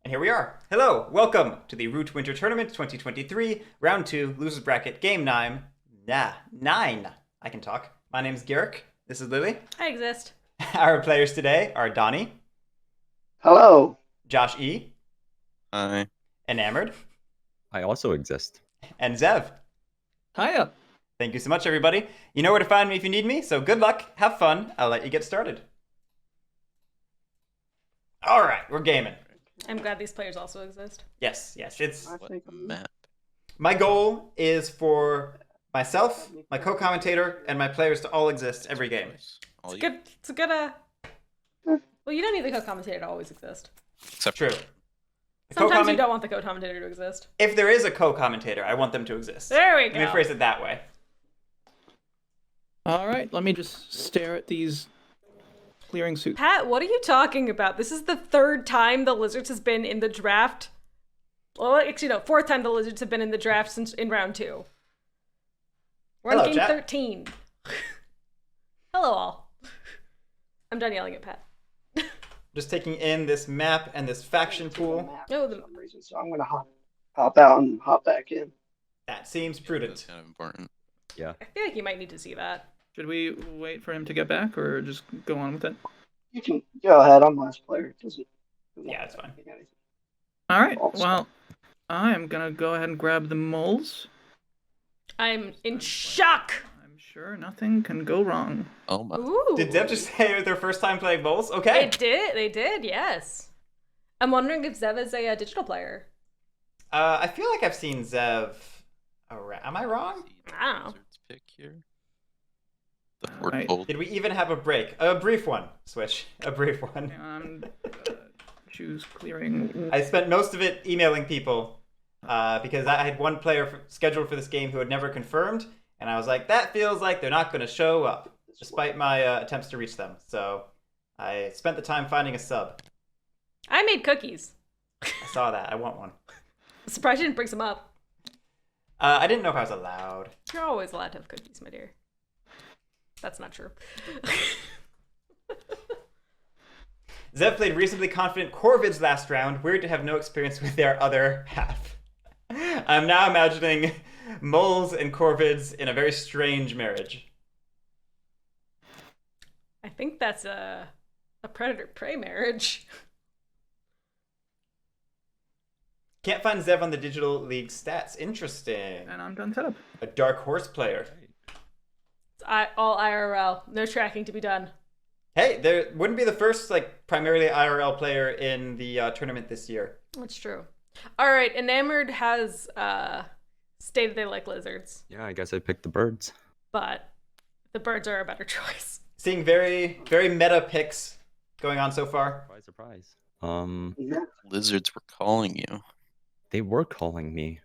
And here we are. Hello, welcome to the Root Winter Tournament 2023, Round 2, Losers Bracket, Game 9. 9. I can talk. My name's Guerric. This is Lily. I exist. Our players today are Donny, Hello. Josh E, Hi. eNamorD, I also exist. and Zev. Hiya. Thank you so much, everybody. You know where to find me if you need me, so good luck, have fun, I'll let you get started. Alright, we're gaming. I'm glad these players also exist. Yes, it's... I What think map? My goal is for myself, my co-commentator, and my players to all exist every game. All you- Good. It's a good. Well, you don't need the co-commentator to always exist. Except True. The Sometimes co-comment- you don't want the co-commentator to exist. If there is a co-commentator, I want them to exist. There we Let me go. phrase it that way. All right, let me just stare at these clearing suits. Pat, what are you talking about? This is the third time the Lizards has been in the draft. Well, actually, no, fourth time the Lizards have been in the draft since in round 2. We're on Hello, game chat. 13. Hello, all. I'm done yelling at Pat. Just taking in this map and this faction pool. Oh, for some reason, so I'm gonna hop out and hop back in. That seems That's prudent. kind of important. Yeah. I feel like you might need to see that. Should we wait for him to get back or just go on with it? You can go ahead. I'm last player. Doesn't Yeah, it's fine. All right, Awesome. well, I am going to go ahead and grab the moles. I'm in shock. I'm sure nothing can go wrong. Oh my. Ooh. Did Zev just say it was their first time playing bowls? Okay. They did, yes. I'm wondering if Zev is a digital player. I feel like I've seen Zev around. Am I wrong? Wow. Wizards pick here. The fourth Alright. bolt. Did we even have a break? A brief one. Switch. A brief one. And choose clearing. I spent most of it emailing people because I had one player scheduled for this game who had never confirmed, and I was like, that feels like they're not going to show up, despite my attempts to reach them. So I spent the time finding a sub. I made cookies. I saw that. I want one. Surprised you didn't bring some up. I didn't know if I was allowed. You're always allowed to have cookies, my dear. That's not true. Zev played reasonably confident Corvids last round. Weird to have no experience with their other half. I'm now imagining moles and Corvids in a very strange marriage. I think that's a predator-prey marriage. Can't find Zev on the Digital League stats. Interesting. And I'm done setup. A dark horse player. It's all IRL. No tracking to be done. Hey, there wouldn't be the first primarily IRL player in the tournament this year. That's true. All right, eNamorD has stated they like lizards, Yeah, I guess I picked the birds. but the birds are a better choice. Seeing very, very meta picks going on so far. Surprise, surprise. Lizards were calling you. They were calling me.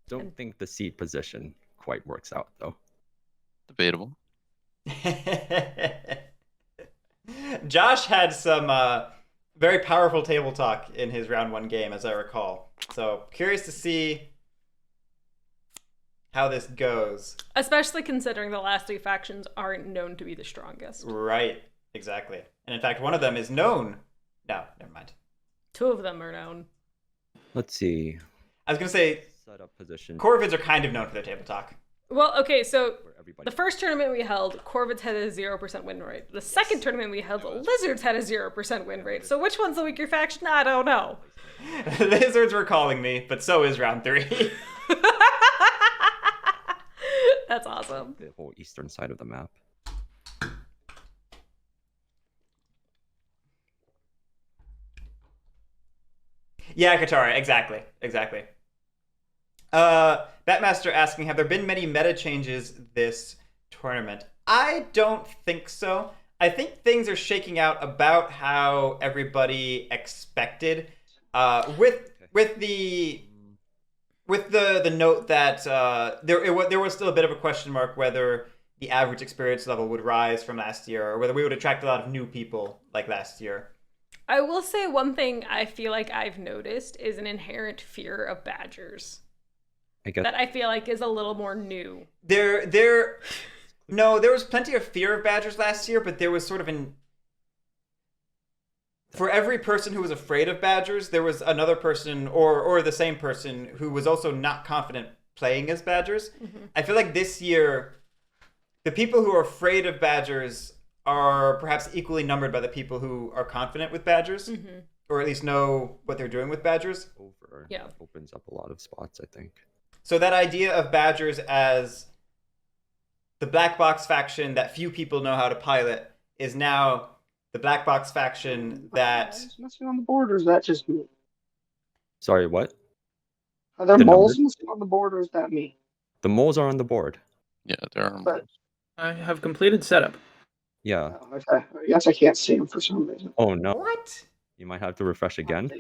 Don't And- think the seat position quite works out though. Debatable. Josh had some very powerful table talk in his round 1 game, as I recall. So curious to see how this goes. Especially considering the last 3 factions aren't known to be the strongest. Right, exactly. And in fact, one of them is known. No, never mind. 2 of them are known. Let's see. I was gonna say Setup position Corvids are kind of known for their table talk. Well, okay, so where everybody. the first tournament we held, Corvids had a 0% win rate. The second tournament we held, Lizards had a 0% win rate. So which one's the weaker faction? I don't know. Lizards were calling me, but so is round 3. That's awesome. The whole eastern side of the map. Yeah, Katara, exactly. Batmaster asking, have there been many meta changes this tournament? I don't think so. I think things are shaking out about how everybody expected. With the note that there was still a bit of a question mark whether the average experience level would rise from last year or whether we would attract a lot of new people like last year. I will say one thing I feel like I've noticed is an inherent fear of badgers. I guess That I feel like is a little more new. No, there was plenty of fear of badgers last year, but there was sort of for every person who was afraid of badgers, there was another person or the same person who was also not confident playing as badgers. I feel like this year, the people who are afraid of badgers are perhaps equally numbered by the people who are confident with badgers, or at least know what they're doing with badgers. Yeah. Opens up a lot of spots, I think. So that idea of badgers as the black box faction that few people know how to pilot is now the black box faction that... Is missing on the board, or is that just me? Sorry, what? Are there The moles numbers? missing on the board, or is that me? The moles are on the board. Yeah, there are But- moles. I have completed setup. Yeah. Oh, okay. I guess I can't see them for some reason. Oh no. What? You might have to refresh again.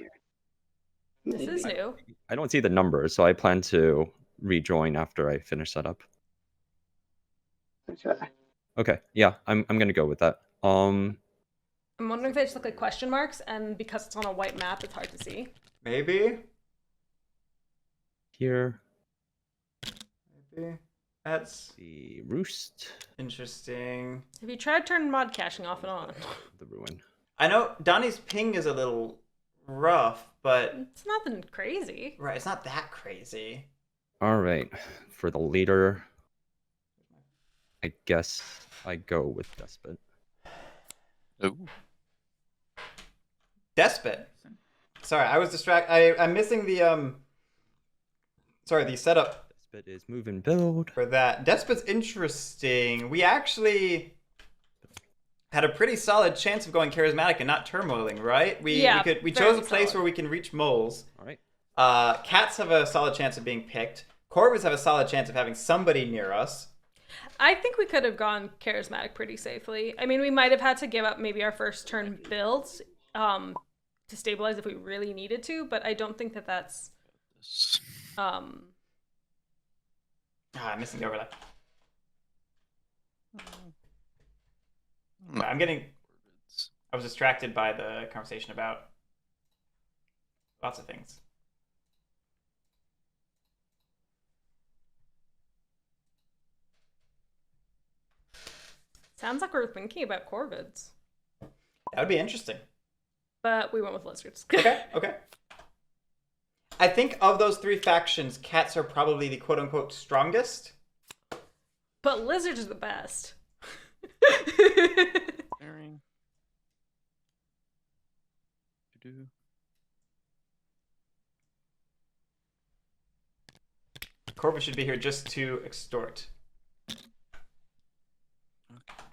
This is Maybe. new. I don't see the numbers, so I plan to rejoin after I finish setup. Okay. Okay, yeah, I'm gonna go with that. I'm wondering if they just look like question marks, and because it's on a white map, it's hard to see. Maybe? Here, Maybe. That's the roost, interesting. Have you tried turning mod caching off and on? the ruin. I know Donnie's ping is a little rough, but... It's nothing crazy. Right, it's not that crazy. All right, for the leader, I guess I go with Despot. Oh, Despot. Sorry, I was distracted. I'm missing the sorry, the setup Despot is move and build. for that. Despot's interesting. We actually had a pretty solid chance of going charismatic and not turmoiling, right? We Yeah, we very chose a place solid. where we can reach moles. All right. Cats have a solid chance of being picked. Corvids have a solid chance of having somebody near us. I think we could have gone charismatic pretty safely. I mean, we might have had to give up maybe our first turn builds to stabilize if we really needed to, but I don't think that that's this. um I'm missing the overlay. No. I was distracted by the conversation about lots of things. sounds like we're thinking about corvids. That would be interesting. But we went with lizards. Okay, okay. I think of those three factions, cats are probably the quote-unquote strongest. But lizards are the best. Clearing. Do-do. Corvus should be here just to extort. Okay.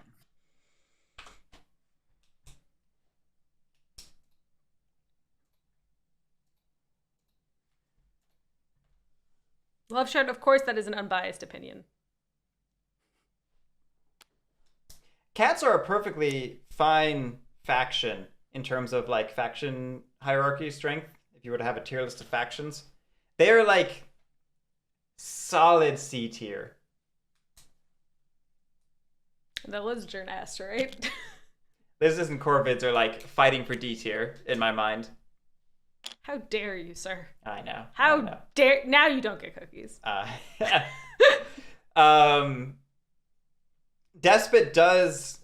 Love Shard, of course, that is an unbiased opinion. Cats are a perfectly fine faction in terms of like faction hierarchy strength. If you were to have a tier list of factions, they're like solid C tier. The lizards are an ass, right? Lizards and Corvids are like fighting for D tier in my mind. How dare you, sir? I know. I How know. dare... Now you don't get cookies. Despot does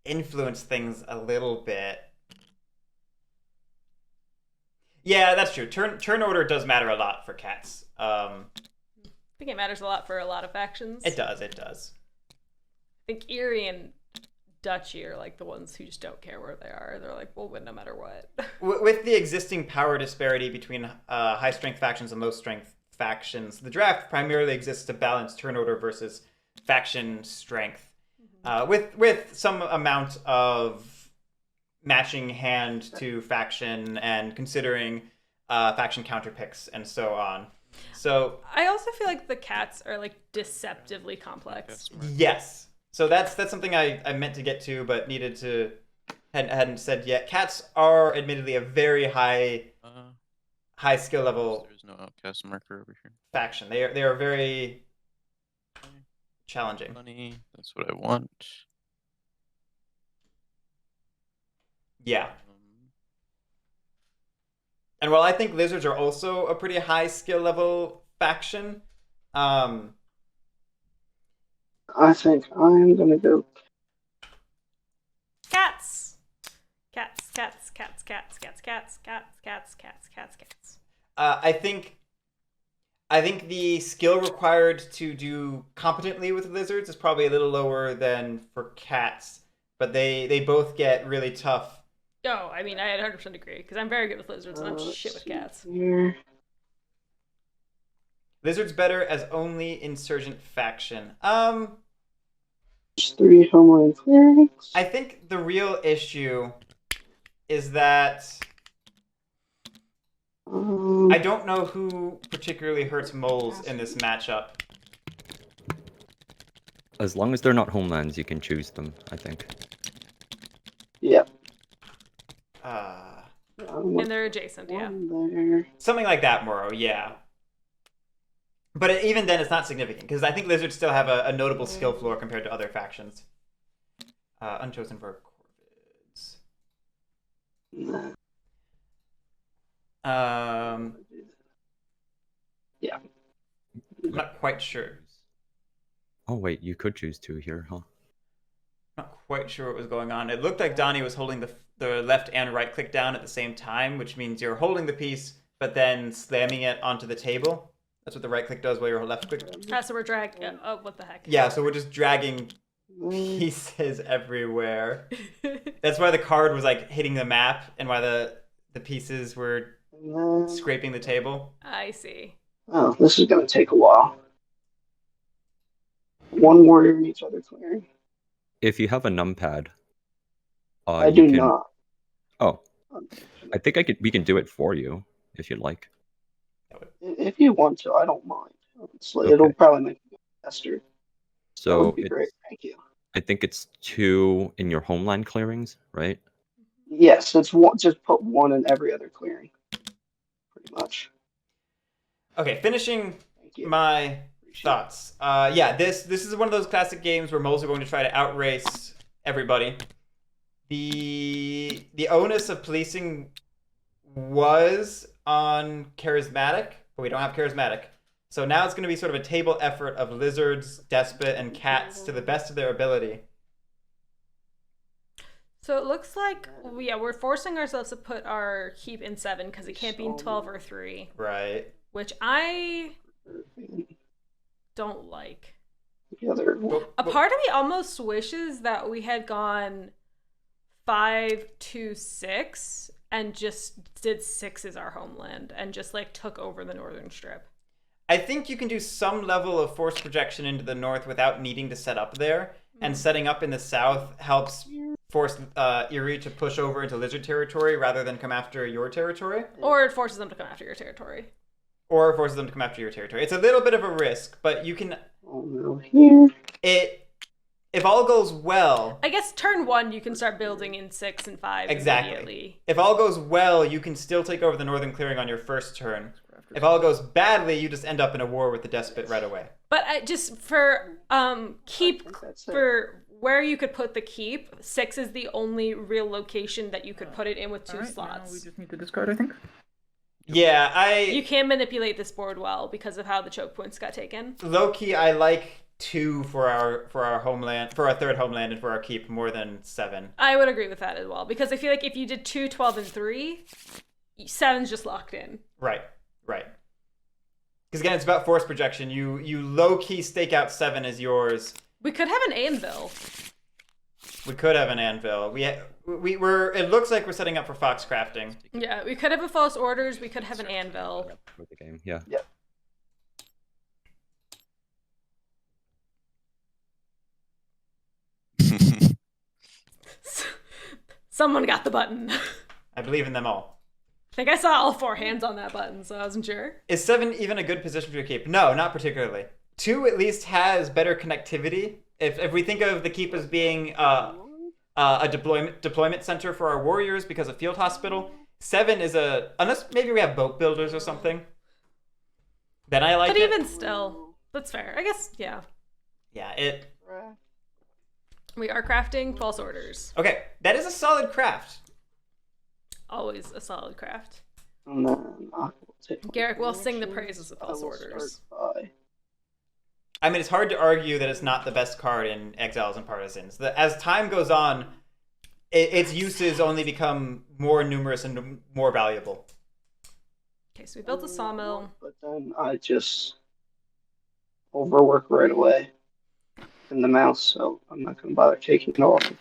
influence things a little bit. Yeah, that's true. Turn order does matter a lot for cats. I think it matters a lot for a lot of factions. It does. It does. I think Erie and Duchy are like the ones who just don't care where they are. They're like, we'll win no matter what. With the existing power disparity between high strength factions and low strength factions, the draft primarily exists to balance turn order versus faction strength, with some amount of matching hand to faction and considering faction counter picks and so on. So I also feel like the cats are like deceptively complex. yes, so that's something I meant to get to, but needed to hadn't said yet. Cats are admittedly a very high skill level There's no outcast marker over here. faction. They are very challenging. Money. That's what I want. Yeah. And while I think lizards are also a pretty high skill level faction, I think I'm gonna go. Cats! Cats, cats, cats, cats, cats, cats, cats, cats, cats, cats. I think the skill required to do competently with lizards is probably a little lower than for cats, but they both get really tough. Oh, I mean, I 100% agree, because I'm very good with lizards, and I'm Let's shit with see cats. Here. Lizards better as only insurgent faction. There's 3 homeland clearings. I think the real issue is that I don't know who particularly hurts moles in this matchup. As long as they're not homelands, you can choose them, I think. Yep. And they're adjacent, yeah. There. Something like that, Moro, yeah. But even then, it's not significant, because I think lizards still have a notable skill floor compared to other factions. Unchosen for corvids. Yeah. I'm not quite sure. Oh wait, you could choose 2 here, huh? Not quite sure what was going on. It looked like Donny was holding the left and right click down at the same time, which means you're holding the piece, but then slamming it onto the table. That's what the right click does while you're left click. So we're dragging. Oh, what the heck? Yeah, so we're just dragging pieces everywhere. That's why the card was like hitting the map, and why the pieces were scraping the table. I see. Oh, this is going to take a while. 1 warrior in each other clearing. If you have a numpad, I you do can... not. Oh, I think we can do it for you if you'd like. If you want to, I don't mind. Okay. It'll probably make it faster. That So would be great. Thank you. I think it's 2 in your homeland clearings, right? Yes, it's one. Just put 1 in every other clearing. Pretty much. Okay, finishing Thank you. my thoughts. Yeah, this is one of those classic games where moles are going to try to outrace everybody. The onus of policing was on charismatic, but we don't have charismatic. So now it's going to be sort of a table effort of lizards, despot, and cats to the best of their ability. So it looks like, yeah, we're forcing ourselves to put our keep in 7 because it can't be in 12 or 3. Right. Which I don't like. The other. A part of me almost wishes that we had gone 5 to 6 and just did 6 as our homeland and just like took over the northern strip. I think you can do some level of force projection into the north without needing to set up there, and setting up in the south helps force Erie to push over into lizard territory rather than come after your territory. Or it forces them to come after your territory. Or it forces them to come after your territory. It's a little bit of a risk, but you can... Oh, no, here. If all goes well... I guess turn 1 you can start building in 6 and 5 Exactly. immediately. If all goes well, you can still take over the northern clearing on your first turn. If all goes badly, you just end up in a war with the despot right away. But just for keep, for where you could put the keep, 6 is the only real location that you could put it in with 2 slots. We just need to discard, I think. Yeah, You can manipulate this board well because of how the choke points got taken. low-key, I like 2 for our homeland, for our third homeland, and for our keep more than 7. I would agree with that as well, because I feel like if you did 2, 12, and 3, 7's just locked in. Right. Because again, it's about force projection. You low-key stake out 7 as yours. We could have an anvil. We could have an anvil. We're. It looks like we're setting up for fox crafting. Yeah, we could have a false orders. We could have an anvil. For the game, yeah. Yep. Someone got the button. I believe in them all. I think I saw all 4 hands on that button, so I wasn't sure. Is 7 even a good position for your keep? No, not particularly. 2 at least has better connectivity. If we think of the keep as being a deployment center for our warriors because of field hospital, 7 is unless maybe we have boat builders or something. Then I like But it. even still, that's fair. I guess, yeah. Yeah, We are crafting false orders. Okay, that is a solid craft. Always a solid craft. And then I will take my Guerric will sing the action. praises of I false will orders. start by- I mean, it's hard to argue that it's not the best card in Exiles and Partisans. As time goes on, its uses only become more numerous and more valuable. Okay, so we built a sawmill. But then I just overwork right away in the mouse, so I'm not going to bother taking it off.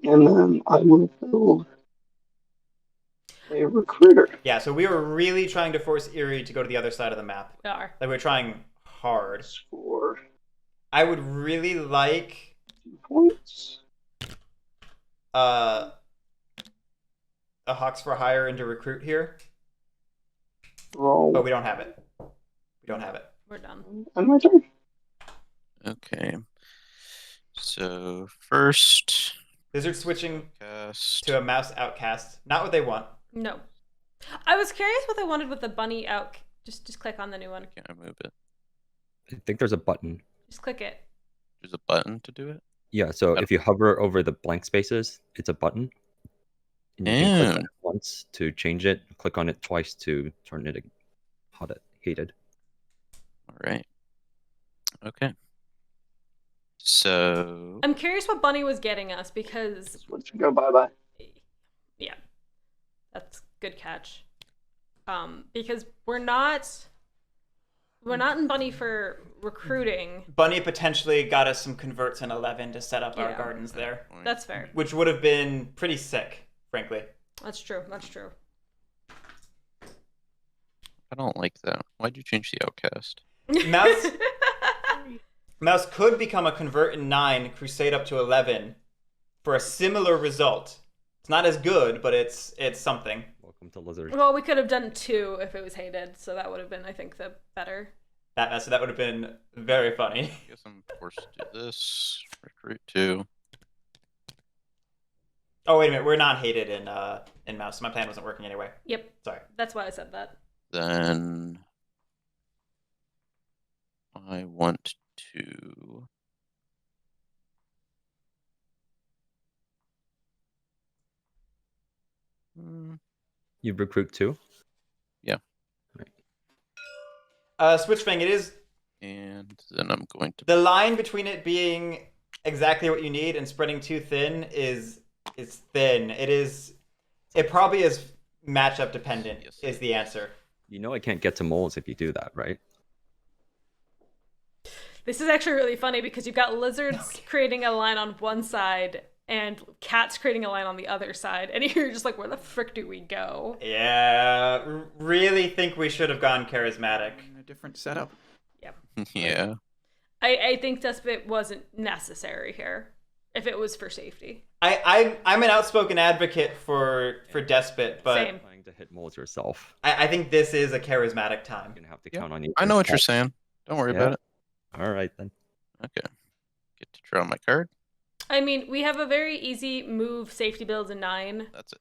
And then I will build a recruiter. Yeah, so we were really trying to force Erie to go to the other side of the map. We are. Like, we're trying hard. Score I would really like 2 points. a Hawks for Hire into recruit here, Roll. but we don't have it. We don't have it. We're done. And my turn. Okay. So first Lizard switching cast. to a mouse outcast. Not what they want. No. I was curious what they wanted with the bunny out. Just click on the new one. Can't remove it. I think there's a button. Just click it. There's a button to do it. Yeah, so if you hover over the blank spaces, it's a button. And you can click on it once to change it, click on it twice to turn it hated. All right. Okay. So I'm curious what bunny was getting us because Just let you go bye-bye. yeah, that's good catch. Because we're not in bunny for recruiting. Bunny potentially got us some converts in 11 to set up our Yeah. gardens there, That's fair. which would have been pretty sick, frankly. That's true. That's true. I don't like that. Why'd you change the outcast? Mouse could become a convert in 9, crusade up to 11 for a similar result. It's not as good, but it's something. Welcome to Lizard. Well, we could have done 2 if it was hated, so that would have been, I think, the better. So that would have been very funny. I guess I'm forced to do this. Recruit 2. Oh wait a minute, we're not hated in mouse. My plan wasn't working anyway. Yep. Sorry. That's why I said that. Then I want to You recruit 2? Switchfang, it is and then I'm going to the line between it being exactly what you need and spreading too thin is thin. It probably is matchup dependent. Yes. Is the answer. You know I can't get to moles if you do that, right? This is actually really funny because you've got lizards creating a line on one side and cats creating a line on the other side, and you're just like, where the frick do we go? Yeah, really think we should have gone charismatic. A different setup. yeah. I think Despot wasn't necessary here if it was for safety. I'm an outspoken advocate for Despot, but Same. Trying to hit moles yourself. I think this is a charismatic time. You're gonna have to Yeah, count on you. I know what you're saying. Don't worry about it. All right then. Okay. Get to draw my card. I mean, we have a very easy move safety build in 9. That's it.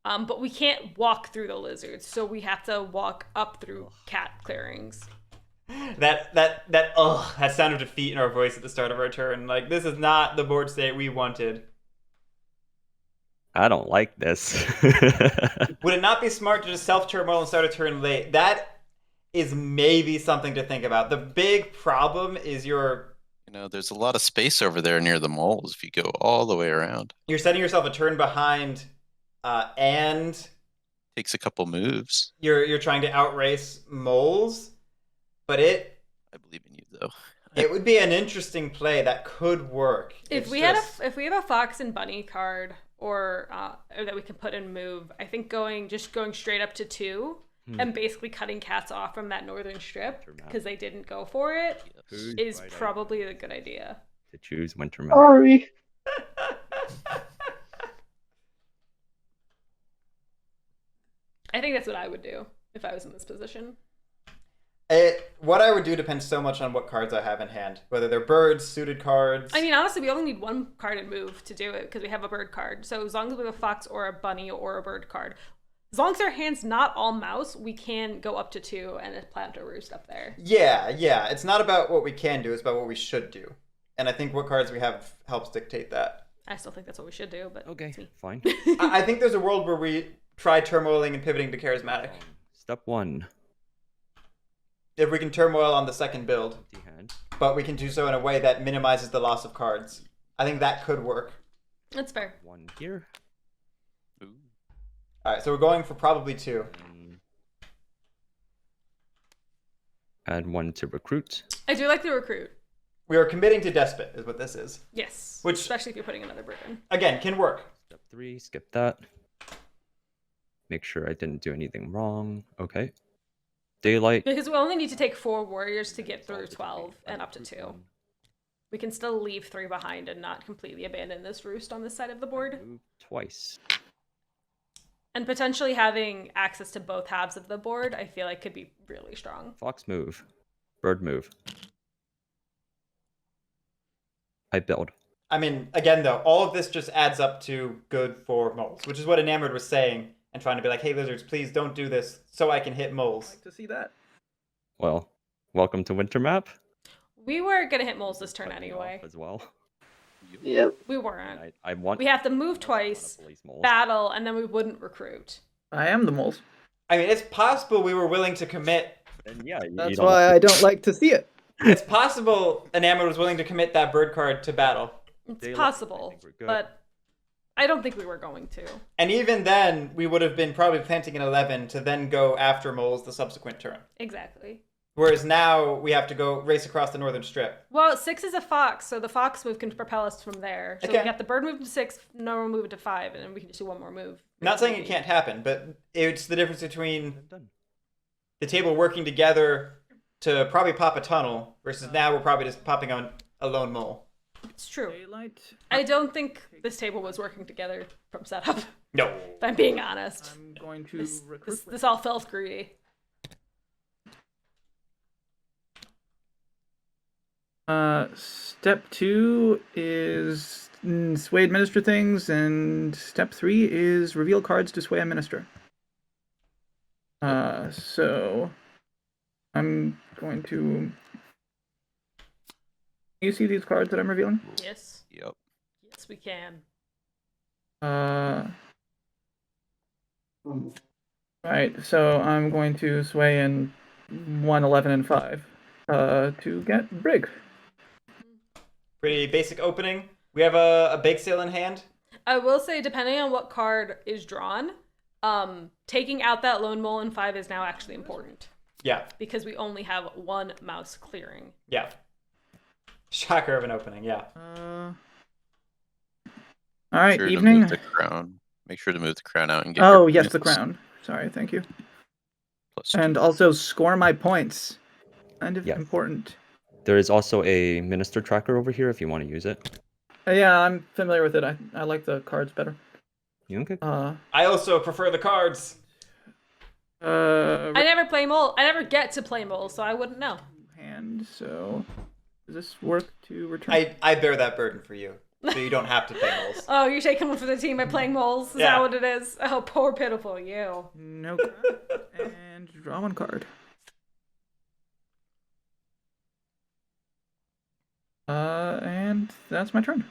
But we can't walk through the lizards, so we have to walk up through cat clearings. That sound of defeat in our voice at the start of our turn. Like, this is not the board state we wanted. I don't like this. Would it not be smart to just self-turmoil and start a turn late? That is maybe something to think about. The big problem is you're There's a lot of space over there near the moles if you go all the way around. setting yourself a turn behind, and Takes a couple moves. you're trying to outrace moles, but I believe in you though. it would be an interesting play that could work. If we have a fox and bunny card or that we can put in move, I think going straight up to 2 and basically cutting cats off from that northern strip because they didn't go for it is probably a good idea. To choose winter map. Sorry. I think that's what I would do if I was in this position. What I would do depends so much on what cards I have in hand, whether they're birds, suited cards. I mean, honestly, we only need 1 card in move to do it because we have a bird card. So as long as we have a fox or a bunny or a bird card, as long as our hand's not all mouse, we can go up to 2 and plant a roost up there. Yeah. It's not about what we can do; it's about what we should do. And I think what cards we have helps dictate that. I still think that's what we should do, but Okay, it's me. fine. I think there's a world where we try turmoiling and pivoting to charismatic. Step 1. If we can turmoil on the second build. Empty hand. but we can do so in a way that minimizes the loss of cards. I think that could work. That's fair. 1 here. Ooh. All right, so we're going for probably 2. And add 1 to recruit. I do like the recruit. We are committing to Despot, is what this is. Yes. Which- especially if you're putting another bird in. Again, can work. Step 3, skip that. Make sure I didn't do anything wrong. Okay. Daylight. Because we only need to take 4 warriors to get through 12 and up to 2. We can still leave 3 behind and not completely abandon this roost on this side of the board. Move twice. And potentially having access to both halves of the board, I feel like could be really strong. Fox move. Bird move. I build. I mean, again, though, all of this just adds up to good for moles, which is what eNamorD was saying and trying to be like, hey, lizards, please don't do this so I can hit moles. Like to see that. Well, welcome to Winter Map. We were gonna hit moles this turn Cut me anyway. off as well. Yep. We weren't. I want. We have to move I wanna twice, police moles. battle, and then we wouldn't recruit. I am the moles. I mean, it's possible we were willing to commit. And yeah, you That's don't why have I don't like to see it. It's possible eNamorD was willing to commit that bird card to battle. It's Daylight, possible, I think we're good. but I don't think we were going to. And even then, we would have been probably planting an 11 to then go after moles the subsequent turn. Exactly. Whereas now we have to go race across the northern strip. Well, 6 is a fox, so the fox move can propel us from there. So Okay. we got the bird move to 6, normal move to 5, and then we can just do one more move. Not saying it can't happen, but it's the difference between I'm done. the table working together to probably pop a tunnel versus now we're probably just popping on a lone mole. It's true. Daylight. I don't think this table was working together from setup, No. if I'm being honest. I'm going to This, recruit. this, this all felt greedy. Step 2 is sway administer things, and step 3 is reveal cards to sway administer. So I'm going to. You see these cards that I'm revealing? Yes. Yep. Yes, we can. Right. So I'm going to sway in 1, 11, and 5 to get Brig. Pretty basic opening. We have a bake sale in hand. I will say, depending on what card is drawn, taking out that lone mole in 5 is now actually important Yeah. because we only have 1 mouse clearing. Yeah. Shocker of an opening, yeah. All right, Sure to evening. move the crown. Make sure to move the crown out and get. Oh, your yes, the points. crown. Sorry, thank you. Plus And 2. also score my points. Kind of Yes. important. There is also a minister tracker over here if you want to use it. Yeah, I'm familiar with it. I like the cards better. You okay? I also prefer the cards. I never play mole. I never get to play mole, so I wouldn't know. Hand. So, does this work to return? I bear that burden for you, so you don't have to play moles. Oh, you're taking one for the team by playing moles? Is Yeah. that what it is? Oh, poor pitiful you. No. And draw 1 card. And that's my turn.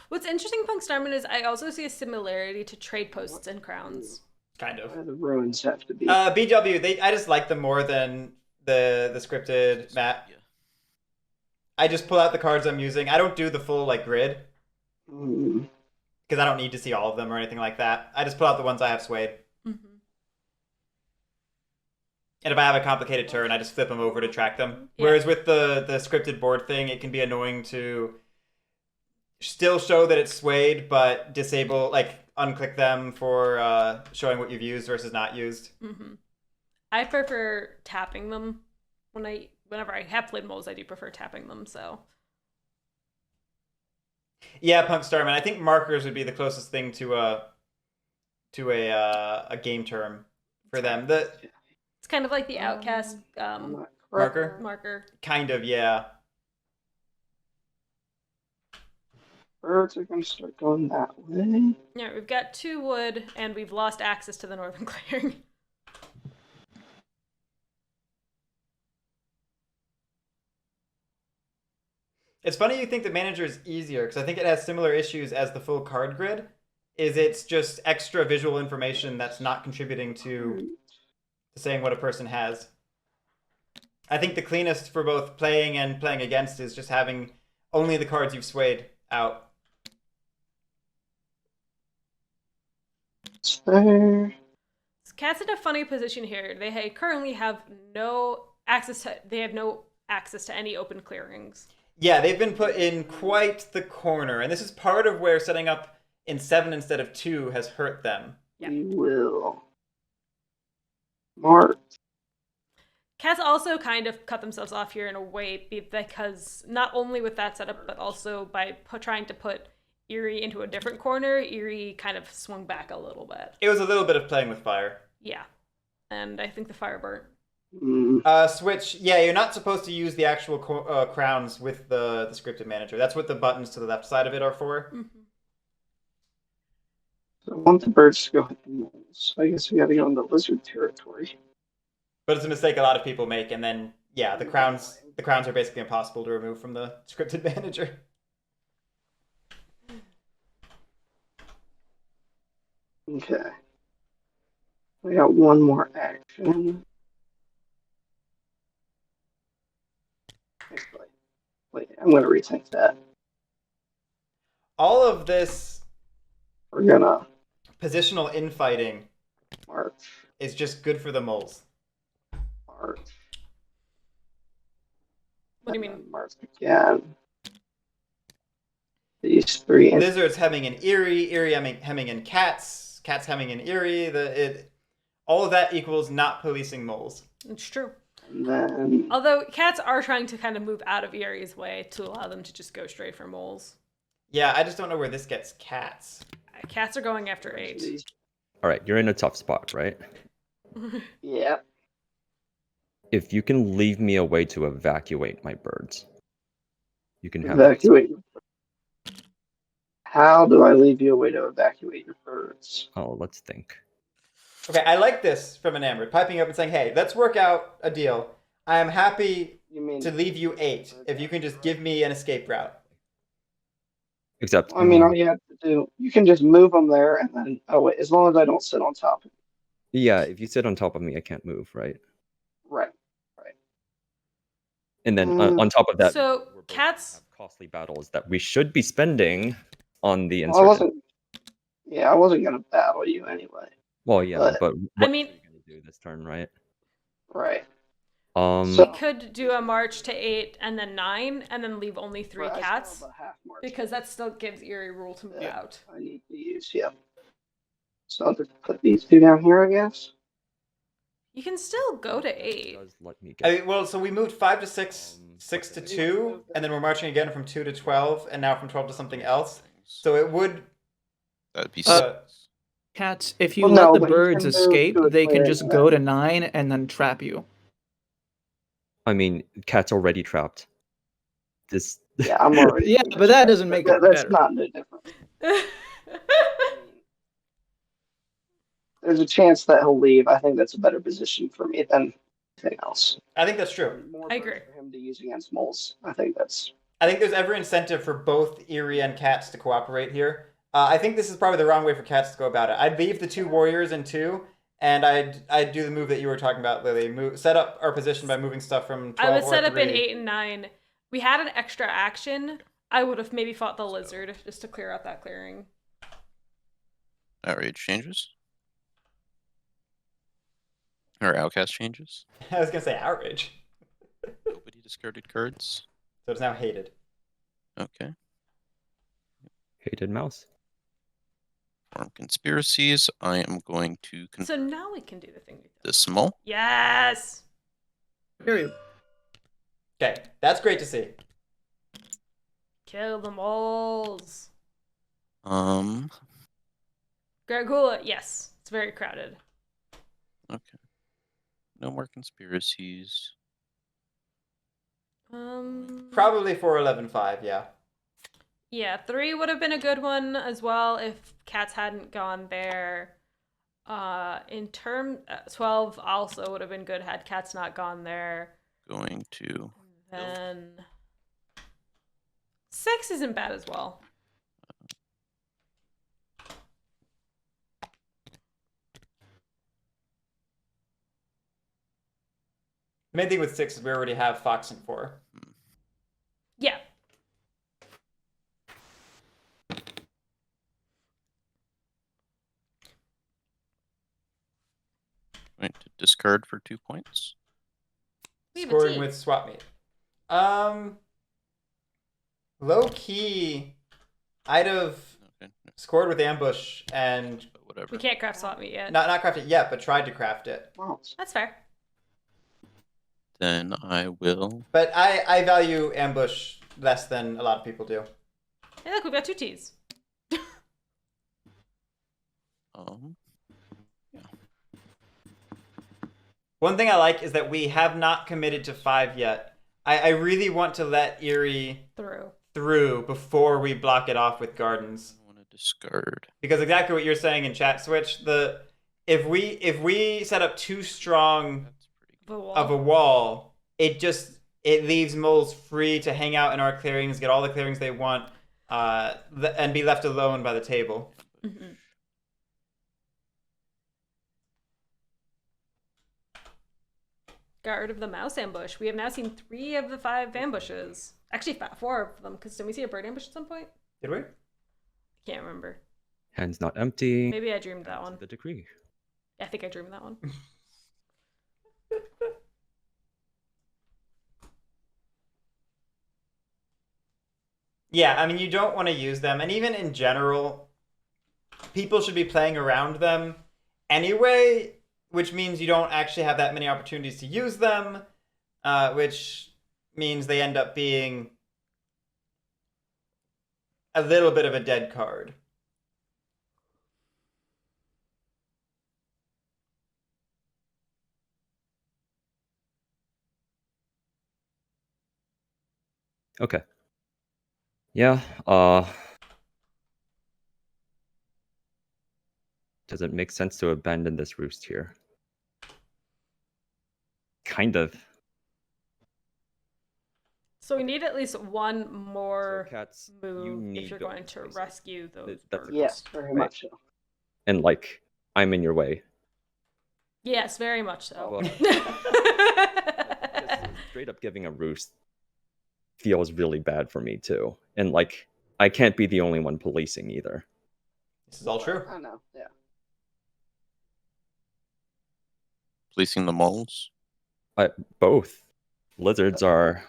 What's interesting, Punk Starman, is I also see a similarity to trade posts and crowns. Kind of. Where the ruins have to be. BW, I just like them more than the scripted map. Yeah. I just pull out the cards I'm using. I don't do the full grid Mm, because I don't need to see all of them or anything like that. I just pull out the ones I have swayed. Mm-hmm. And if I have a complicated turn, I just flip them over to track them. Yeah. Whereas with the scripted board thing, it can be annoying to still show that it's swayed, but disable, unclick them for showing what you've used versus not used. Mm-hmm. I prefer tapping them whenever I have played moles. I do prefer tapping them. So Yeah, Punk Starman. I think markers would be the closest thing to a game term for them. The it's kind of like the outcast I'm not correct. marker, marker. kind of, yeah. Birds are going to start going that way. Yeah, we've got 2 wood, and we've lost access to the northern clearing. It's funny you think the manager is easier because I think it has similar issues as the full card grid. It's just extra visual information that's not contributing to saying what a person has. I think the cleanest for both playing and playing against is just having only the cards you've swayed out. It's fair. Cats in a funny position here. They currently have no access to. They have no access to any open clearings. Yeah, they've been put in quite the corner, and this is part of where setting up in 7 instead of 2 has hurt them. Yeah. We will. Mark. Cats also kind of cut themselves off here in a way because not only with that setup, but also by trying to put Eerie into a different corner, Eerie kind of swung back a little bit. It was a little bit of playing with fire. Yeah. And I think the fire burnt. Switch. Yeah, you're not supposed to use the actual crowns with the scripted manager. That's what the buttons to the left side of it are for. Mm-hmm. So I want the birds to go hit the moles. So I guess we gotta go into lizard territory. But it's a mistake a lot of people make, and then yeah, the crowns are basically impossible to remove from the scripted manager. Okay. We got one more action. Actually, wait, I'm gonna rethink that. All of this We're gonna positional infighting march, is just good for the moles. march. What do you and mean? then march again. These three. Lizards hemming in Eerie, Eerie hemming in cats, cats hemming in Eerie. All of that equals not policing moles. It's true. And then Although cats are trying to kind of move out of Eerie's way to allow them to just go straight for moles. Yeah, I just don't know where this gets cats. Cats are going after 8. All right, you're in a tough spot, right? Yeah. If you can leave me a way to evacuate my birds, you can have Evacuate. How do I leave you a way to evacuate your birds? Oh, let's think. Okay, I like this from eNamorD, piping up and saying, hey, let's work out a deal. I am happy You mean to leave you 8 if you can just give me an escape route. Except, I mean, all you have to do, you can just move them there, and then wait, as long as I don't sit on top of it. yeah, if you sit on top of me, I can't move, right? Right. And then on top of that, So, we're both cats- have costly battles that we should be spending on the Well, insurgent. I wasn't gonna battle you anyway. Well, yeah, but- but I what mean- are you gonna do this turn, right? Right. We could do a march to 8 and then 9 and then leave only 3 Right, I still cats have a half march because that still gives Eerie rule to move Yeah. out. I need to use. Yeah. So I'll just put these two down here, I guess. You can still go to It 8. does let me I get. mean, well, so we moved 5 to 6, 6 to 2, and then we're marching again from 2 to 12, and now from 12 to something else. So it would. That'd be Cats, if you Well, let no, the but you birds can move escape, to a they can clearing just then. go to 9 and then trap you. I mean, cat's already trapped. This. Yeah, I'm already. Yeah, but that doesn't make it That's better. not no different. There's a chance that he'll leave. I think that's a better position for me than anything else. I think that's true. More I birds agree. for him to use against moles. I think that's. I think there's every incentive for both Eerie and cats to cooperate here. I think this is probably the wrong way for cats to go about it. I'd leave the 2 warriors in 2, and I'd do the move that you were talking about, Lily. Set up our position by moving stuff from 12 I would or set up in 3. 8 and 9. We had an extra action. I would have maybe fought the lizard just to clear out that clearing. outrage changes. Or outcast changes. I was gonna say outrage. Nobody discarded cards. So it's now hated. Okay. Hated mouse. Form conspiracies. I am going to So now we can do the thing we did. decimal. Yes! Period. Okay, that's great to see. Kill the moles. Okay. Yes. It's very crowded. No more conspiracies. Probably for 11-5, yeah. Yeah, 3 would have been a good one as well if cats hadn't gone there. 12 also would have been good had cats not gone there. Going to Then 6 isn't bad as well. main thing with 6 is we already have Fox and 4. Yeah. Going to discard for 2 points. We have a Scoring team. with swap meet. Low key, I'd have Okay, scored with ambush and but whatever. We can't craft swap meet yet. not craft it yet, but tried to craft it. Wow. That's fair. Then I will. But I value ambush less than a lot of people do. Hey, look, we've got 2 Ts. One thing I like is that we have not committed to 5 yet. I really want to let Eerie through before we block it off with gardens. I want to discard. Because exactly what you're saying in chat switch, if we set up too strong of a wall, it leaves moles free to hang out in our clearings, get all the clearings they want, and be left alone by the table. Mm-hmm. Guard of the Mouse ambush. We have now seen 3 of the 5 ambushes. Actually, 4 of them, because didn't we see a bird ambush at some point? Did we? Can't remember. Hands not empty. Maybe I dreamed that one. The decree. I think I dreamed that one. Yeah, I mean, you don't want to use them. And even in general, people should be playing around them anyway, which means you don't actually have that many opportunities to use them, which means they end up being a little bit of a dead card. Okay. Yeah, does it make sense to abandon this roost here? Kind of. So we need at least one more So cats, move you need if you're building going to spaces. rescue those That's birds. Yes, very much so. And like, I'm in your way. Yes, very much so. Well, just straight up giving a roost feels really bad for me too. And like, I can't be the only one policing either. This is all true. I know, yeah. Policing the moles. Both lizards are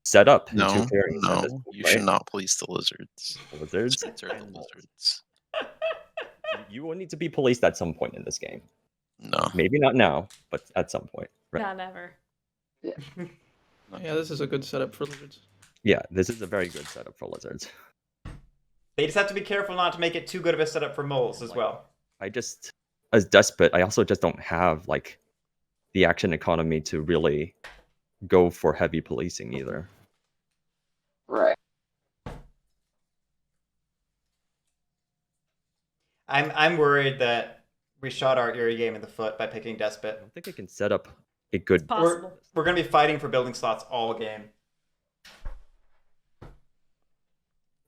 set up in No, 2 clearings at this no, point, you right? should not police the lizards. Lizards. Lizards are the lizards. You will need to be policed at some point in this game. No. Maybe not now, but at some point. Right? Nah, never. Yeah, this is a good setup for lizards. Yeah, this is a very good setup for lizards. They just have to be careful not to make it too good of a setup for moles as well. I just, as Despot, I also just don't have like the action economy to really go for heavy policing either. Right. I'm worried that we shot our Eerie game in the foot by picking I Despot. don't think I can set up a good. Possible. We're going to be fighting for building slots all game.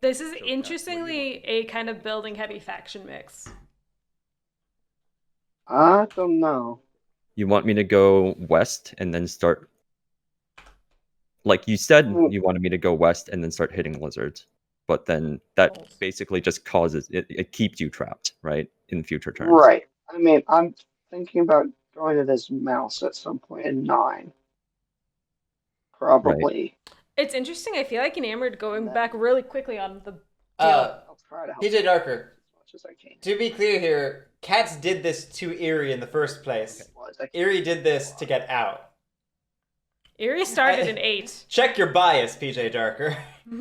This is So, Kat, interestingly a kind of building heavy faction mix. I don't know. You want me to go west and then start? Like you said, you wanted me to go west and then start hitting lizards, but then that Moles. basically just causes it keeps you trapped, right, in future turns. Right. I mean, I'm thinking about going to this mouse at some point in 9. Probably. It's interesting. I feel like eNamorD going back really quickly on the I'll try to help PJ Darker, as much as I can. to be clear here, Cats did this to Eerie in the first place. Eerie did this to get out. Eerie started in 8. Check your bias, PJ Darker. I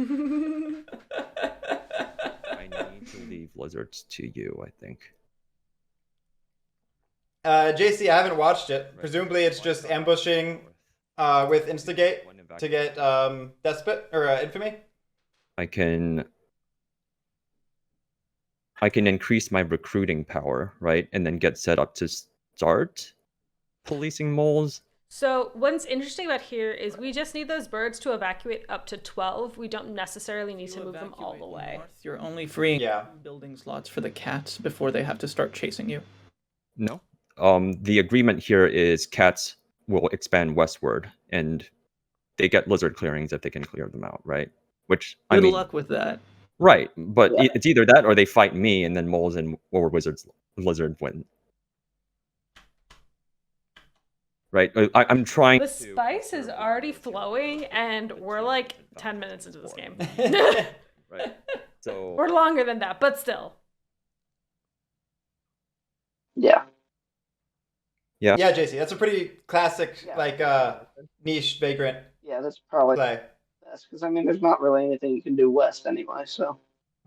need to leave lizards to you, I think. JC, I haven't watched it. Presumably it's just ambushing with Instigate to get Despot or Infamy. I can increase my recruiting power, right? And then get set up to start policing moles. So what's interesting about here is we just need those birds to evacuate up to 12. We don't necessarily need to move them all the way. North, you're only freeing Yeah. building slots for the cats before they have to start chasing you. No. The agreement here is cats will expand westward, and they get lizard clearings if they can clear them out, right? Which I Good mean, luck with that. right? But Yeah. it's either that or they fight me, and then moles and or wizards lizard win. Right? I'm trying. The spice is already flowing, and we're like 10 minutes into this game. Right. So We're longer than that, but still. Yeah. yeah. Yeah, JC, that's a pretty classic, Yeah. like niche vagrant Yeah, that's probably play. best because I mean, there's not really anything you can do west anyway. So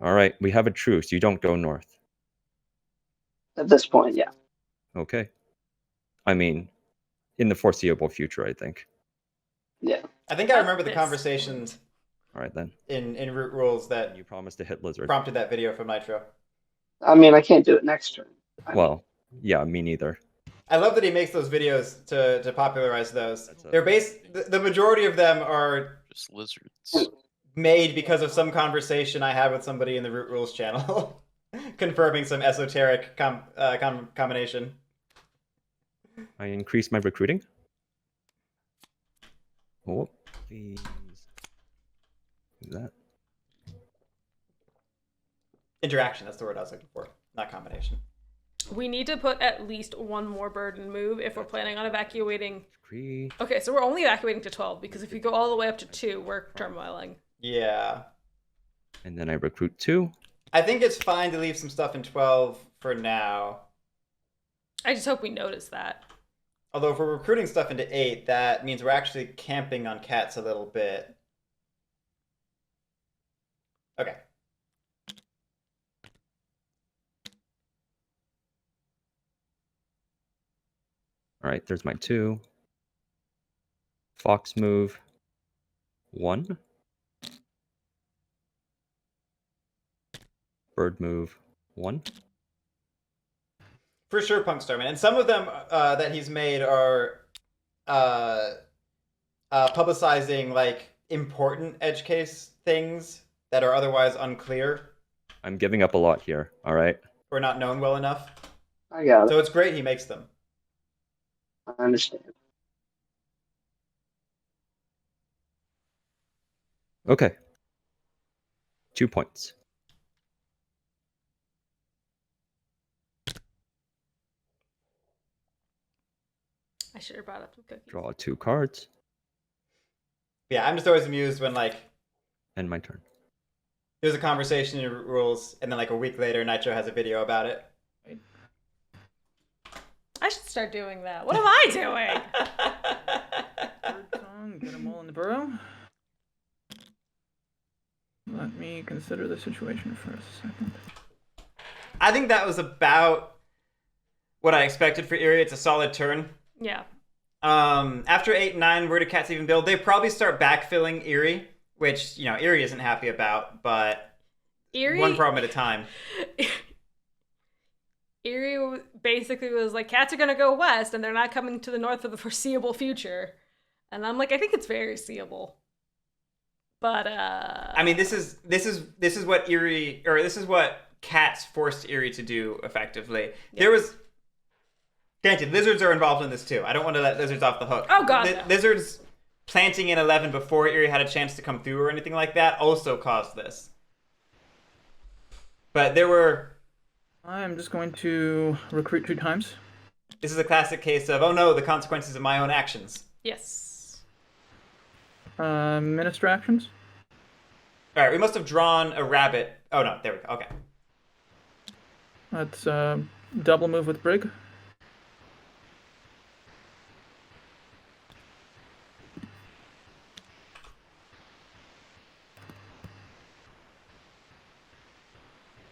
All right, we have a truce. You don't go north. at this point, yeah. Okay. I mean, in the foreseeable future, I think. Yeah. I think I remember the This. conversations All right then. in Root Rules that You promised to hit lizard. prompted that video from Nitro. I mean, I can't do it next turn. I mean, Well, yeah, me neither. I love that he makes those videos to popularize those. That's a- They're the majority of them are Just lizards. made because of some conversation I had with somebody in the Root Rules channel, confirming some esoteric combination. I increased my recruiting. Oh, please. Do that. Interaction, that's the word I was looking for, not combination. We need to put at least one more bird in move if we're planning on evacuating. Decree. Okay, so we're only evacuating to 12 because if you go all the way up to 2, we're turmoiling. Yeah. And then I recruit 2. I think it's fine to leave some stuff in 12 for now. I just hope we notice that. Although if we're recruiting stuff into 8, that means we're actually camping on cats a little bit. Okay. All right, there's my 2. Fox move 1. Bird move 1. For sure, Punk Starman. And some of them that he's made are publicizing like important edge case things that are otherwise unclear I'm giving up a lot here. All right. or not known well enough. I got it. So it's great he makes them. I understand. Okay. 2 points. I should have brought up some cookies. Draw 2 cards. Yeah, I'm just always amused when like End my turn. there's a conversation in Rules and then like a week later Nitro has a video about it. I should start doing that. What am I doing? Third song, get them all in the burrow. Let me consider the situation for a second. I think that was about what I expected for Eerie. It's a solid turn. Yeah. After 8 and 9, where do cats even build? They probably start backfilling Eerie, which, you know, Eerie isn't happy about, but Eerie, one problem at a time. Eerie basically was like, cats are going to go west and they're not coming to the north for the foreseeable future. And I'm like, I think it's very seeable. But I mean, this is what Eerie, or this is what cats forced Eerie to do effectively. Yeah. There was, granted, lizards are involved in this too. I don't want to let lizards off the hook. Oh god, no. Lizards planting in 11 before Eerie had a chance to come through or anything like that also caused this. But there were. I'm just going to recruit 2 times. This is a classic case of, oh no, the consequences of my own actions. Yes. Minister actions. All right, we must have drawn a rabbit. Oh no, there we go. Okay. That's double move with Brig.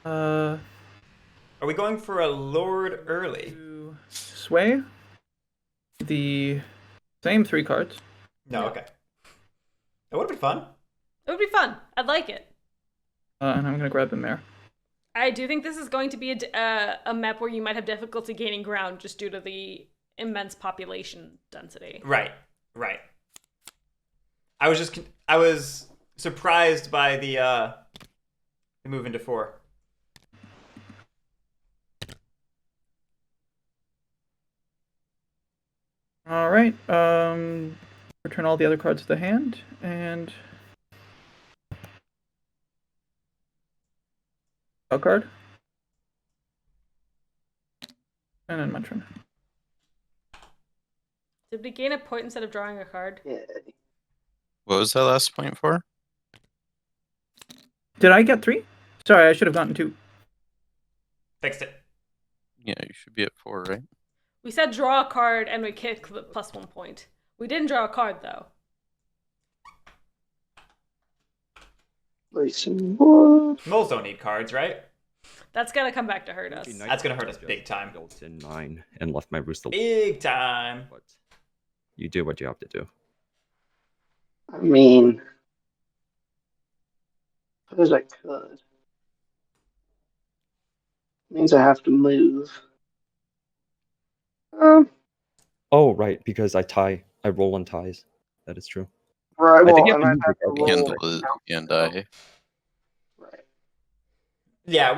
Are we going for a Lord early? To sway the same 3 cards. No, okay. That would have been fun. It would be fun. I'd like it. And I'm going to grab the mare. I do think this is going to be a map where you might have difficulty gaining ground just due to the immense population density. Right. I was surprised by the move into 4. All right. Return all the other cards to the hand, and a card, and then my turn. Did we gain a point instead of drawing a card? Yeah. What was that last point for? Did I get 3? Sorry, I should have gotten 2. Fixed it. Yeah, you should be at 4, right? We said draw a card and we kick the +1 point. We didn't draw a card though. Play some more. Moles don't need cards, right? That's gonna come back to hurt us. That's gonna hurt us big time. Built in 9 and left my roost alone. Big time. But you do what you have to do. I mean, suppose I could. Means I have to move. Oh, right, because I roll on ties. That is true. Right. I think Well, you and have I to have to move roll. regardless. And and die. Right. Yeah,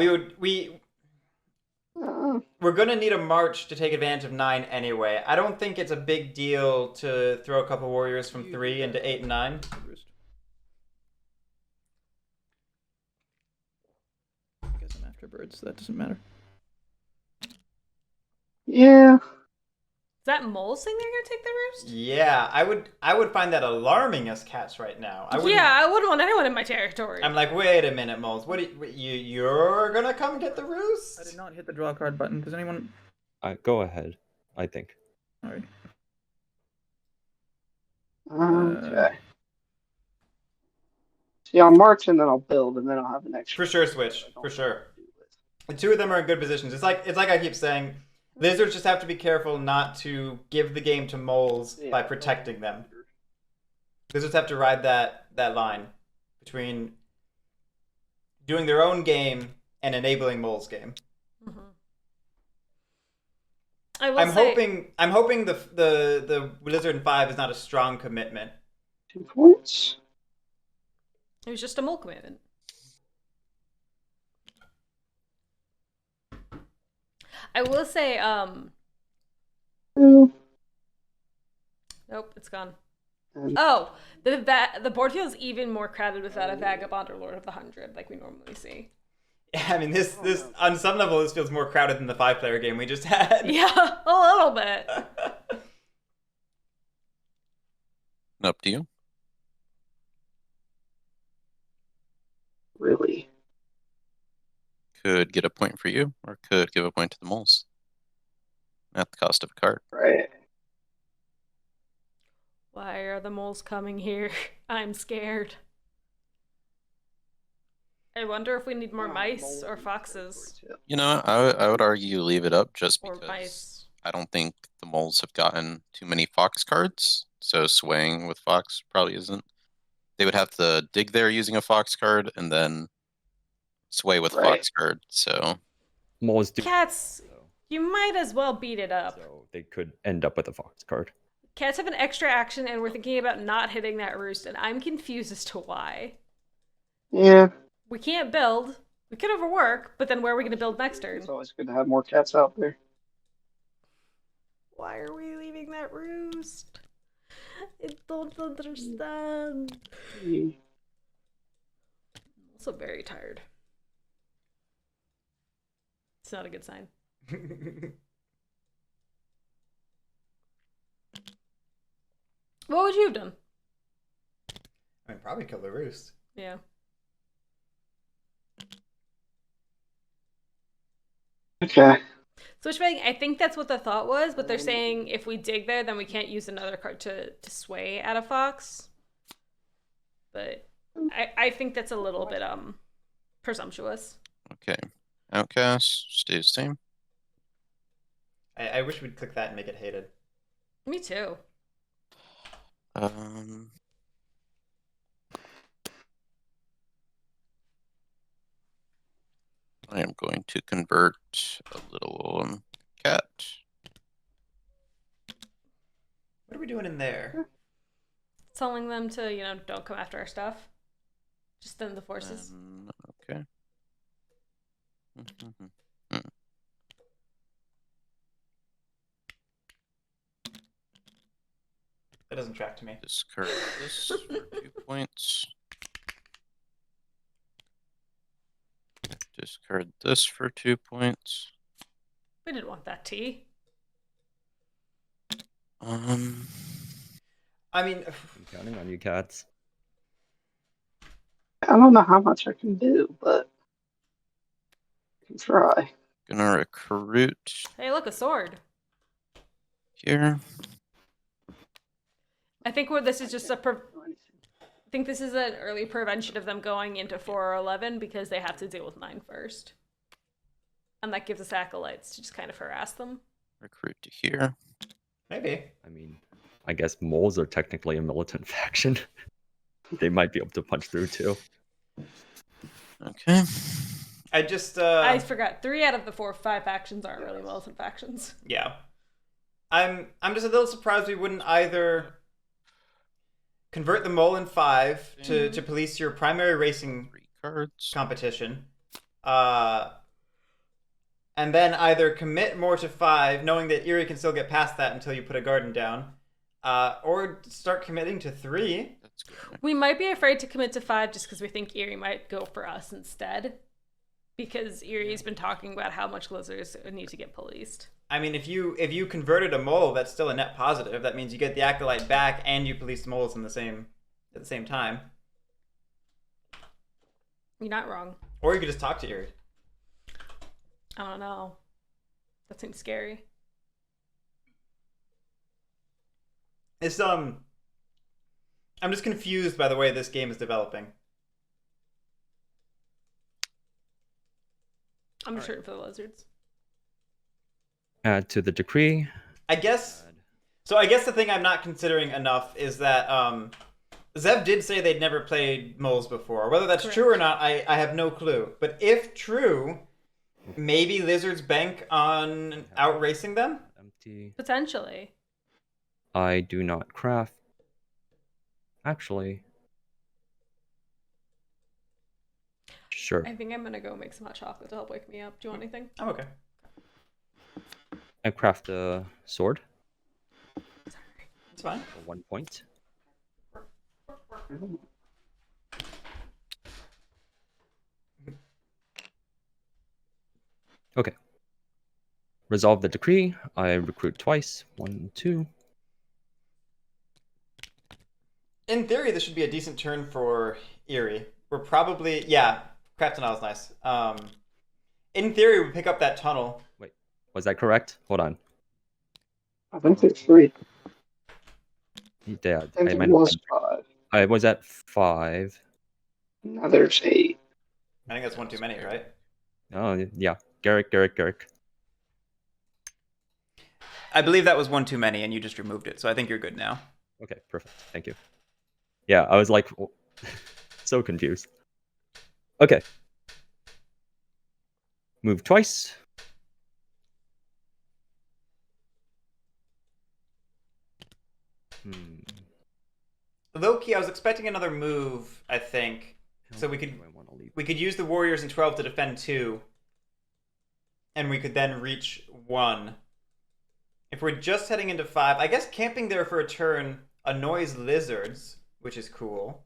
Uh, we're gonna need a march to take advantage of 9 anyway. I don't think it's a big deal to throw a couple warriors from 3 into 8 and 9. I guess I'm after birds, so that doesn't matter. yeah. Is that moles saying they're gonna take the roost? Yeah, I would find that alarming as cats right now. I wouldn't want anyone in my territory. I'm like, wait a minute, Moles. What you're gonna come get the roost? I did not hit the draw card button. Does anyone? Go ahead, I think. All right. Okay. See, I'll march and then I'll build and then I'll have an extra. For sure, switch. For sure. The two of them are in good positions. It's like I keep saying, lizards just have to be careful not to give the game to moles by protecting them. Lizards have to ride that line between doing their own game and enabling moles' game. Mm-hmm. I'm hoping the lizard in 5 is not a strong commitment. 2 points. It was just a mole commitment. I will say, Two. nope, it's gone. And Oh, the board feels even more crowded without a Vagabond or Lord of the 100, like we normally see. Yeah, I mean, this on some level, this feels more crowded than the 5-player game we just had. Yeah, a little bit. Up to you. really. Could get a point for you, or could give a point to the moles. At the cost of a card. Right. Why are the moles coming here? I'm scared. I wonder if we need more mice or foxes. You know, I would argue leave it up just Or because mice. I don't think the moles have gotten too many fox cards, so swaying with fox probably isn't. They would have to dig there using a fox card and then sway with Right. fox card, so Moles do. Cats, you might as well beat it up. So they could end up with a fox card. Cats have an extra action, and we're thinking about not hitting that roost, and I'm confused as to why. Yeah. We can't build. We could overwork, but then where are we going to build next turn? It's always good to have more cats out there. Why are we leaving that roost? I don't understand. Mm. I'm also very tired. It's not a good sign. What would you have done? I mean, probably kill the roost. Yeah. Okay. Switchbang, I think that's what the thought was, but they're saying if we dig there, then we can't use another card to sway at a fox. But I think that's a little bit presumptuous. okay. Outcast stays the same. I wish we'd click that and make it hated. Me too. I am going to convert a little cat. What are we doing in there? Telling them to, don't come after our stuff. Just thin the forces. Okay. That doesn't track to me. Discard this for 2 points. Discard this for 2 points. We didn't want that T. I mean, I'm counting on you, cats. I don't know how much I can do, but I can try. Gonna recruit Hey, look, a sword. here. I think this is just I think this is an early prevention of them going into 4 or 11 because they have to deal with 9 first. And that gives us acolytes to just kind of harass them. Recruit to here. maybe. I mean, I guess moles are technically a militant faction. They might be able to punch through too. Okay. I just I forgot 3 out of the 5 factions aren't really militant factions. yeah. I'm just a little surprised we wouldn't either convert the mole in 5 to police your primary racing 3 cards. competition, and then either commit more to 5, knowing that Erie can still get past that until you put a garden down, or start committing to 3. That's good. We might be afraid to commit to 5 just because we think Erie might go for us instead. Because Erie's been talking about how much lizards need to get policed. I mean, if you converted a mole, that's still a net positive. That means you get the acolyte back and you police the moles at the same time. You're not wrong. Or you could just talk to Erie. I don't know. That seems scary. It's I'm just confused by the way this game is developing. I'm just rooting for the lizards. Add to the decree. I guess the thing I'm not considering enough is that Zev did say they'd never played moles before. Whether that's Correct. true or not, I have no clue. But if true, maybe lizards bank on outracing them? Empty. Potentially. I do not craft. Actually. Sure. I think I'm gonna go make some hot chocolate to help wake me up. Do you want anything? I'm okay. I craft a sword It's fine. for 1 point. Okay. Resolve the decree. I recruit twice. 1, 2. In theory, this should be a decent turn for Erie. We're probably... Yeah, Craft Tunnel is nice. In theory, we pick up that tunnel. Wait, was that correct? Hold on. I think it's 3. Yeah, I think it might was 5. I was at 5. Now there's 8. I think that's one too many, right? Oh, yeah. Guerric. I believe that was one too many, and you just removed it, so I think you're good now. Okay, perfect. Thank you. Yeah, I was like, so confused. Okay. Move twice. Low-key, I was expecting another move, I think. So we could use the warriors in 12 to defend 2. And we could then reach 1. If we're just heading into 5, I guess camping there for a turn annoys lizards, which is cool.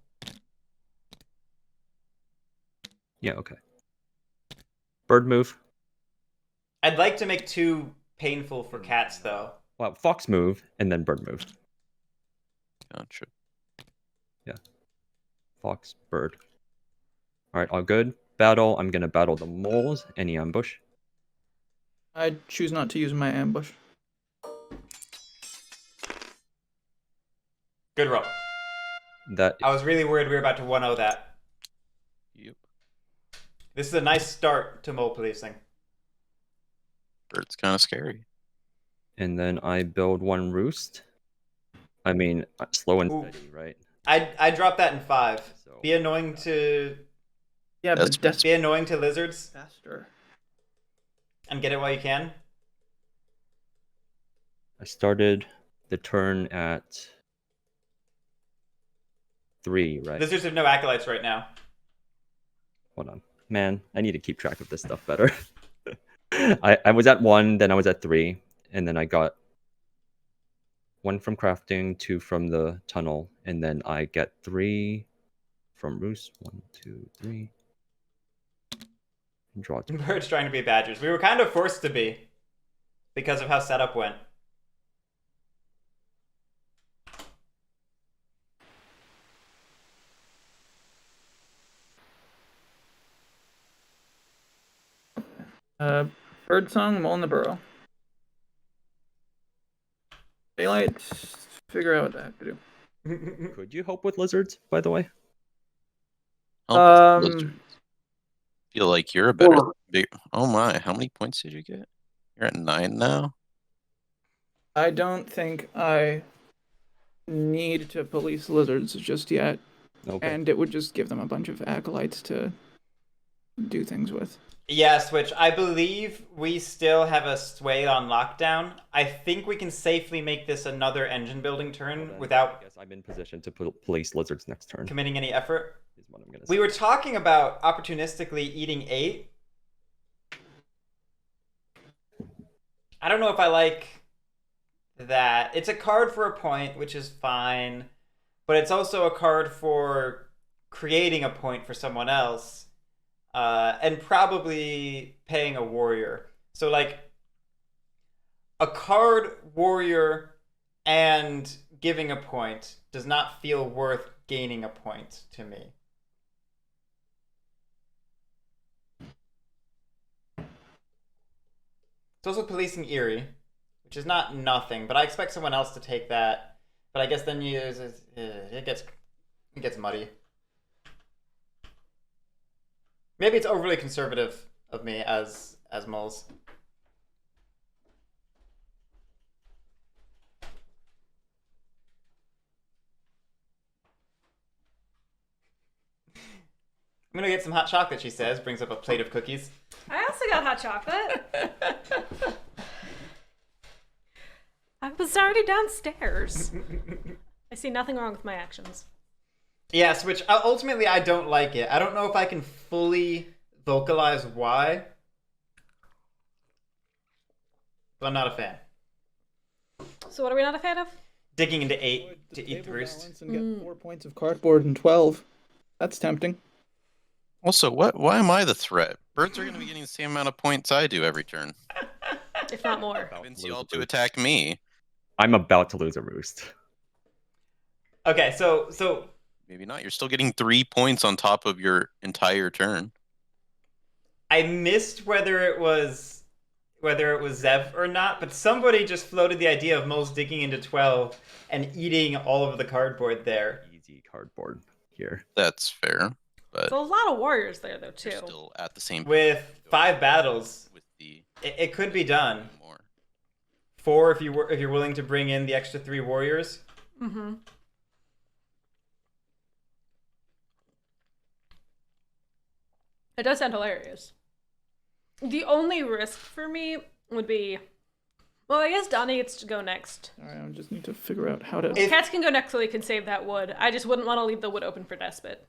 Yeah, okay. Bird move. I'd like to make 2 painful for cats, though. Well, fox move, and then bird move. Gotcha. Yeah. Fox, bird. Alright, all good. Battle. I'm gonna battle the moles. Any ambush? I choose not to use my ambush. Good roll. That I was really worried we were about to 1-0 that. Yep. This is a nice start to mole policing. Bird's kind of scary. and then I build 1 roost. I mean, slow and Ooh. steady, right? I drop that in 5. So Be annoying to Yeah, but that's be annoying to lizards faster. and get it while you can. I started the turn at 3, right? Lizards have no acolytes right now. Hold on. Man, I need to keep track of this stuff better. I was at 1, then I was at 3, and then I got 1 from crafting, 2 from the tunnel, and then I get 3 from roost. 1, 2, 3. And draw 2. We're trying to be badgers. We were kind of forced to be because of how setup went. Birdsong, Mole in the Burrow. Daylight, figure out what I have to do. Could you help with lizards, by the way? Feel like you're a better. Well- Oh my! How many points did you get? You're at 9 now. I don't think I need to police lizards just yet, Okay. and it would just give them a bunch of acolytes to do things with. Yeah, Switch. I believe we still have a sway on lockdown. I think we can safely make this another engine building turn Well, then, without I guess I'm in position to police lizards next turn. committing any effort. Is what I'm gonna We say. were talking about opportunistically eating 8. I don't know if I like that. It's a card for a point, which is fine, but it's also a card for creating a point for someone else, and probably paying a warrior. So like a card warrior and giving a point does not feel worth gaining a point to me. It's also policing Erie, which is not nothing, but I expect someone else to take that. But I guess then it gets muddy. Maybe it's overly conservative of me as moles. I'm gonna get some hot chocolate, she says, brings up a plate of cookies. I also got hot chocolate. I was already downstairs. I see nothing wrong with my actions. Yes, which ultimately I don't like it. I don't know if I can fully vocalize why, but I'm not a fan. So what are we not a fan of? Digging into 8 to eat the roost. And get 4 points of cardboard and 12. That's tempting. Also, why am I the threat? Birds are going to be getting the same amount of points I do every turn. If not more. Convince you all to attack me. I'm about to lose a roost. Okay, so Maybe not. You're still getting 3 points on top of your entire turn. I missed whether it was Zev or not, but somebody just floated the idea of moles digging into 12 and eating all of the cardboard there. Easy cardboard here. That's fair, but There's a lot of warriors there, though, you're too. still at the same With 5 battles, with the it could be done. more. 4 if you're willing to bring in the extra 3 warriors. Mm-hmm. It does sound hilarious. The only risk for me would be, well, I guess Donny gets to go next. All right, I just need to figure out how to. If- Cats can go next so they can save that wood. I just wouldn't want to leave the wood open for Despot.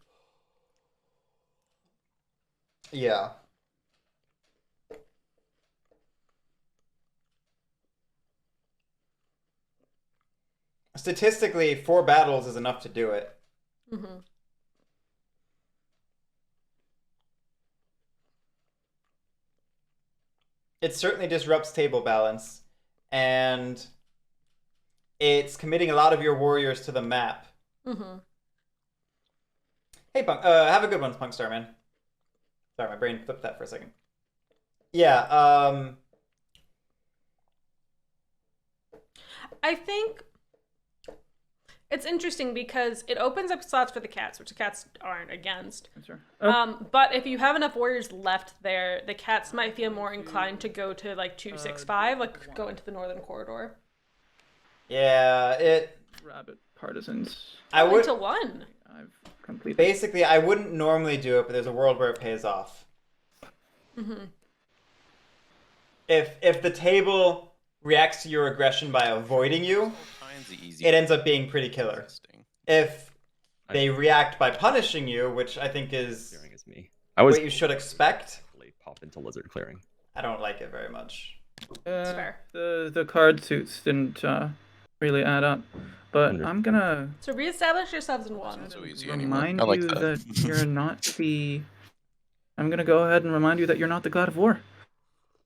Yeah. Statistically, 4 battles is enough to do it. Mm-hmm. It certainly disrupts table balance, and it's committing a lot of your warriors to the map. Mm-hmm. Hey, Punk, have a good one, Punk Star Man. Sorry, my brain flipped that for a second. Yeah, I think it's interesting because it opens up slots for the cats, which the cats aren't against. Sure. But if you have enough warriors left there, the cats might feel more inclined to go to like 265, like go into the northern corridor. yeah, Rabbit partisans. I would Into 1. I've completed. basically I wouldn't normally do it, but there's a world where it pays off. Mm-hmm. If the table reacts to your aggression by avoiding you, All kinds of easy. it ends up being pretty killer. Interesting. If they react by punishing you, which I think is Clearing is me. I was what you should expect, pop into lizard clearing. I don't like it very much. It's fair. The card suits didn't really add up. But Understood. I'm gonna So reestablish yourselves in one. Not so easy anymore. remind I like you that. you're not the. I'm gonna go ahead and remind you that you're not the god of war.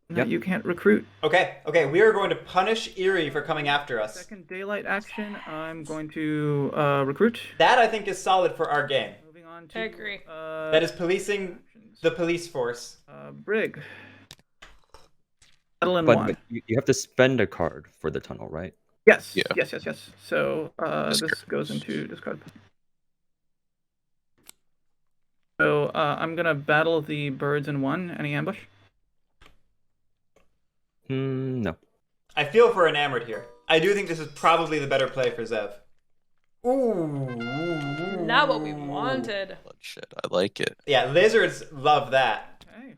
And Yep. that you can't recruit. Okay, we are going to punish Erie for coming after us. Second daylight action. I'm going to recruit. That I think is solid for our game. Moving on to. I agree. That is policing the police force. Brig. Battle in But, one. but you have to spend a card for the tunnel, right? Yes. Yeah. Yes. So this Discard. goes into discard. So I'm gonna battle the birds in one. Any ambush? No. I feel for eNamorD here. I do think this is probably the better play for Zev. Ooh. Not what we wanted. Bloodshed. I like it. Yeah, lizards love that. Okay.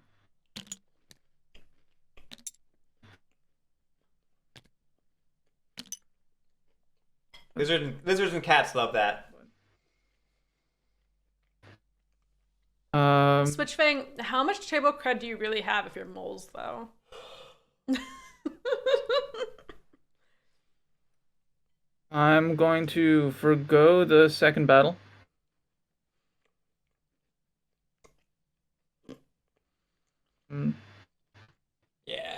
Lizards and cats love that. Switchfang, how much table cred do you really have if you're moles, though? I'm going to forgo the second battle. Yeah,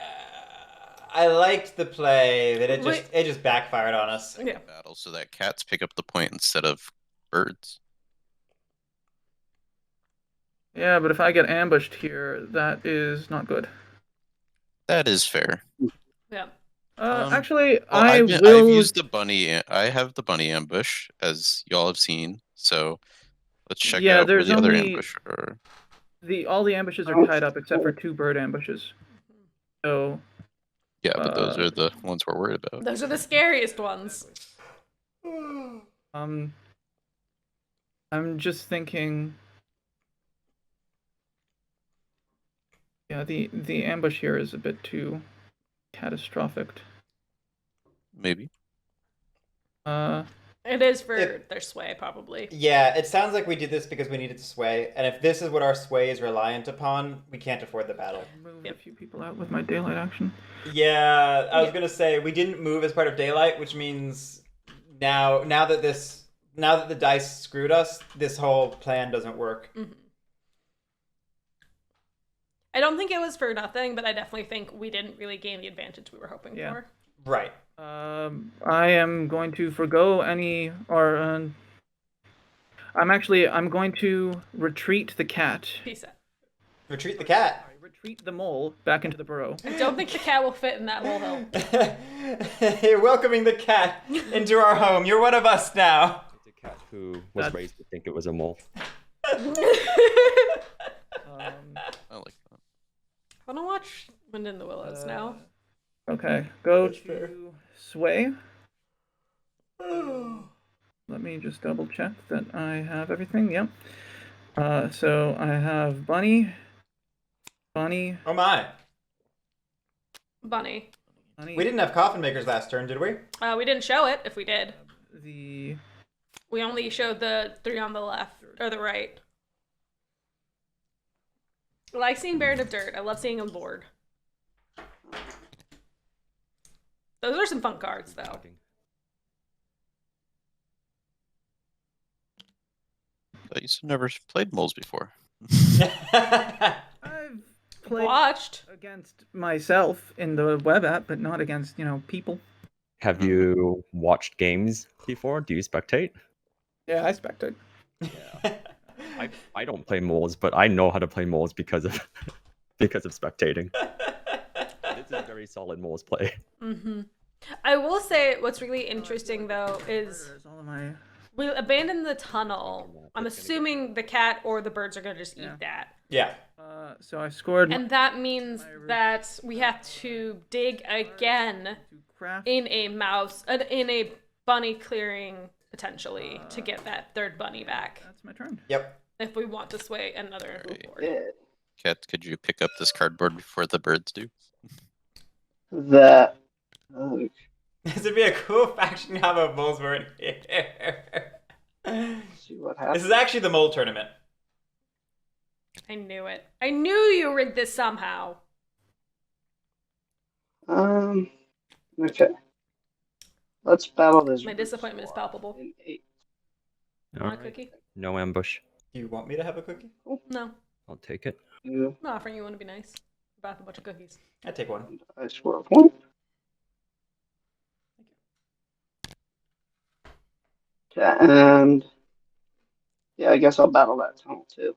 I liked the play, that it just backfired on us. Yeah. Battle so that cats pick up the point instead of birds. Yeah, but if I get ambushed here, that is not good. That is fair. Yeah. Actually, Well, I I've will. used the bunny. I have the bunny ambush, as y'all have seen. So let's check Yeah, out where there's the other only- ambush are. All the ambushes are tied up except for 2 bird ambushes. So Yeah, but those are the ones we're worried about. Those are the scariest ones. I'm just thinking. Yeah, the ambush here is a bit too catastrophic. Maybe. It is for their sway, probably. Yeah, it sounds like we did this because we needed to sway, and if this is what our sway is reliant upon, we can't afford the battle. Move a few people out with my daylight action. Yeah, I was gonna say we didn't move as part of daylight, which means now that the dice screwed us, this whole plan doesn't work. Mm-hmm. I don't think it was for nothing, but I definitely think we didn't really gain the advantage we were hoping for. Right. I am going to forgo any, or I'm going to retreat the cat. Peace out. Retreat the cat. Sorry, retreat the mole back into the burrow. I don't think the cat will fit in that molehill. You're welcoming the cat into our home. You're one of us now. It's a cat who was raised to think it was a mole. I like that. I want to watch Wind in the Willows now. Okay, go That's fair. to sway. Let me just double check that I have everything. Yep. So I have Bunny. Oh my. Bunny. We didn't have coffin makers last turn, did we? We didn't show it, if we did. The We only showed the 3 on the left, or the right. I like seeing Baron of Dirt. I love seeing him bored. Those are some fun cards, though. I used to never played moles before. I've played Watched. against myself in the web app, but not against people. Have you watched games before? Do you spectate? Yeah, I spectate. I don't play moles, but I know how to play moles because of spectating. This is very solid moles play. Mm-hmm. I will say what's really interesting, though, is All of my... we abandoned the tunnel. I'm assuming the cat or the birds are going to just eat that. Yeah. So I scored. And that means that we have to dig again in a bunny clearing, potentially, to get that third bunny back. That's my turn. Yep. If we want to sway another board. Yeah. Cat, could you pick up this cardboard before the birds do? That. This would be a cool faction to have a moles board here. See what happens. This is actually the mole tournament. I knew it. I knew you rigged this somehow. Okay. Let's battle this. My disappointment is palpable. In 8. All Want a right. cookie? No ambush. Do you want me to have a cookie? No. I'll take it. You I'm offering you one to be nice. About a bunch of cookies. I take one. and I score a point. Okay, and yeah, I guess I'll battle that tunnel too.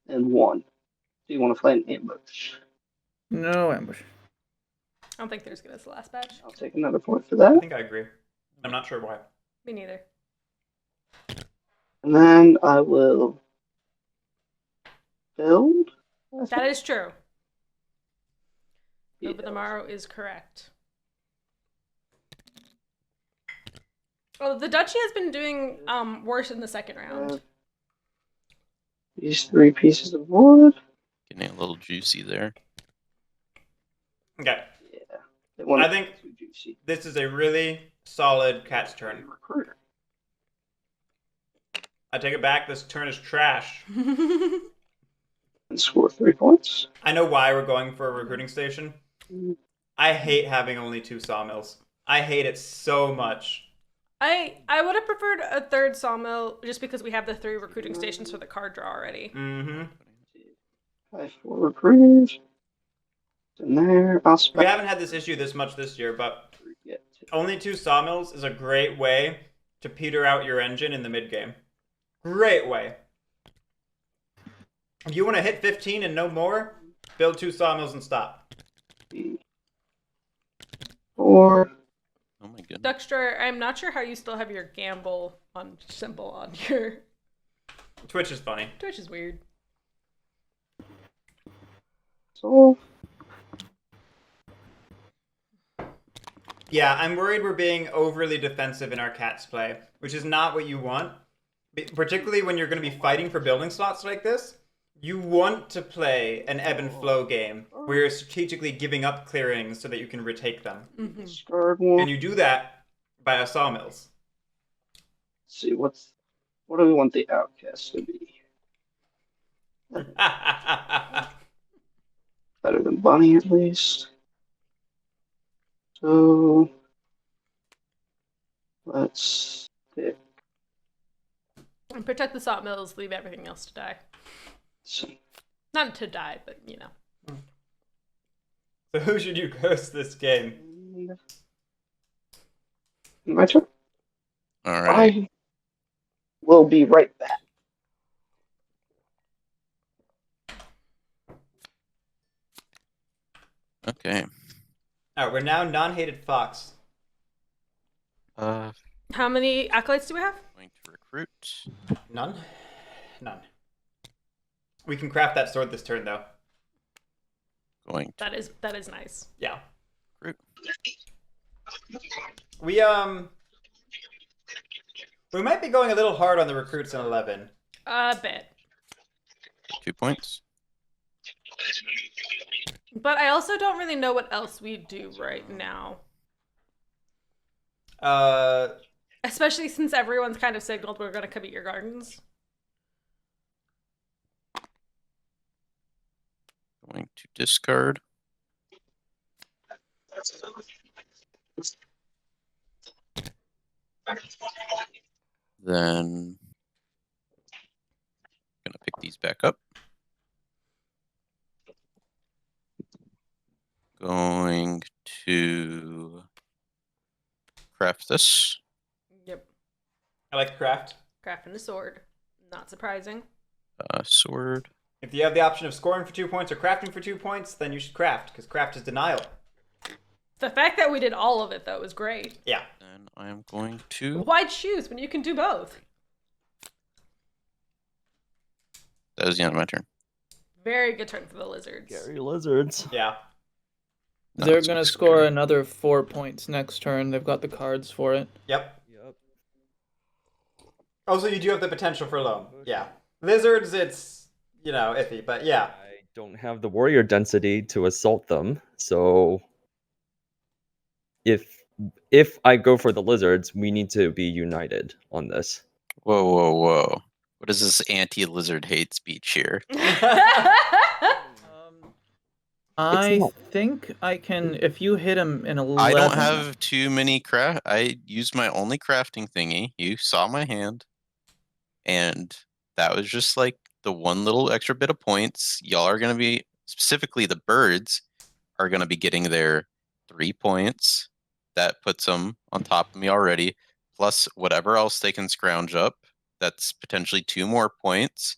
And 1. Do you want to play an ambush? No ambush. I don't think there's good as the last batch. I'll take another point for I that. think I agree. I'm not sure why. Me neither. And then I will build. That is true. Yeah. Over tomorrow is correct. Oh, the duchy has been doing worse in the second round. These 3 pieces of wood. Getting a little juicy there. Okay. Yeah. They want I think too juicy. this is a really solid cat's turn. Recruiter. I take it back. This turn is trash. And score 3 points. I know why we're going for a recruiting station. I hate having only 2 sawmills. I hate it so much. I would have preferred a third sawmill just because we have the 3 recruiting stations for the card draw already. Mm-hmm. I have 4 recruiters. In there, I'll We spend. haven't had this issue this much this year, but Yeah. only 2 sawmills is a great way to peter out your engine in the mid game. Great way. If you want to hit 15 and no more, build 2 sawmills and stop. 4. Oh my goodness. Duckster, I'm not sure how you still have your gamble on symbol on your Twitch is funny. Twitch is weird. So Yeah, I'm worried we're being overly defensive in our cat's play, which is not what you want. Particularly when you're going to be fighting for building slots like this. You want to play an ebb and flow game where you're strategically giving up clearings so that you can retake them. discard 1. And you do that by a sawmills. Let's see what do we want the outcast to be? Better than Bunny at least. So let's pick. And protect the sawmills, leave everything else to die. Some. Not to die, but you know. So who should you ghost this game? My turn. All right. I will be right back. Okay. Alright, we're now non-hated fox. Going How many acolytes do we have? to recruit. None? None. We can craft that sword this turn, though. Going to That is nice. Yeah. recruit. We might be going a little hard on the recruits in 11. A bit. 2 points. But I also don't really know what else we do right now. Especially since everyone's kind of signaled we're going to commit your gardens. Going to discard. Then gonna pick these back up. Going to craft this. Yep. I like craft. Crafting a sword. Not surprising. Sword. If you have the option of scoring for 2 points or crafting for 2 points, then you should craft, because craft is denial. The fact that we did all of it, though, is great. Yeah. Then I am going to. Why choose when you can do both? That is the end of my turn. Very good turn for the lizards. Gary Lizards. Yeah. No, They're it's gonna just score Gary. another 4 points next turn. They've got the cards for it. Yep. Yep. Also, you do have the potential for loam. Yeah. Lizards, it's, iffy, but yeah. I don't have the warrior density to assault them, so if I go for the lizards, we need to be united on this. Whoa, whoa, whoa! What is this anti-lizard hate speech here? I not- think I can, if you hit him in 11. I don't have too many craft. I used my only crafting thingy. You saw my hand. And that was just like the one little extra bit of points. Y'all are going to be, specifically the birds, are going to be getting their 3 points. That puts them on top of me already. Plus whatever else they can scrounge up. That's potentially 2 more points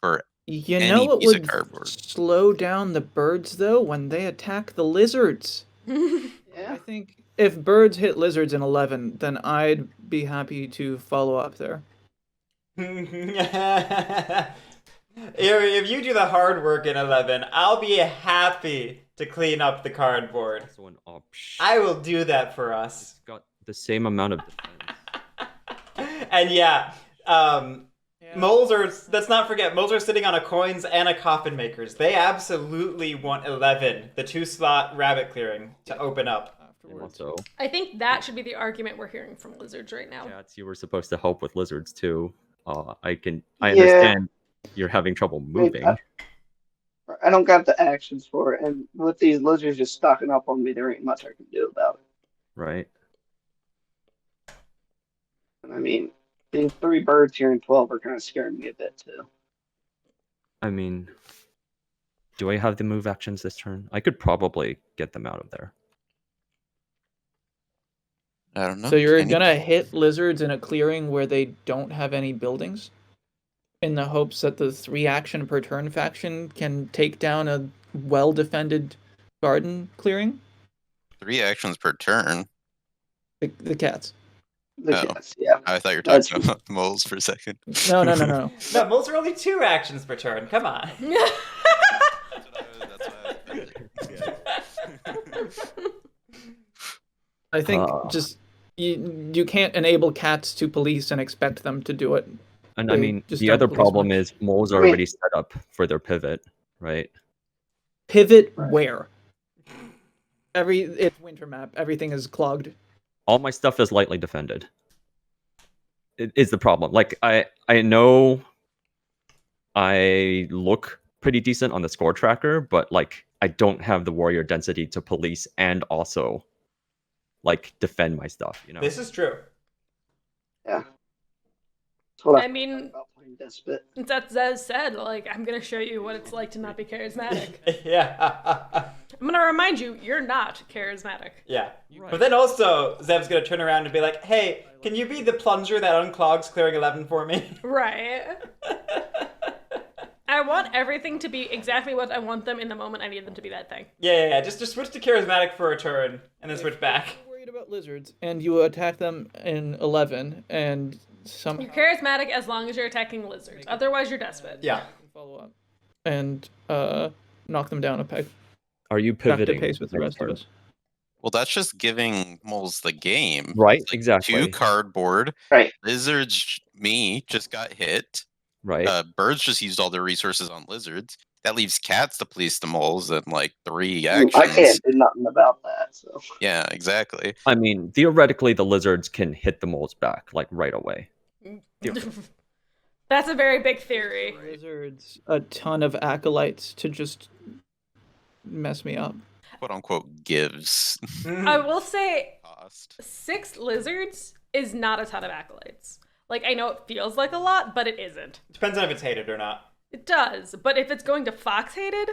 for You any know what piece of would cardboard. slow down the birds, though? When they attack the lizards. I Yeah. think if birds hit lizards in 11, then I'd be happy to follow up there. If you do the hard work in 11, I'll be happy to clean up the cardboard. Also an option. I will do that for us. It's got the same amount of defense. And yeah, moles are, let's not forget, moles are sitting on a coins and a coffin makers. They absolutely want 11, the 2-slot rabbit clearing, to open up. And also, I think that should be the argument we're hearing from lizards right now. cats, you were supposed to help with lizards too. I Yeah. understand you're having trouble moving. I don't got the actions for it, and with these lizards just stocking up on me, there ain't much I can do about it. Right? And I mean, these 3 birds here in 12 are kind of scaring me a bit too. I mean, do I have the move actions this turn? I could probably get them out of there. I don't know. So you're Any- gonna hit lizards in a clearing where they don't have any buildings? In the hopes that the 3 action per turn faction can take down a well-defended garden clearing? 3 actions per turn. The cats. The Oh. cats, yeah. I thought you were That's- talking about moles for a second. No. No, moles are only 2 actions per turn. Come on. I think just you can't enable cats to police and expect them to do it. And I They mean, just the don't other police problem much. is moles are Wait. already set up for their pivot, right? Pivot where? It's winter map. Everything is clogged. All my stuff is lightly defended. It is the problem. Like I know I look pretty decent on the score tracker, but like I don't have the warrior density to police and also like defend my stuff, you know? This is true. Yeah. That's what I feel mean- about playing Despot. That Zez said, like, I'm gonna show you what it's like to not be charismatic. Yeah. I'm gonna remind you, you're not charismatic. Yeah. Right. But then also, Zev's gonna turn around and be like, hey, can you be the plunger that unclogs clearing 11 for me? Right. I want everything to be exactly what I want them in the moment I need them to be that thing. Yeah. Just switch to charismatic for a turn, and then switch back. If you're worried about lizards and you attack them in 11 and somehow You're charismatic as long as you're attacking lizards. Otherwise, you're despot. Yeah. follow up and knock them down a peg. Are you Back to pivoting? pace with the rest of us. Well, that's just giving moles the game. Right, Like, exactly. 2 cardboard. Right. Lizards, me, just got hit. Right? Birds just used all their resources on lizards. That leaves cats to police the moles and like 3 I actions. can't do nothing about that, so. Yeah, exactly. I mean, theoretically, the lizards can hit the moles back, like, right away. That's a very big theory. Lizards, a ton of acolytes to just mess me up. Quote unquote gives I will say cost. 6 lizards is not a ton of acolytes. Like, I know it feels like a lot, but it isn't. Depends on if it's hated or not. It does, but if it's going to Fox hated,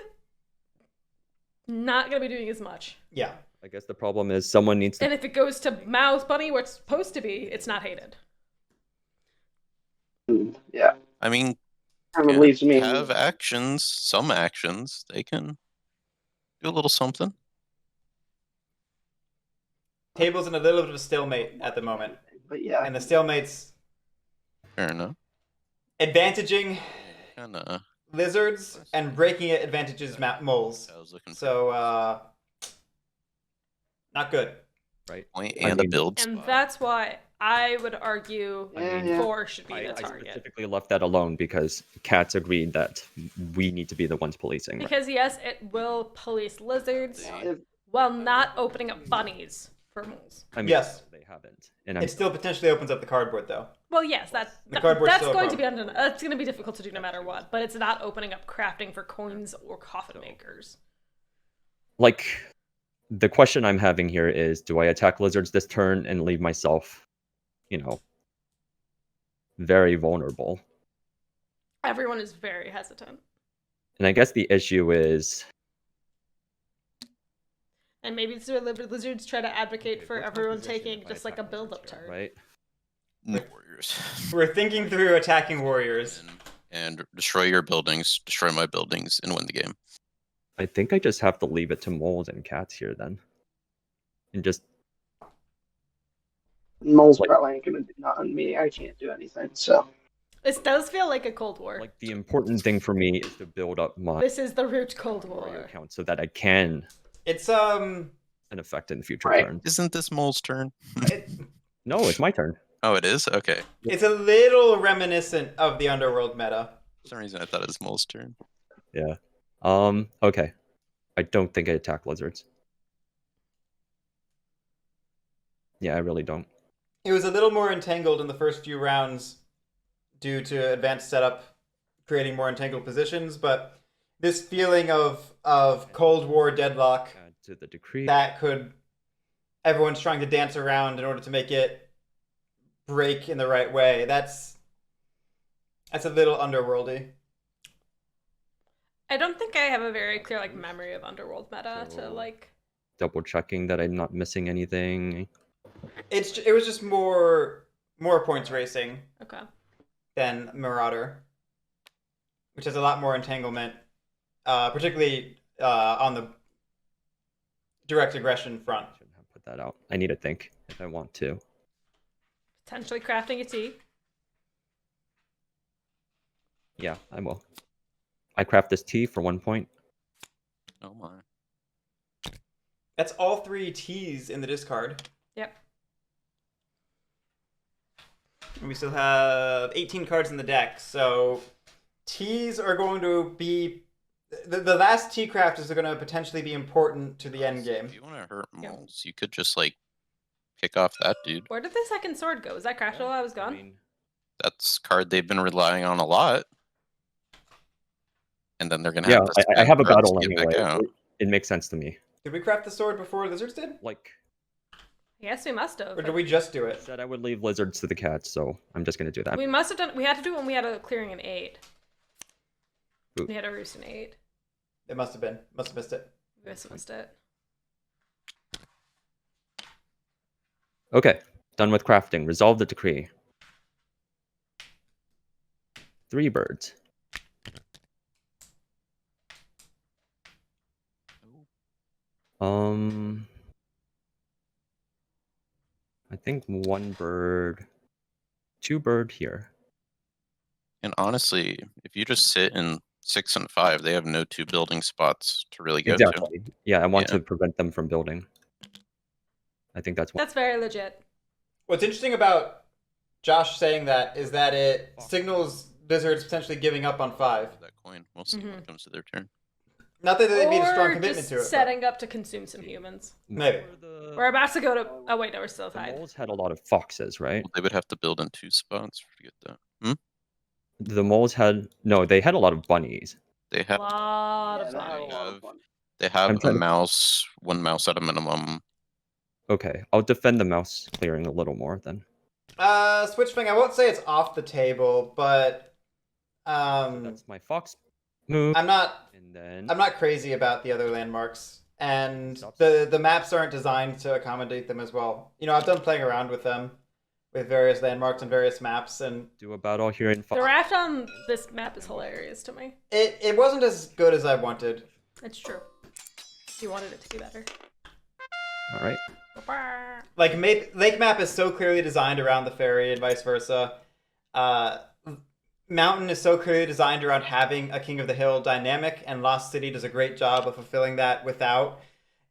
not gonna be doing as much. Yeah. I guess the problem is someone needs to. And if it goes to Mouse Bunny, where it's supposed to be, it's not hated. Yeah. I mean, Kind of leaves me. have actions, some actions. They can do a little something. Table's in a little bit of a stalemate at the moment. But yeah. And the stalemate's Fair enough. advantaging Kinda. lizards and breaking it advantages moles. I was looking for So, not good. Right? a point I and a mean- build And spot. that's why I would argue Yeah. 4 should be I the target. specifically left that alone because cats agreed that we need to be the ones policing. Right? Because yes, it will police lizards If- while not opening up bunnies for moles. I mean, Yes. they haven't. And It still potentially opens up the cardboard, though. Well, yes, The cardboard's that's still a going to be problem. that's going to be difficult to do no matter what. But it's not opening up crafting for coins or coffin makers. like, the question I'm having here is, do I attack lizards this turn and leave myself, very vulnerable? Everyone is very hesitant. And I guess the issue is... And maybe it's where lizards try to advocate for what's my everyone position taking if I just like a attack build-up lizards here, turn. right? No warriors. We're thinking through attacking warriors. And destroy your buildings, destroy my buildings, and win the game. I think I just have to leave it to moles and cats here then. And just... Moles Like- probably ain't gonna do nothing on me. I can't do anything, so. This does feel like a Cold War. Like, the important thing for me is to build up my This is the root Cold warrior War. count so that I can It's an effect in future Right. turns. Isn't this Mole's turn? No, it's my turn. Oh, it is? Okay. it's a little reminiscent of the Underworld meta. For some reason, I thought it was Mole's turn. Yeah. Okay. I don't think I attack lizards. Yeah, I really don't. It was a little more entangled in the first few rounds due to advanced setup creating more entangled positions, but this feeling of Cold War deadlock Add to the decree. that could everyone's trying to dance around in order to make it break in the right way. That's a little underworldy. I don't think I have a very clear like memory of Underworld meta to So- like. Double checking that I'm not missing anything. It was just more points racing Okay. than Marauder, which has a lot more entanglement, particularly on the direct aggression front. Shouldn't have put that out. I need to think if I want to. Potentially crafting a tea. Yeah, I will. I craft this tea for 1 point. Oh my. That's all 3 T's in the discard. Yep. And we still have 18 cards in the deck, so T's are going to be... The last T craft is going to potentially be important to the end So game. If you want to hurt Yep. Moles, you could just, like, pick off that dude. Where did the second sword go? Was that crashed while I was I gone? mean, That's a card they've been relying on a lot. And then they're going to yeah, have to I have a spend cards battle to get anyway. back out. It makes sense to me. Did we craft the sword before Lizards did? Like, Yes, we must have. Or did we just do I it? said I would leave lizards to the cats, so I'm just gonna do that. We must have done. We had to do it when we had a clearing an 8. Ooh. We had a roost an 8. It must have been. Must have missed it. We missed it. Okay, done with crafting. Resolve the decree. 3 birds. I think 1 bird, 2 bird here. And honestly, if you just sit in 6 and 5, they have no 2 building spots to really go to. Exactly. Yeah, I want Yeah. to prevent them from building. I think that's one. That's very legit. What's interesting about Josh saying that is that it signals Lizards potentially giving up on 5. That coin. We'll see when it comes to their turn. Not that they'd be a strong Or commitment just to it. but setting up to consume some humans. Maybe. We're about to go to. Oh wait, no, we're still The tied. moles had a lot of foxes, right? Well, they would have to build in 2 spots. Forget that. The moles had they had a lot of bunnies. They A have lot Yeah, of they have a money. lot of fun. they have I'm a trying to- mouse, 1 mouse at a minimum. Okay, I'll defend the mouse clearing a little more then. Switchwing, I won't say it's off the table, but That's my fox move. I'm not And then I'm not crazy about the other landmarks, and Stops. the maps aren't designed to accommodate them as well. You know, I've done playing around with them, with various landmarks and various maps, and do a battle here in The fox. raft on this map is hilarious to me. it wasn't as good as I wanted. It's true. You wanted it to be better. All right. Like Lake Map is so clearly designed around the ferry and vice versa. Mountain is so clearly designed around having a King of the Hill dynamic, and Lost City does a great job of fulfilling that without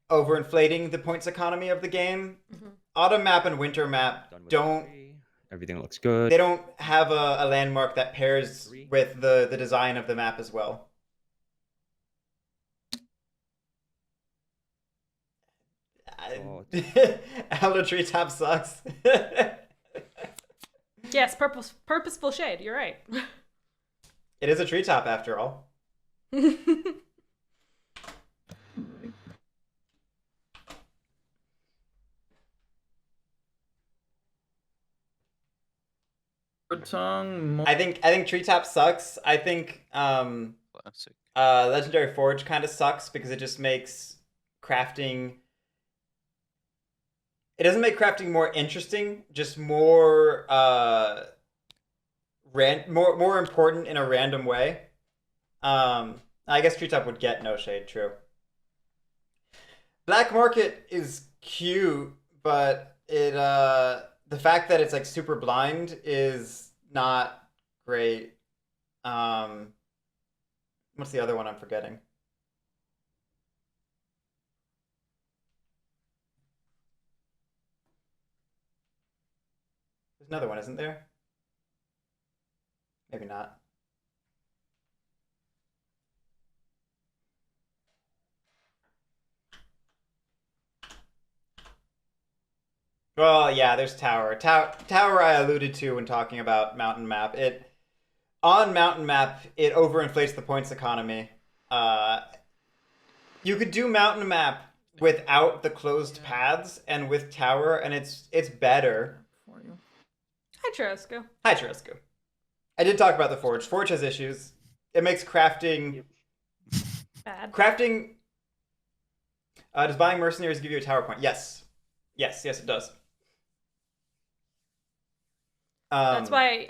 overinflating the points economy of the game. Mhm. Autumn Map and Winter Map Done with don't. three. Everything looks good. They don't have a landmark that pairs with the design of the map as well. Oh, Elder Treetop sucks. Yes, purposeful shade. You're right. It is a treetop after all. Bird song. I think Treetop sucks. I think Classic. Legendary Forge kind of sucks because it just makes crafting. It doesn't make crafting more interesting, just more more important in a random way. I guess Treetop would get No Shade, true. Black Market is cute, but it the fact that it's like super blind is not great. What's the other one I'm forgetting? There's another one, isn't there? Maybe not. Well, yeah, there's Tower. Tower I alluded to when talking about Mountain Map. On Mountain Map, it overinflates the points economy. You could do Mountain Map without the closed paths and with Tower, and it's better. For you. Hi, Churrasco. Hi, Churrasco. I did talk about the Forge. Forge has issues. It makes crafting... Bad. Crafting... does buying Mercenaries give you a Tower point? Yes. Yes, it does. That's why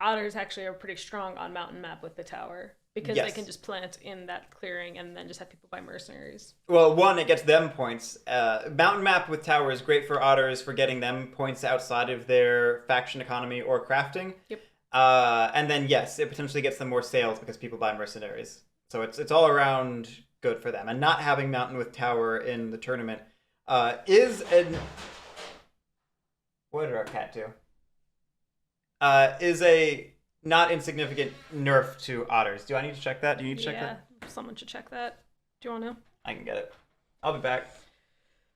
otters actually are pretty strong on Mountain Map with the Tower. Because they can just plant in that clearing and then just have people buy Mercenaries. Well, one, it gets them points. Mountain Map with Tower is great for otters for getting them points outside of their faction economy or crafting. Yep. And then, yes, it potentially gets them more sales because people buy Mercenaries. So it's all around good for them. And not having Mountain with Tower in the tournament is an... What did our cat do? Is a not insignificant nerf to otters. Do I need to check that? Do you need to check that? Yeah, someone should check that. Do you want to? I can get it. I'll be back.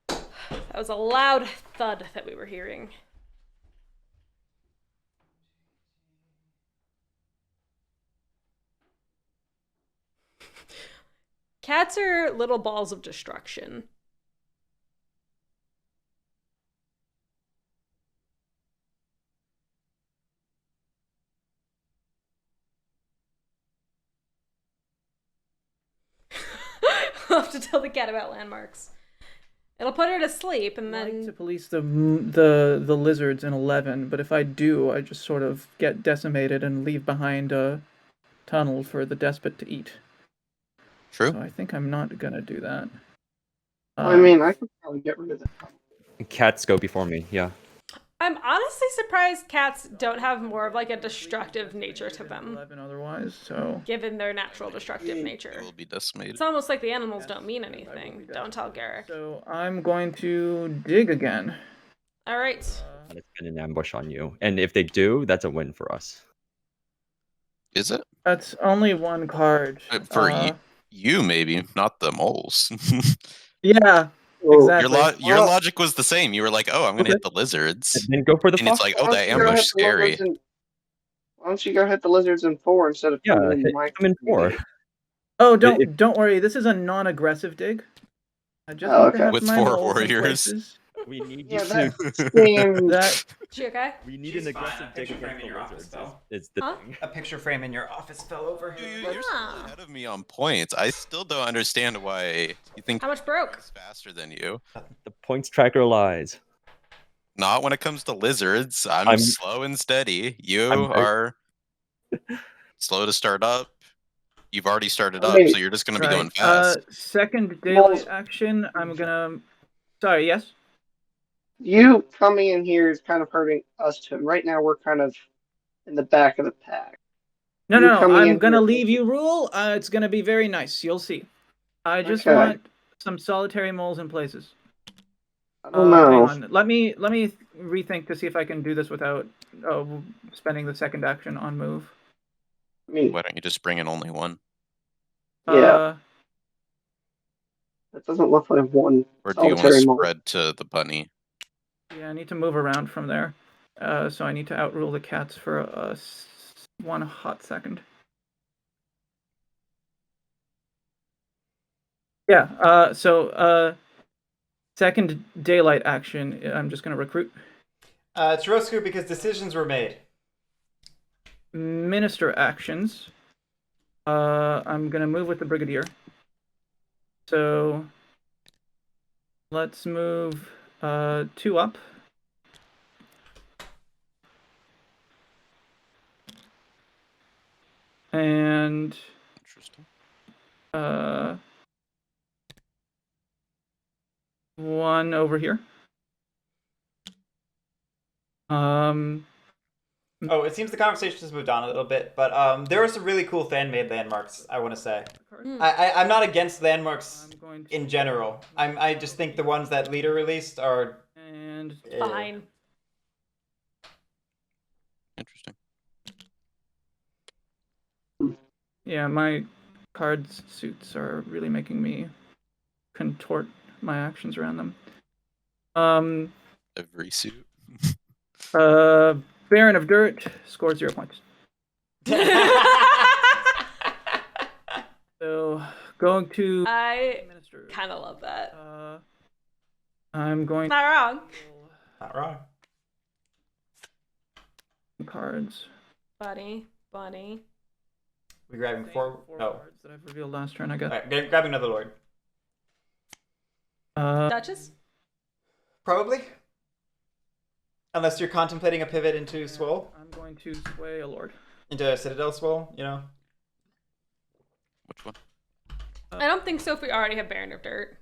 That was a loud thud that we were hearing. Cats are little balls of destruction. I'll have to tell the cat about landmarks. It'll put her to sleep, and I like then to police the lizards in 11, but if I do, I just sort of get decimated and leave behind a tunnel for the despot to eat. True. So I think I'm not gonna do that. I mean, I could probably get rid of that. Cats go before me, yeah. I'm honestly surprised cats don't have more of like a destructive nature to them, 11 otherwise, so given their natural destructive nature. It will be decimated. It's almost like the animals don't mean anything. Don't tell Guerric. so I'm going to dig again. All right. And it's been an ambush on you. And if they do, that's a win for us. Is it? That's only one card. For you, maybe, not the moles. Yeah, Well, exactly. Your logic was the same. You were like, oh, I'm going to hit the lizards. And then go for the And fox. it's like, oh, why that don't you go ambush hit the scary. lizards why don't you go hit the lizards in 4 instead of Yeah, putting hit my them in 4. Oh, don't worry. This is a non-aggressive dig. I just Oh, need to okay. have With my 4 moles in warriors. places. We need Yeah, you that to... seems... That She okay? We need She's an fine. aggressive A dig picture frame against in the your office, lizards. though. Is the Huh? thing. A picture frame in your office fell over. You're still Ah. ahead of me on points. I still don't understand why you think How much broke? it's faster than you. The points tracker lies. Not when it comes to lizards. I'm I'm- slow and steady. You I'm very- are slow to start up. You've already started up, Wait. so you're just going to be going right. fast. Second daylight action. I'm gonna. Sorry. Yes. You coming in here is kind of hurting us too. Right now, we're kind of in the back of the pack. No, You no. coming I'm in gonna here- leave you rule. It's gonna be very nice. You'll see. I just Okay. want some solitary moles in places. Oh no. Hang on. Let me rethink to see if I can do this without spending the second action on move. I mean, Why don't you just bring in only one? Yeah. That doesn't look like one Or do you want to solitary mole. spread to the bunny? Yeah, I need to move around from there. So I need to outrule the cats for one hot second. Yeah, so second daylight action, I'm just going to recruit. It's Roscoe because decisions were made. Minister actions. I'm gonna move with the Brigadier. So let's move 2 up. And Interesting. 1 over here. Oh, it seems the conversation has moved on a little bit, but there are some really cool fan-made landmarks, I want to say. I'm not against landmarks I'm going to in general. I just think the ones that Leader released are... and Fine. Interesting. yeah, my cards suits are really making me contort my actions around them. Every suit. Baron of Dirt scores 0 points. So going to I Minister. kind of love that. I'm going Not wrong. Not wrong. cards. Bunny. We grabbing 4... Four Oh. cards that I've revealed last turn, I guess. Alright, grabbing another Lord. Duchess? Probably. Unless you're contemplating a pivot into Swole. I'm going to sway a Lord. Into Citadel Swole, you know? Which one? I don't think so if we already have Baron of Dirt.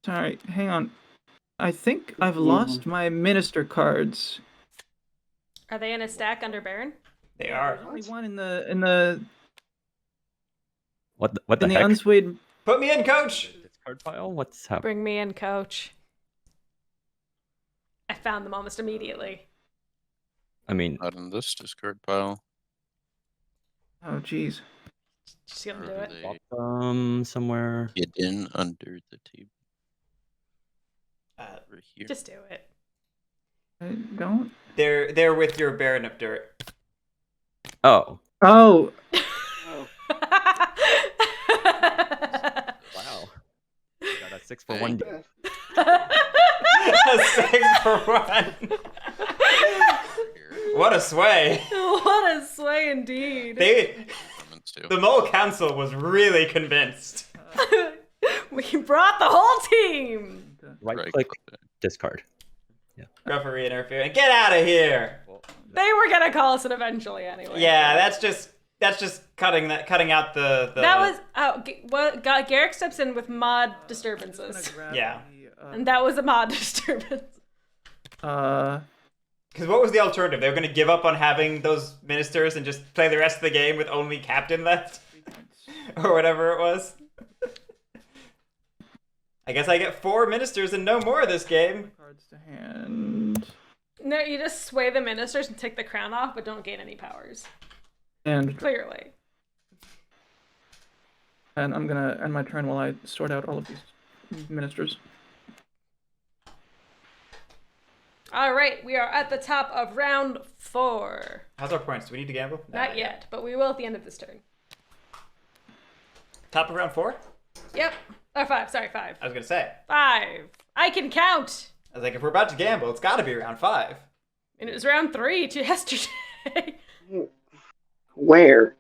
Sorry, hang on. I think I've lost my Minister cards. Are they in a stack under Baron? They are. There's only one in the What the in the heck? unswayed. Put me in, coach! Discard pile? What's happening? Bring me in, coach. I found them almost immediately. I mean, Not in this discard pile. Oh, jeez. Just gonna do Where are it. they somewhere. hidden under the table? Uh, Over here. Just do it. I don't. they're with your Baron of Dirt. Oh, Oh, wow. Got a 6 for 1 deal. A 6 for 1. What a sway. What a sway indeed. The Mole Council was really convinced. We brought the whole team. Right click, discard. Referee interference. Get out of here. They were gonna call us it eventually anyway. Yeah, that's just cutting out the. That was Guerric steps in with mod disturbances, Yeah. and that was a mod disturbance. Because what was the alternative? They were going to give up on having those ministers and just play the rest of the game with only captain left, or whatever it was. I guess I get 4 ministers and no more this game. cards to hand. No, you just sway the ministers and take the crown off, but don't gain any powers. And Clearly. I'm gonna end my turn while I sort out all of these ministers. All right, we are at the top of round 4. How's our points? Do we need to gamble? No, Not yet, but we will at the end of this turn. Top of round 4? Yep. Or 5. Sorry, 5. I was going to say. 5. I can count. I was like, if we're about to gamble, it's got to be round 5. And it was round 3 to yesterday. Where?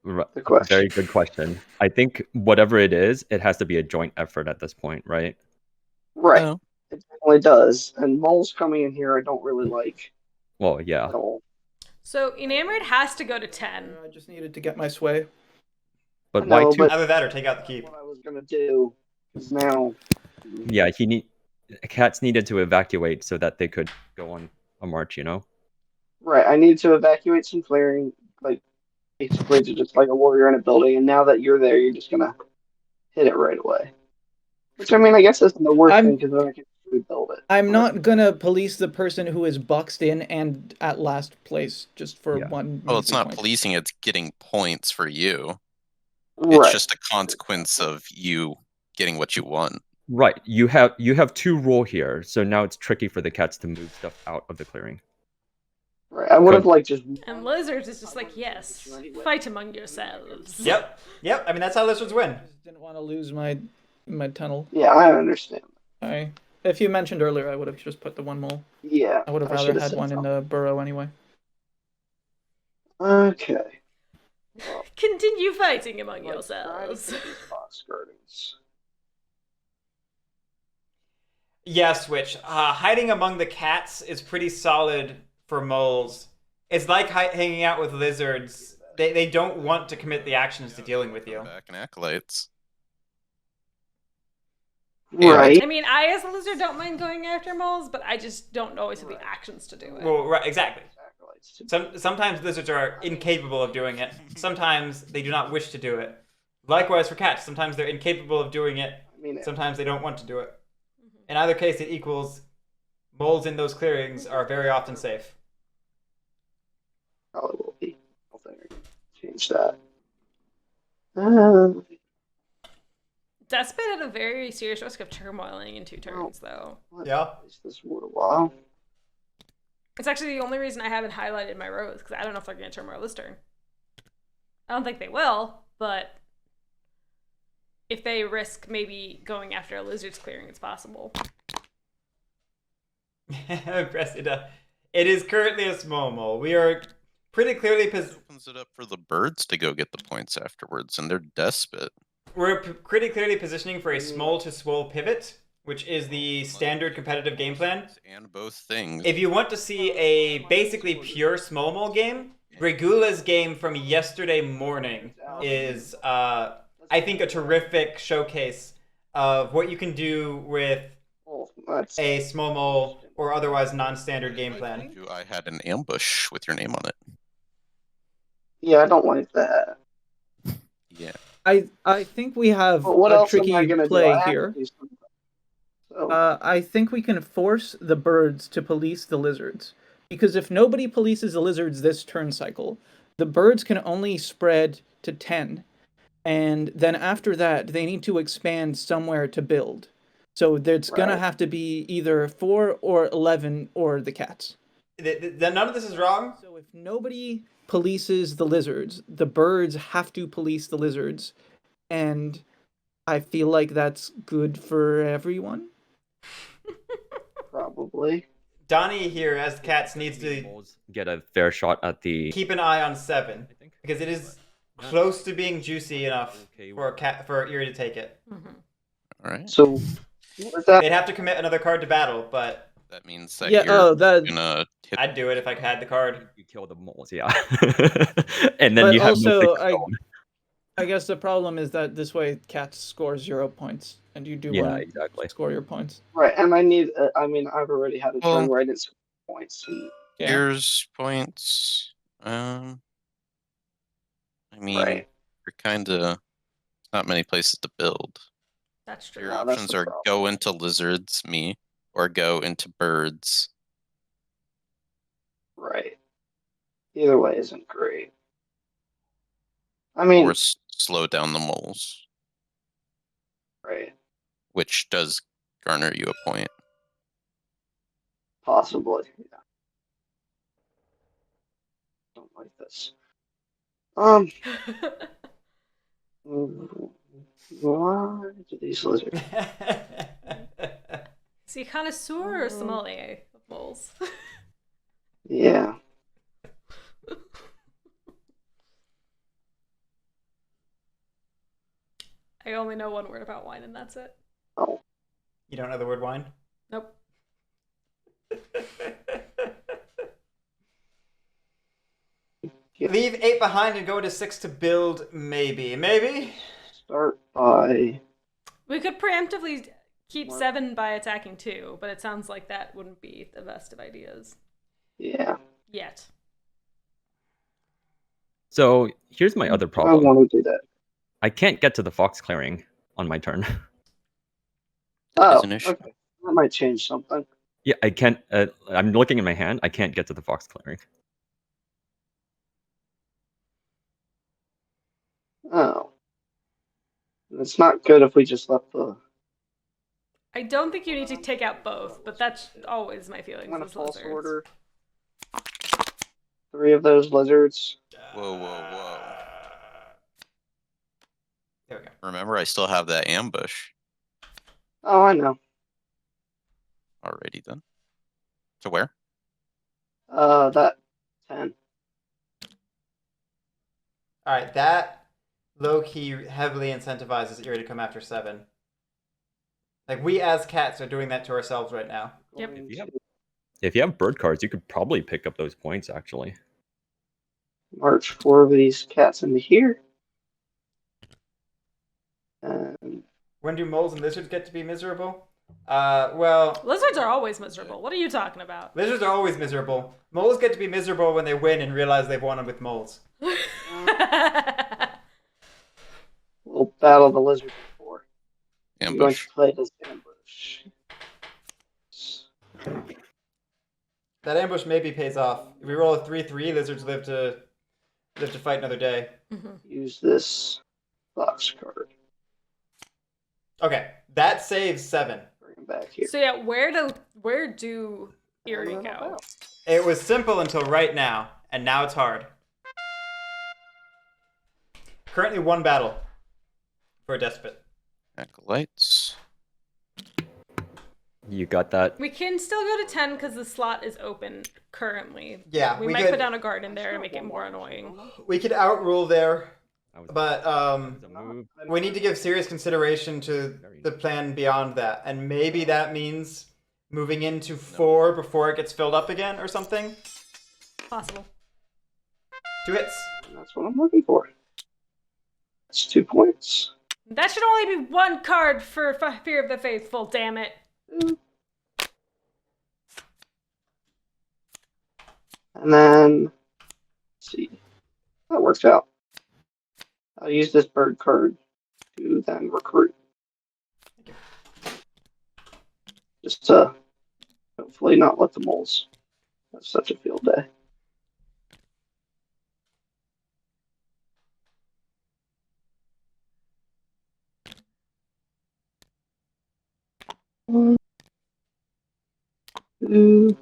Right. The question. Very good question. I think whatever it is, it has to be a joint effort at this point, right? Right. Oh. It definitely does. And moles coming in here I don't really like Well, yeah. at all. So eNamorD has to go to 10. I just needed to get my sway. But No, why two? but- Either that or take out the keep. What I was gonna do is now. Yeah, cats needed to evacuate so that they could go on a march, you know? Right. I need to evacuate some clearing, like basically to just like a warrior in a building. And now that you're there, you're just gonna hit it right away. Which I mean, I guess isn't the worst thing because then I can rebuild it. I'm not gonna police the person who is boxed in and at last place just for Yeah. one. Well, it's measly not point. policing, it's getting points for you. Right. It's just a consequence of you getting what you want. Right. You have 2 rule here, so now it's tricky for the cats to move stuff out of the clearing. Right. I would have like just. And lizards is just like, yes, fight among yourselves. Yep. I mean, that's how lizards win. I just didn't want to lose my tunnel. Yeah, I understand. If you mentioned earlier, I would have just put the one mole. Yeah. I would have rather should've had said one in the burrow anyway. Okay. Continue fighting among Let's try to yourselves. get these fox gardens. Yeah, Switch. Hiding among the cats is pretty solid for moles. It's like hanging out with lizards. They don't want to commit the actions to dealing with you. Back and acolytes. Right. I mean, I as a lizard don't mind going after moles, but I just don't always have the actions to do it. Well, right, exactly. Sometimes lizards are incapable of doing it. Sometimes they do not wish to do it. Likewise for cats. Sometimes they're incapable of doing it. Sometimes they don't want to do it. In either case, it equals moles in those clearings are very often safe. Probably will be. I'll change that. Despot at a very serious risk of turmoiling in 2 turns, though. Yeah. This wood a while. It's actually the only reason I haven't highlighted my rows, because I don't know if they're going to turmoil this turn. I don't think they will, but if they risk maybe going after a lizard's clearing, it's possible. Cressida. It is currently a small mole. We are pretty clearly opens it up for the birds to go get the points afterwards, and they're despot. We're pretty clearly positioning for a small to swole pivot, which is the standard competitive game plan. And both things. If you want to see a basically pure small mole game, Gregula's game from yesterday morning is, I think, a terrific showcase of what you can do with a small mole or otherwise non-standard game plan. I had an ambush with your name on it. Yeah, I don't like that. Yeah. I think we have a tricky play here. So. I think we can force the birds to police the lizards. Because if nobody polices the lizards this turn cycle, the birds can only spread to 10. And then after that, they need to expand somewhere to build. So there's going to have to be either 4 or 11 or the cats. None of this is wrong. So if nobody polices the lizards, the birds have to police the lizards. And I feel like that's good for everyone. Probably. Donny here, as cats, needs to get a fair shot at the. Keep an eye on 7, because it is close to being juicy enough for Eerie to take it. Mm-hmm. All right. So what is that? They'd have to commit another card to battle, but that means that you're gonna hit. I'd do it if I had the card. You kill the moles, yeah. And then you have no I guess the problem is that this way cats score 0 points, and you do want to score your points. Right, and I've already had a turn where I didn't score points. Here's points. I mean, you're kind of not many places to build. That's true. Your options are go into lizards, or go into birds. Right. Either way isn't great. I mean, or slow down the moles. Right. Which does garner you a point. Possibly. Yeah. Don't like this. Why do these lizards? Is he a connoisseur or sommelier of moles? Yeah. I only know one word about wine, and that's it. Oh. You don't know the word wine? Nope. Leave 8 behind and go to 6 to build, maybe. Maybe? Start by... We could preemptively keep 7 by attacking 2, but it sounds like that wouldn't be the best of ideas. Yeah. Yet. So here's my other problem. I want to do that. I can't get to the fox clearing on my turn. Oh, okay. That might change something. Yeah, I can't. I'm looking in my hand. I can't get to the fox clearing. Oh. It's not good if we just left the... I don't think you need to take out both, but that's always my feeling. I'm going to false order. 3 of those lizards. Whoa, whoa, whoa. There we go. Remember, I still have that ambush. Oh, I know. Alrighty then. To where? That 10. All right, that low-key heavily incentivizes Erie to come after 7. Like, we as cats are doing that to ourselves right now. Yep. If you have bird cards, you could probably pick up those points, actually. March 4 of these cats into here. And When do moles and lizards get to be miserable? Well, Lizards are always miserable. What are you talking about? lizards are always miserable. Moles get to be miserable when they win and realize they've won with moles. we'll battle the lizard before. I'm going Ambush. to play this ambush. That ambush maybe pays off. If we roll a 3-3, lizards live to fight another day. Use this box card. Okay, that saves 7. Bring him back here. So yeah, where do Erie go? It was simple until right now, and now it's hard. Currently 1 battle for a despot. Acolytes. You got that. We can still go to 10 because the slot is open currently. Yeah, we we might could- put down a guard in there and make it more annoying. We could outrule there, That was but a move. we need to give serious consideration to the plan beyond that, and maybe that means moving into 4 before it gets filled up again or something. Possible. 2 hits. And that's what I'm looking for. That's 2 points. That should only be 1 card for Fear of the Faithful, damn it. And then, let's see. That works out. I'll use this bird card to then recruit. Just to hopefully not let the moles have such a field day. One, 2.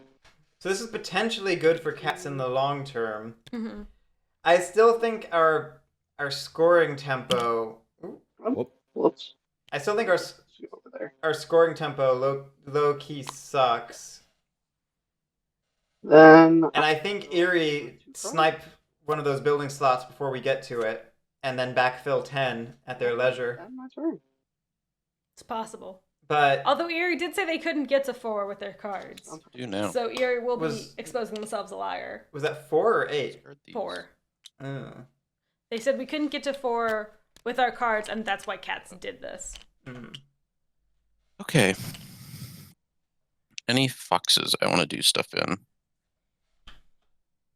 So this is potentially good for cats in the long term. Mm-hmm. I still think our scoring tempo. Whoops. I still think Let's go over there. our scoring tempo low key sucks. Then And I think Erie snipe one of those building slots before we get to it, and then backfill 10 at their leisure. That's my turn. It's possible. But Although Erie did say they couldn't get to 4 with their cards. Do now. So Erie will be Was- exposing themselves a liar. was that 4 or 8? Discard these. 4. Oh. They said we couldn't get to 4 with our cards, and that's why cats did this. Mm. Okay. Any foxes I want to do stuff in?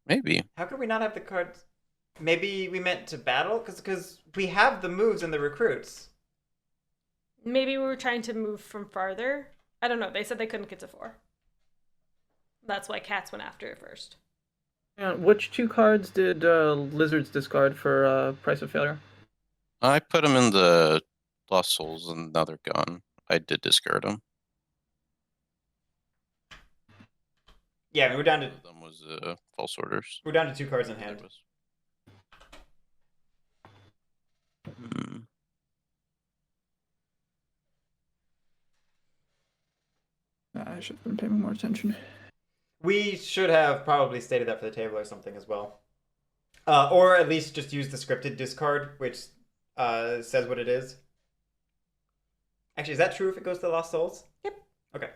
Maybe. How could we not have the cards? Maybe we meant to battle? Because we have the moves and the recruits. Maybe we were trying to move from farther. I don't know. They said they couldn't get to 4. That's why cats went after it first. Which 2 cards did lizards discard for Price of Failure? I put them in the Lost Souls and now they're gone. I did discard them. Yeah, I mean, we're down to One of them was False Orders. 2 cards in hand. There was- Hmm. I should have been paying more attention. We should have probably stated that for the table or something as well. Or at least just use the scripted discard, which says what it is. Actually, is that true if it goes to the Lost Souls? Yep. Okay.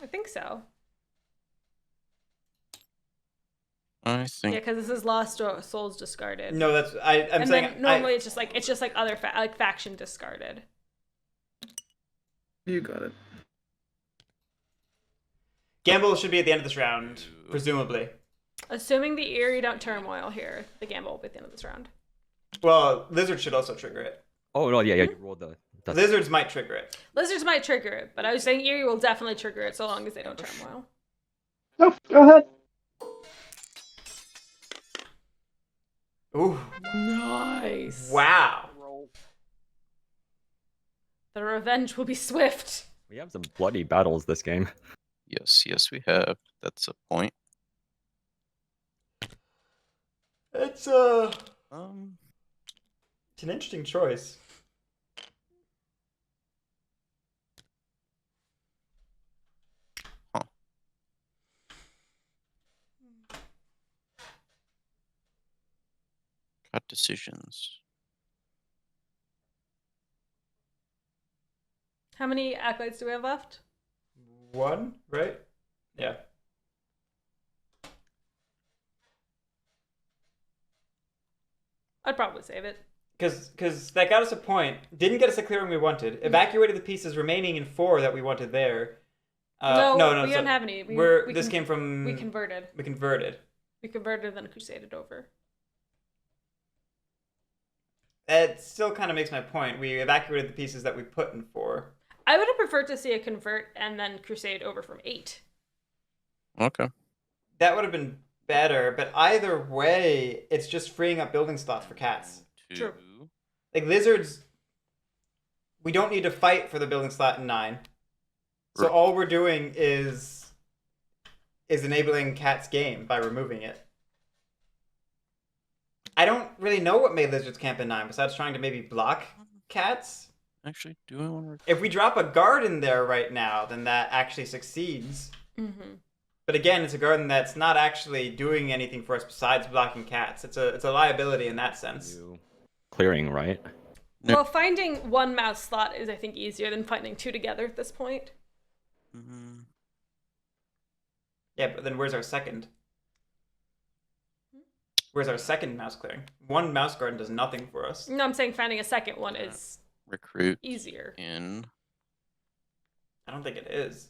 I think so. I think Yeah, because this is Lost Souls discarded. No, that's I'm and saying then normally it's just like other faction discarded. You got it. Gamble should be at the end of this round, presumably. Assuming the Erie don't turmoil here, the gamble will be at the end of this round. Well, Lizard should also trigger it. Oh no, yeah, you rolled the. Lizards might trigger it. Lizards might trigger it, but I was saying Erie will definitely trigger it so long as they don't turmoil. No, go ahead. Ooh. Nice. Wow. The revenge will be swift. We have some bloody battles this game. yes, we have. That's a point. It's Um, it's an interesting choice. Huh. Got decisions. How many acolytes do we have left? 1, right? Yeah. I'd probably save it. Because that got us a point. Didn't get us the clearing we wanted. Evacuated the pieces remaining in 4 that we wanted there. No, we don't have any. This came from. We converted. We converted. We converted, then crusaded over. It still kind of makes my point. We evacuated the pieces that we put in 4. I would have preferred to see a convert and then crusade over from 8. Okay. That would have been better, but either way, it's just freeing up building slots for cats. True. Like lizards, we don't need to fight for the building slot in 9. So Right. all we're doing is enabling cat's game by removing it. I don't really know what made lizards camp in 9 besides trying to maybe block cats. Actually, do I want to? If we drop a guard in there right now, then that actually succeeds. Mm-hmm. But again, it's a garden that's not actually doing anything for us besides blocking cats. It's a liability in that sense. Clearing, right? No. Well, finding one mouse slot is, I think, easier than finding 2 together at this point. Mm-hmm. Yeah, but then where's our second? Where's our second mouse clearing? 1 mouse garden does nothing for us. No, I'm saying finding a second one is Recruit easier. in. I don't think it is.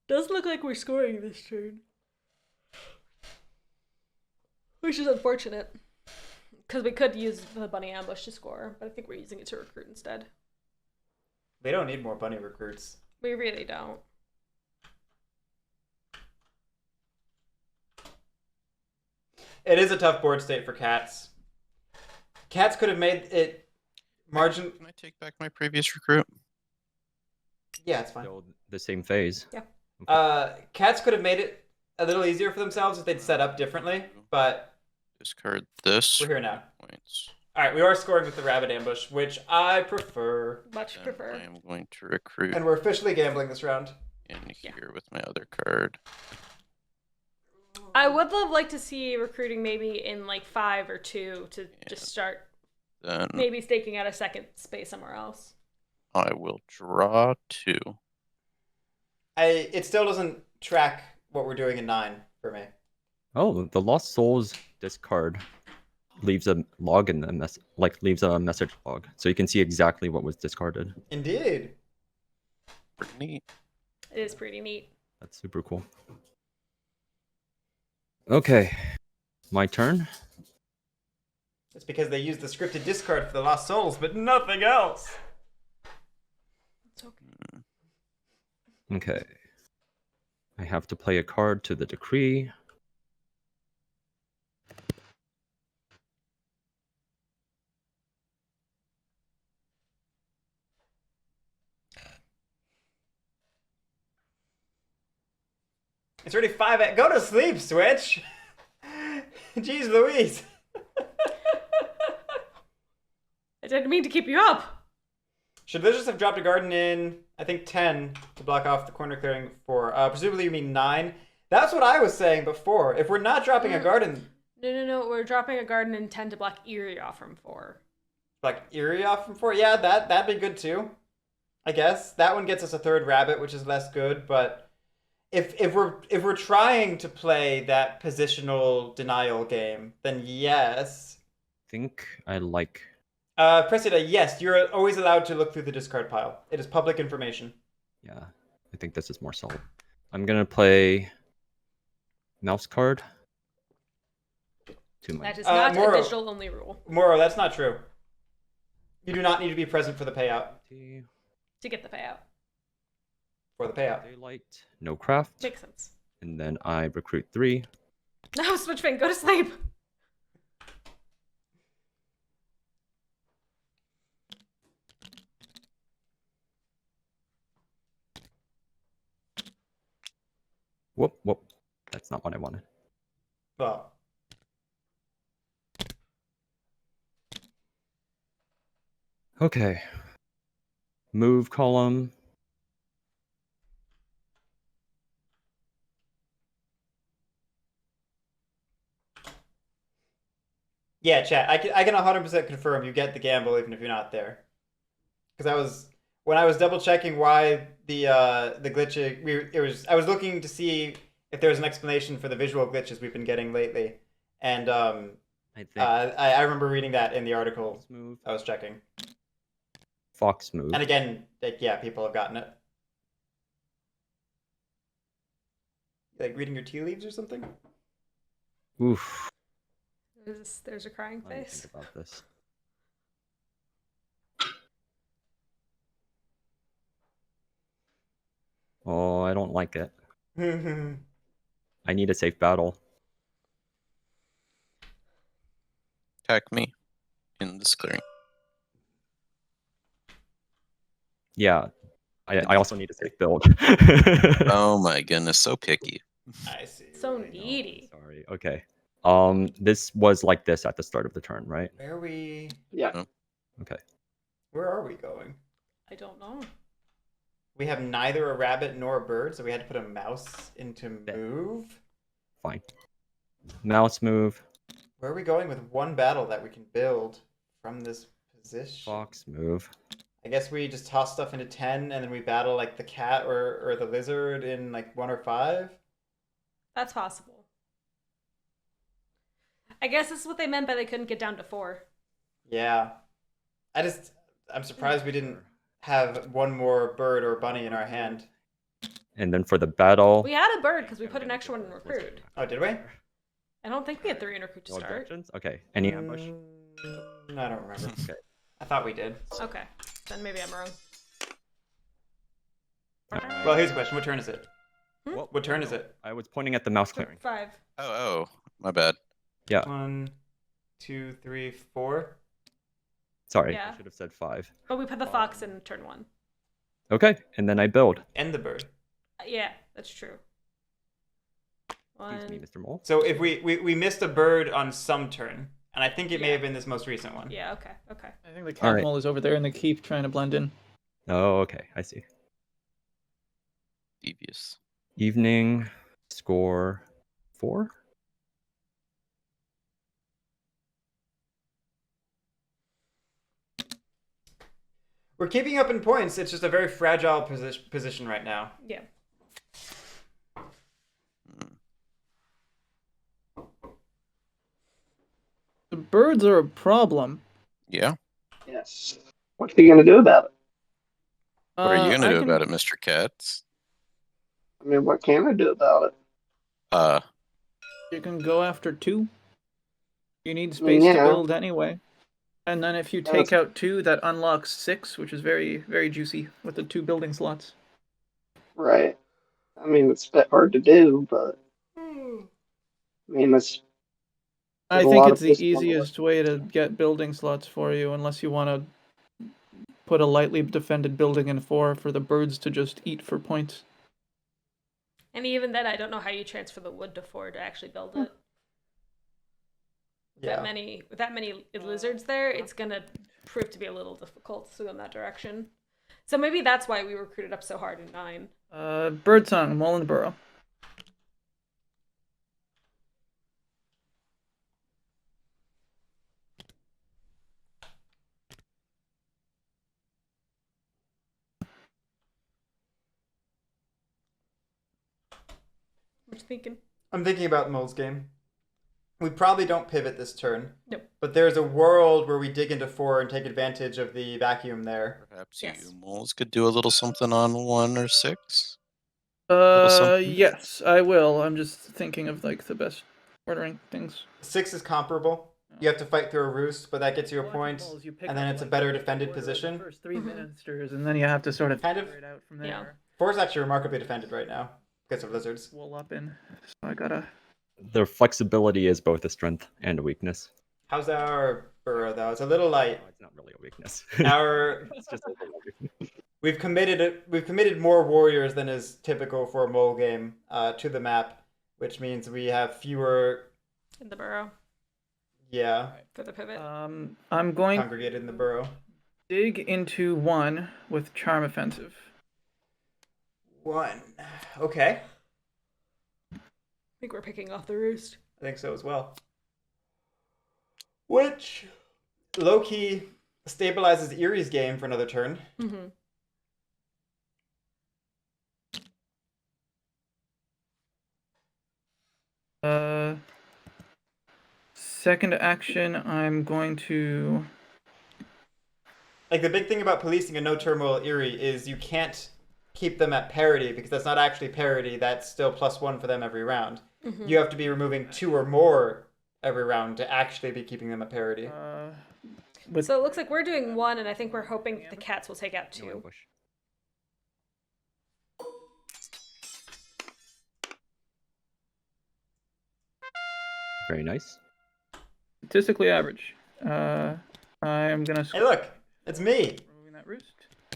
Does look like we're scoring this turn. Which is unfortunate. Because we could use the bunny ambush to score, but I think we're using it to recruit instead. We don't need more bunny recruits. We really don't. It is a tough board state for cats. Cats could have made it margin. Can I take back my previous recruit? Yeah, it's fine. Still the same phase. Yeah. Cats could have made it a little easier for themselves if they'd set up differently, but Discard this. we're here now. Points. All right, we are scoring with the rabbit ambush, which I prefer, Much Then prefer. I am going to recruit and we're officially gambling this round. in Yeah. here with my other card. I would like to see recruiting maybe in like 5 or 2 to just start Then maybe staking out a second space somewhere else. I will draw 2. It still doesn't track what we're doing in 9 for me. Oh, the Lost Souls discard leaves a log in the leaves a message log, so you can see exactly what was discarded. Indeed. Pretty neat. It is pretty neat. That's super cool. Okay, my turn. It's because they used the scripted discard for the Lost Souls, but nothing else. It's okay. Okay. I have to play a card to the decree. It's already 5. Go to sleep, Switch. Jeez Louise. I didn't mean to keep you up. Should Lizards have dropped a garden in, I think, 10 to block off the corner clearing for, presumably you mean 9? That's what I was saying before. If we're not dropping a garden... No. We're dropping a garden in 10 to block Eerie off from 4. Like Eerie off from 4? Yeah, that'd be good too. I guess. That one gets us a 3rd rabbit, which is less good, but... If we're trying to play that positional denial game, then yes. I think I like. Presida, yes, you're always allowed to look through the discard pile. It is public information. Yeah, I think this is more solid. I'm gonna play mouse card. To my That is not Moro. a digital only rule Moro, that's not true. You do not need to be present for the payout. to get the payout. For the payout. Daylight, no craft, Makes sense. and then I recruit 3. No, Switchbang, go to sleep. Whoop. That's not what I wanted. Well, Okay. Move column. yeah, chat. I can 100% confirm you get the gamble even if you're not there. Because when I was double checking why the glitch, I was looking to see if there was an explanation for the visual glitches we've been getting lately, and I think I remember reading that in the article Fox move. I was checking. Fox move. And again, like, yeah, people have gotten it. Like reading your tea leaves or something? Oof. There's a crying Let me face. think about this. Oh, I don't like it. I need a safe battle. Attack me in this clearing. Yeah. I also need a safe build. Oh my goodness, so picky. I see. So I know. needy. Sorry. Okay. This was like this at the start of the turn, right? Where are we? Yeah. Okay. Where are we going? I don't know. We have neither a rabbit nor a bird, so we had to put a mouse into Bet. move. Fine. Mouse move. Where are we going with one battle that we can build from this position? Fox move. I guess we just toss stuff into 10 and then we battle like the cat or the lizard in like 1 or 5. That's possible. I guess this is what they meant by they couldn't get down to 4. Yeah. I'm surprised we didn't have one more bird or bunny in our hand. And then for the battle. We had a bird because we put an extra one in recruit. Oh, did we? I don't think we had 3 in recruit to No start. objections? Okay. Any ambush? I don't remember. Okay. I thought we did. Okay, then maybe I'm wrong. Well, here's a question. What turn is it? Well, What turn is it? I was pointing at the mouse clearing. 5. Oh, my bad. Yeah. 1, 2, 3, 4. Sorry. Yeah. I should have said 5. But we put the fox in turn 1. Okay. And then I build. And the bird. Yeah, that's true. Excuse me, 1. Mr. Mole. So if we missed a bird on some turn, and I think it may Yeah. have been this most recent one. Yeah, okay. I think the cat Alright. mole is over there in the keep trying to blend in. Oh, okay. I see. Devious. Evening. Score 4. We're keeping up in points. It's just a very fragile position right now. Yeah. The birds are a problem. Yeah. Yes. What's he gonna do about it? What are you I gonna do can- about it, Mr. Katz? I mean, what can I do about it? You can go after 2. You need space to Yeah. build anyway. And then if you Yeah, take out 2, that unlocks 6, which is very, very juicy with the 2 building slots. Right. I mean, it's a bit hard to do, but I mean, that's I There's a think lot it's of the this one. easiest way to get building slots for you, unless you want to put a lightly defended building in 4 for the birds to just eat for points. And even then, I don't know how you transfer the wood to 4 to actually build it. Yeah. With that many lizards there, it's gonna prove to be a little difficult to go in that direction. So maybe that's why we recruited up so hard in 9. Birdsong, Mole in the Burrow. I'm just thinking. I'm thinking about Mole's game. We probably don't pivot this turn. Nope. But there's a world where we dig into 4 and take advantage of the vacuum there. Perhaps Yes. you moles could do a little something on 1 or 6. Little something? Yes, I will. I'm just thinking of like the best ordering things. 6 is comparable. You have to fight through a roost, but that gets you a point. And then it's a better defended position. First 3 ministers, and then you have to sort of Kind of. figure it out from there. Yeah. 4 is actually remarkably defended right now because of lizards. Wool up in. So I gotta. Their flexibility is both a strength and a weakness. How's our burrow though? It's a little light. No, it's not really a weakness. Our It's just a little weakness. we've committed more warriors than is typical for a mole game to the map, which means we have fewer. In the burrow Yeah, for the pivot. I'm going congregated in the burrow. dig into 1 with Charm Offensive. 1. Okay. I think we're picking off the roost. I think so as well. Which, low-key, stabilizes Erie's game for another turn. Mm-hmm. Second action, I'm going to... Like, the big thing about policing a no-turmoil Erie is you can't keep them at parity, because that's not actually parity, that's still +1 for them every round. Mm-hmm. You have to be removing 2 or more every round to actually be keeping them at parity. So it looks like we're doing 1, and I think we're hoping the cats will take out 2. No ambush. Very nice. Statistically average. I'm gonna... Hey, look! It's me! Removing that roost.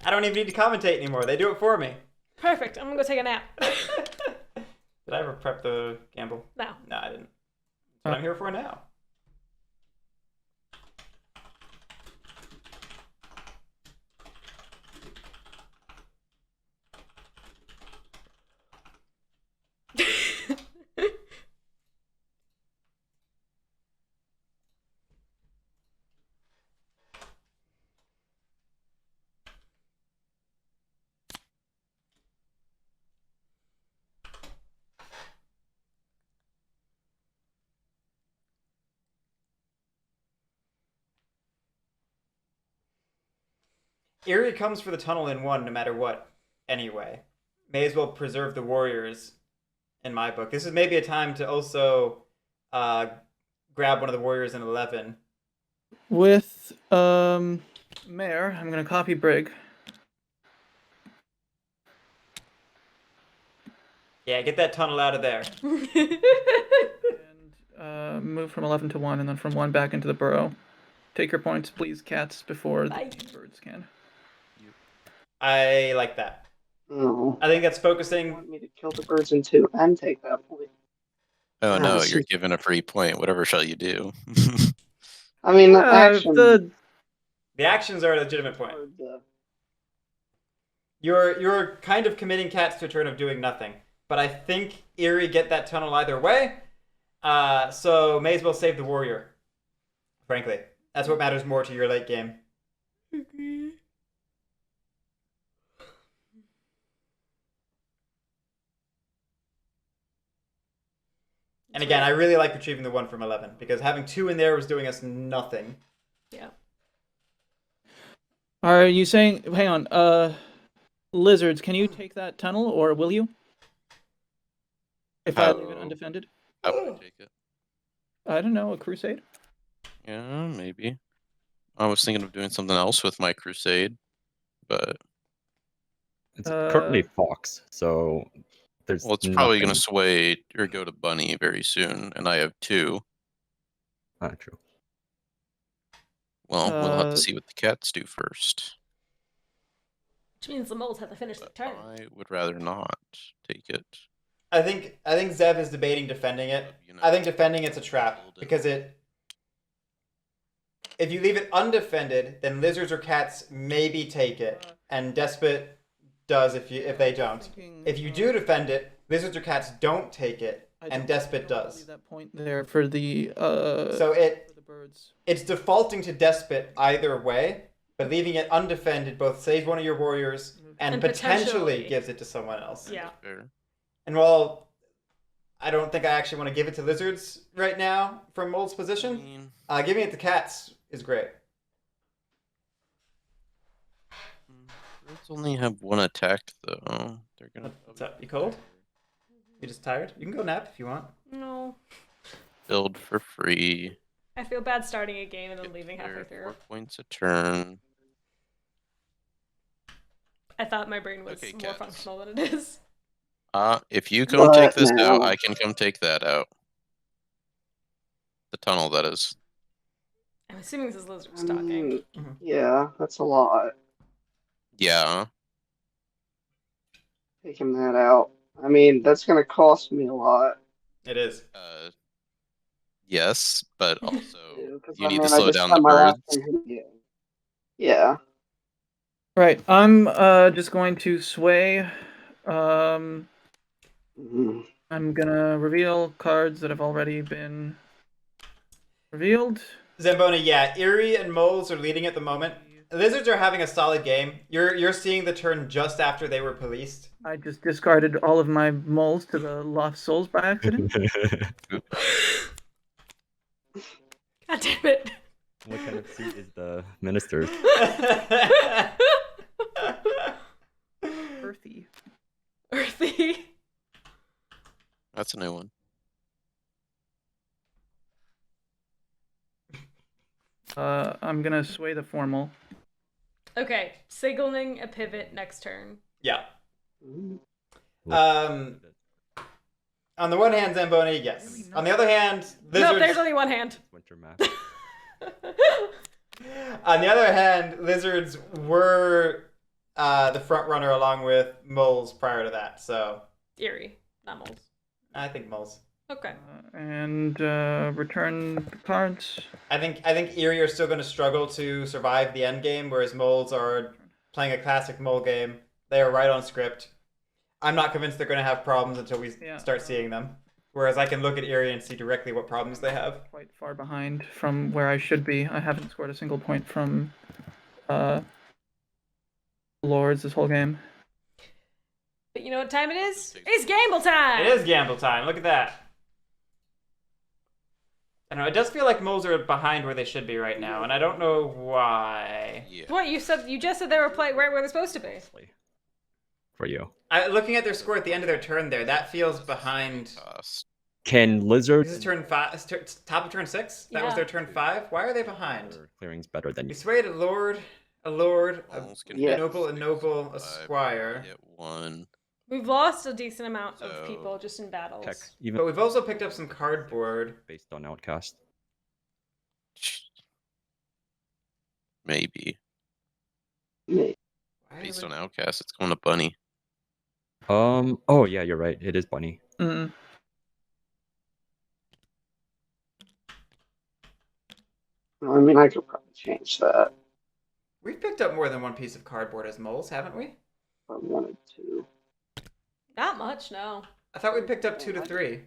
I don't even need to commentate anymore. They do it for me. Perfect. I'm gonna go take a nap. Did I ever prep the gamble? No. No, I didn't. That's what I'm here for now. Erie comes for the tunnel in 1 no matter what, anyway. May as well preserve the warriors, in my book. This is maybe a time to also grab one of the warriors in 11. With Mare, I'm gonna copy Brig. Yeah, get that tunnel out of there. And move from 11 to 1, and then from 1 back into the burrow. Take your points, please, cats, before Bye. the birds can. I like that. Oh. I think that's You focusing. want me to kill the birds in 2 and take that point? Oh no, this you're is- given a free point. Whatever shall you do? I mean, the action. The The actions are a legitimate point. or the- You're kind of committing cats to a turn of doing nothing. But I think Erie get that tunnel either way. So may as well save the warrior. Frankly. That's what matters more to your late game. And again, I really like retrieving the 1 from 11, because having 2 in there was doing us nothing. Yeah. Are you saying... Hang on. Lizards, can you take that tunnel, or will you? If I leave it Oh. undefended? I would take it. I don't know, a crusade? Yeah, maybe. I was thinking of doing something else with my crusade, but It's currently Fox, so there's well, it's probably going to nothing. sway or go to Bunny very soon, and I have 2. True. Well, we'll have to see what the cats do first. Which means the moles have to finish the But turn. I would rather not take it. I think Zev is debating defending it. I think defending it's a trap, because if you leave it undefended, then lizards or cats maybe take it, and Despot does if they don't. If you do defend it, lizards or cats don't take it, and Despot does. Leave that point there for the So for the birds. it's defaulting to Despot either way, but leaving it undefended both saves one of your warriors and And potentially potentially gives it to someone else. Yeah. Fair. And while I don't think I actually want to give it to lizards right now from Mold's I position, mean, giving it to cats is great. birds only have 1 attack though. They're gonna. What's up? You cold? You just tired? You can go nap if you want. No. Build for free. I feel bad starting a game and then Get leaving there, halfway through. 4 points a turn. I thought my brain was Okay, more cats. functional than it is. If you come take But this now- out, I can come take that out. The tunnel, that is. I'm assuming this is lizard I stalking. mean, yeah, that's a lot. Yeah. taking that out. I mean, that's going to cost me a lot. It is. Yes, but also Because you I need mean, to I slow just down spent the my last birds. thing. Yeah. Right. I'm just going to sway. Mhm. I'm gonna reveal cards that have already been revealed. Zamboni, yeah, Eerie and Moles are leading at the moment. Lizards are having a solid game. You're seeing the turn just after they were policed. I just discarded all of my moles to the Lost Souls by accident. God damn it. What kind of seat is the minister's? Earthy. Earthy. That's a new one. I'm gonna sway the formal. Okay, signaling a pivot next turn. Yeah. Mhm. On the one hand, Zamboni, yes. Really not. On the other hand, Nope, lizards. there's only one hand. Winter map. On the other hand, lizards were the front runner along with moles prior to that. So Eerie, not moles. I think moles. Okay. And return the cards. I think Eerie are still going to struggle to survive the end game, whereas moles are playing a classic mole game. They are right on script. I'm not convinced they're going to have problems until we start seeing them. Whereas I can look at Eerie and see directly what problems they have. Quite far behind from where I should be. I haven't scored a single point from Lords this whole game. But you know what time it is? It's gamble time! It is gamble time. Look at that. I don't know. It does feel like moles are behind where they should be right now, and I don't know why. Yeah. What, you just said they were playing right where they're supposed to be. For you. Looking at their score at the end of their turn there, that feels behind. Can lizards? This is turn 5. Top of turn 6? That was Yeah. their turn 5? Why are they behind? Clearing's better than We you. swayed a lord, a Yeah. noble, a squire. Hit one. We've lost a decent amount So- of people just in battles. Heck, even But we've also picked up some cardboard. based on outcast. Maybe. Yeah. Based on Outcast, it's going to Bunny. Oh yeah, you're right. It is bunny. Mm. I mean, I could probably change that We've picked up more than one piece of cardboard as moles, haven't we? if I wanted to. Not much, no. I thought we picked up 2 to 3.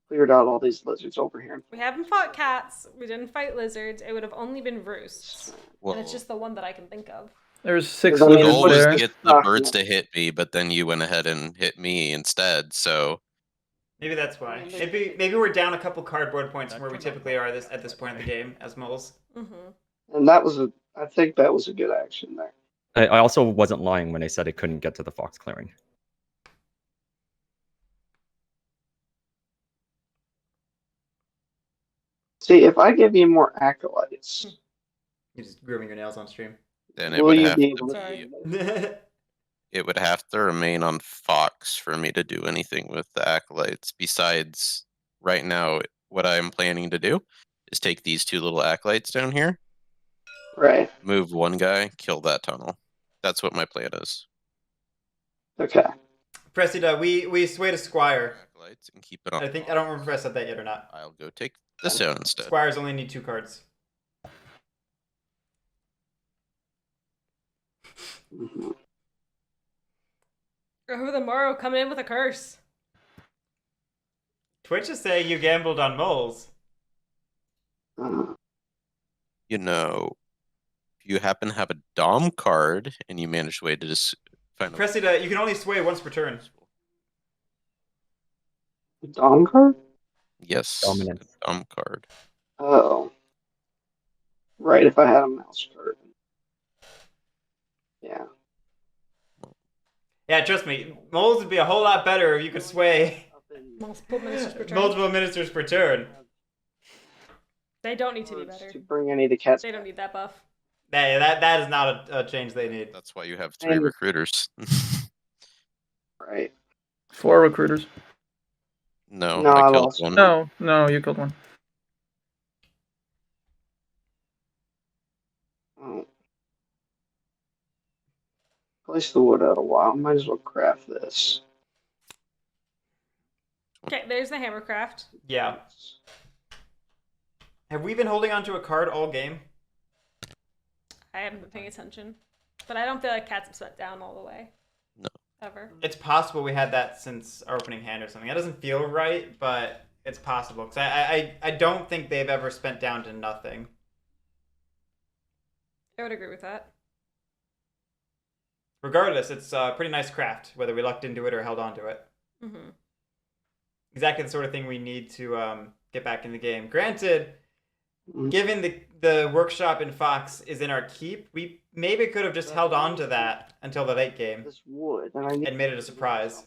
Cleared out all these lizards over here. We haven't fought cats. We didn't fight lizards. It would have only been roosts. Well, And it's just the one that I can think of. There's 6 I the mean, lizards goal was there. to get the birds to hit me, but then you went ahead and hit me instead. So Maybe that's why. Maybe we're down a couple cardboard points from where we typically are at this point in the game as moles. Mm-hmm. And I think that was a good action there. I also wasn't lying when I said it couldn't get to the fox clearing. See, if I give you more acolytes, You're just grooming your nails on stream. then it will would you have be to able to Sorry. do that? it would have to remain on Fox for me to do anything with the acolytes. Besides, right now, what I'm planning to do is take these 2 little acolytes down here, Right. move one guy, kill that tunnel. That's what my plan is. Okay. Pressida, we swayed a squire. Acolytes and keep it on. I don't remember if I said that yet or not. I'll go take this down instead. Squires only need 2 cards. Mhm. Over the morrow, coming in with a curse. Twitch is saying you gambled on moles. You know, if you happen to have a Dom card and you manage a way to just find a Pressida, you can only sway once per turn. Dom card? yes, Dominance. a Dom card. Oh. Right, if I had a mouse card. Yeah. Yeah, trust me, moles would be a whole lot better if you could sway Multiple ministers per turn. multiple ministers per turn. They don't need to be better. To bring any of the cats. They don't need that buff. That is not a change they need. That's why you have 3 And- recruiters. Right. 4 recruiters. No, No, I I killed lost. one. No, you killed one. Oh. Place the wood out a while. Might as well craft this. Okay, there's the hammercraft. Yeah. Have we been holding on to a card all game? I haven't been paying attention, but I don't feel like cats have swept down all the way. No. Ever. It's possible we had that since our opening hand or something. That doesn't feel right, but it's possible. Because I don't think they've ever spent down to nothing. I would agree with that. Regardless, it's a pretty nice craft, whether we lucked into it or held on to it. Mm-hmm. Exactly the sort of thing we need to get back in the game. Granted, given the workshop in Fox is in our keep, we maybe could have just held on to that until the late game This wood, and I need and made it a surprise.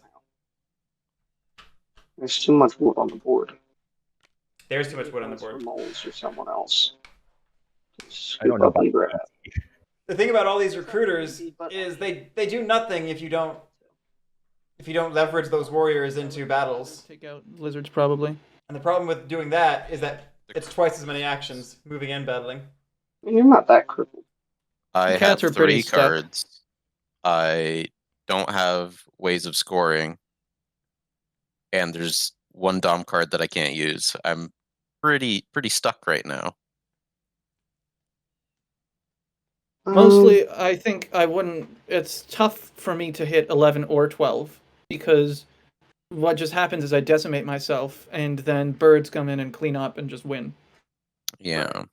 There's too much wood on the board. There's too much wood on the For board. moles or someone else. I don't know Scoop up and about grab. The thing about all these recruiters is they do nothing if you don't leverage those warriors into battles. Take out lizards probably. And the problem with doing that is that it's twice as many actions, moving and battling. I mean, you're not that crippled. I Cats have are pretty 3 stuck. cards. I don't have ways of scoring. And there's 1 Dom card that I can't use. I'm pretty stuck right now. Mostly, I think I wouldn't. It's tough for me to hit 11 or 12 because what just happens is I decimate myself, and then birds come in and clean up and just win. Yeah.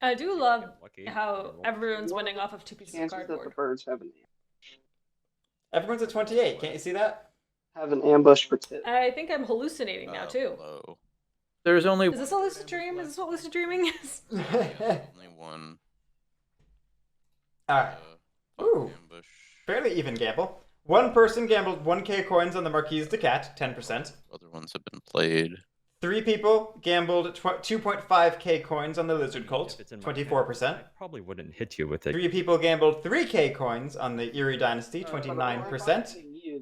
I do love Lucky. how everyone's winning off of 2 pieces of Chances that the cardboard. birds Everyone's at 28. Can't you see that? have an ambush for Tit. I think I'm hallucinating now too. Low. There's only Is this a lucid dream? Is this what lucid dreaming is? Only 1. All right. Ooh. Ambush. Fairly even gamble. One person gambled 1k coins on the Marquise de Cat, 10%. Other ones have been played. 3 people gambled 2.5k coins on the Lizard Cult, If it's in my hand, 24%. I probably wouldn't hit you with it. 3 people gambled 3k coins on the Erie Dynasty, 29%.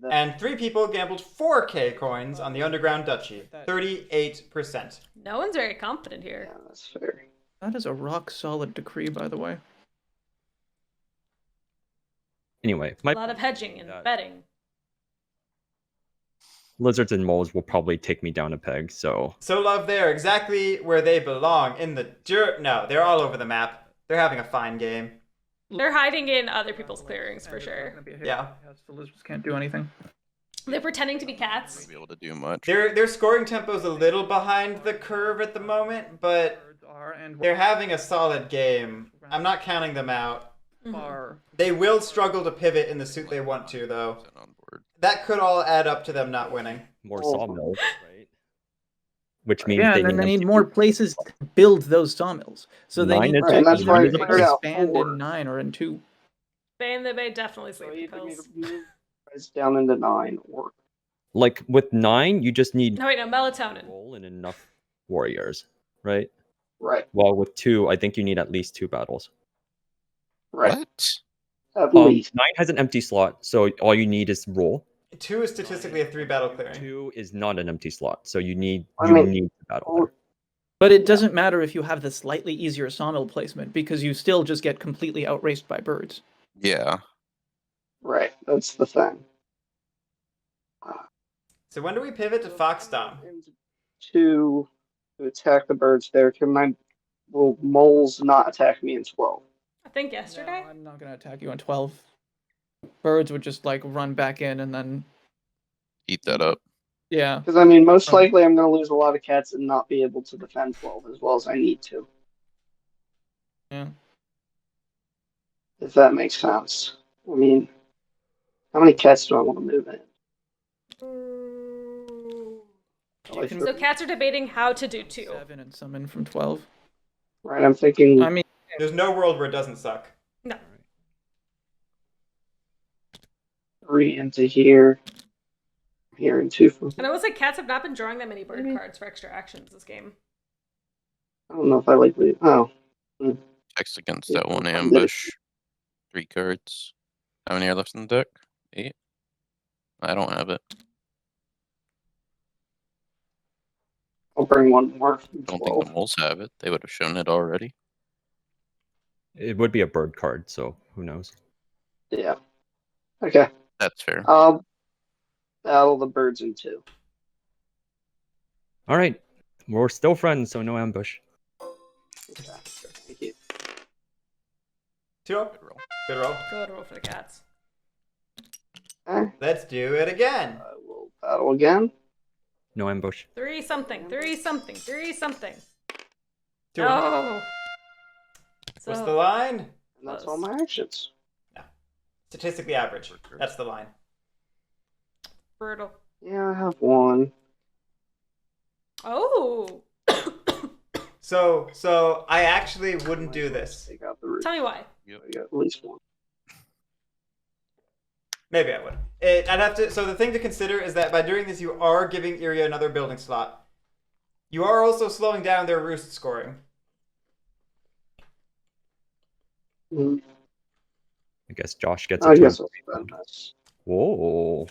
And 3 people gambled 4k coins on the Underground Duchy, 38%. No one's very confident here. Yeah, that's fair. that is a rock solid decree, by the way. Anyway, A lot of hedging and that betting. lizards and moles will probably take me down a peg, so So Love, they are exactly where they belong, in the dirt. No, they're all over the map. They're having a fine game. They're hiding in other people's clearings for And it's not sure. gonna be a hit. Yeah. Yes, the lizards can't do anything. They're pretending to be Not cats. be able to do much. Their scoring tempo's a little behind the curve at the moment, but Birds are and they're having a solid game. I'm not counting them out. far. They will struggle to pivot in the suit they want to, though. On board. That could all add up to them not winning. more Oh. sawmills, right? Which means Yeah, they and then they need need more places to build those sawmills. So they 9 need is to Right, and that's either why I like, figured out expand 4. in 9 or in 2. They definitely So sleep either need pills. to move guys down into 9 or Like with 9, you just need No, wait, no, melatonin. roll and enough warriors, right? right, Well, with 2, I think you need at least 2 battles. right. What? At least. 9 has an empty slot, so all you need is roll. 2 is statistically a 3 battle clearing. 2 is not an empty slot, so you need I mean, to battle Oh, there. But it doesn't matter if you have the slightly easier sawmill placement because you still just get completely outraced by birds. Yeah. right, that's the thing. So when do we pivot to Foxdom? To attack the birds there, will moles not attack me in 12? I think yesterday. No, I'm not gonna attack you on 12. Birds would just like run back in and then Eat that up. yeah. Because I mean, most likely I'm going to lose a lot of cats and not be able to defend 12 as well as I need to. Yeah. If that makes sense. I mean, how many cats do I want to move in? Probably can- So 30. cats are debating how to do 2. 7 and summon from 12. Right, I'm thinking I mean, There's no world where it doesn't suck. No. 3 into here. Here and 2 from And I will say cats have not been drawing that many bird cards for extra actions this game. I don't know if I like the. Oh. Checks against Yeah, that one I did it. ambush. 3 cards. How many are left in the deck? 8? I don't have it. I'll bring one more from Don't 12. think the moles have it. They would have shown it already. It would be a bird card, so who knows? Yeah. Okay. That's fair. I'll battle the birds in 2. All right, we're still friends, so no ambush. Okay. Thank you. 2-0. Good roll. Good roll. Good roll for the cats. Okay. Let's do it again. I will battle again. No ambush. 3 something. 3 something. 3 something. 2-1. Oh. What's So- the line? And that's all my actions. Statistically average. That's the line. Brutal. Yeah, I have 1. Oh. So I actually wouldn't do this. Take out the roof. Tell me why. I got at least 1. Maybe I would. I'd have to. So the thing to consider is that by doing this, you are giving Iria another building slot. You are also slowing down their roost scoring. Mm, I guess Josh gets a I turn. guess I'll spend this. Whoa.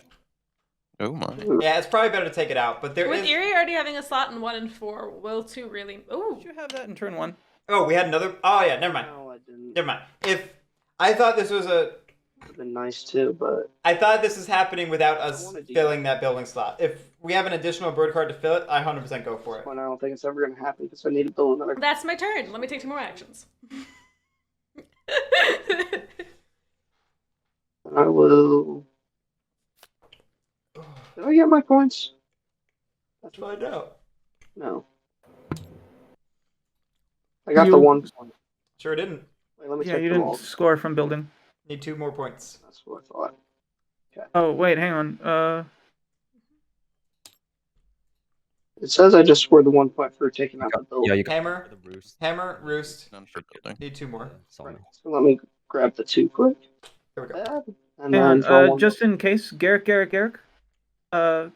Oh my. Yeah, it's probably better to take it out. But there With is. Erie already having a slot in 1 and 4, will 2 really? Ooh. Did you have that in turn 1? Oh, we had another. Oh yeah, never mind. No, I didn't. Never mind. If I thought this was a. Would have been nice too, but I thought this was happening without us wanna do filling that building slot. If we have an additional bird card to fill it, I 100% go for it. I don't think it's ever going to happen because I need to build another. That's my turn. Let me take 2 more actions. I will. Did I get my points? Let's find out. No. I got the You- 1 point. Sure didn't. Wait, let me Yeah, check you them didn't all. score from building. Need 2 more points. That's what I thought. Oh, wait, hang on. It says I just scored the 1 point for taking out the building. Yeah, you got Hammer. the roost. Hammer, roost. None for building. Need 2 more. Sawmill. So let me grab the 2 quick. Here we go. And Hang on, then throw one. just in case, Guerric.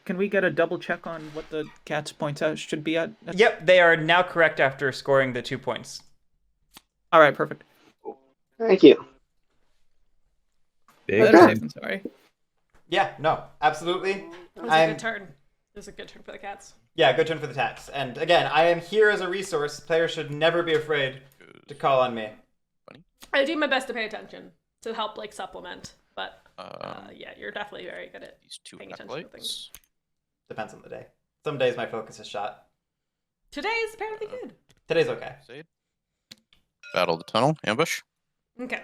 Can we get a double check on what the cat's points out should be at? Yep, they are now correct after scoring the 2 points. All right, perfect. Thank you. Big Better Okay. safe than sorry. Yeah, no, absolutely. It was a I'm- good turn. It was a good turn for the cats. Yeah, good turn for the tax. And again, I am here as a resource. Players should never be afraid to call on me. I do my best to pay attention to help like supplement, but Um, yeah, you're definitely very good at. these 2 paying attention to acolytes. Depends on the day. Some days my focus is shot. Today's apparently good. Today's okay. Sade. Battle the tunnel. Ambush. Okay.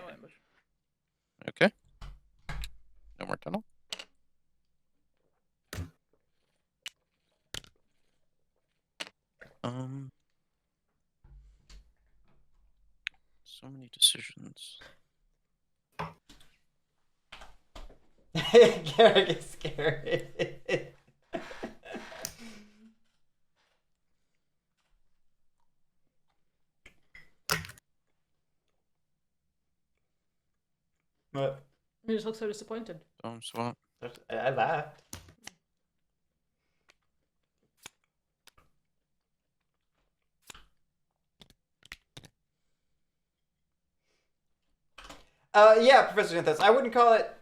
Okay. No more tunnel. So many decisions. Guerric is scary. What? You just look so disappointed. Swap. I laughed. Yeah, Professor Synthos. I wouldn't call it.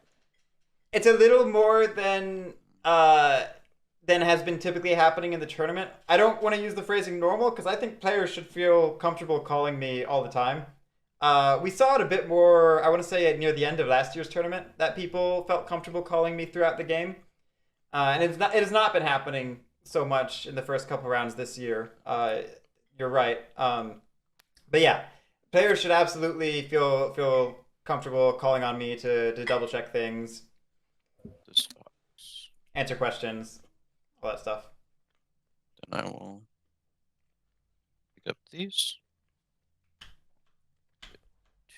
It's a little more than has been typically happening in the tournament. I don't want to use the phrasing normal because I think players should feel comfortable calling me all the time. We saw it a bit more, I want to say near the end of last year's tournament, that people felt comfortable calling me throughout the game. And it has not been happening so much in the first couple rounds this year. You're right. But yeah, players should absolutely feel comfortable calling on me to double check things, This box. answer questions, all that stuff. Then I will pick up these.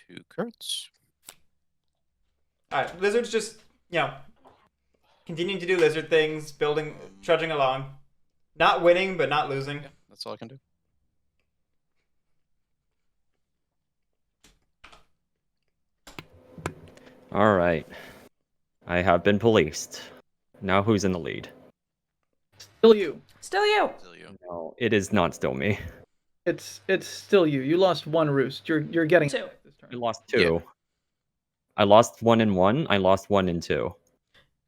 2 cards. All right, Lizard's just, continuing to do lizard things, building, trudging along. Not winning, but not losing. Yeah, that's all I can do. All right. I have been policed. Now who's in the lead? Still you. Still you. Still you. No, it is not still me. It's still you. You lost 1 roost. You're getting 2. this turn. I lost 2. I lost 1 in 1. I lost 1 in 2.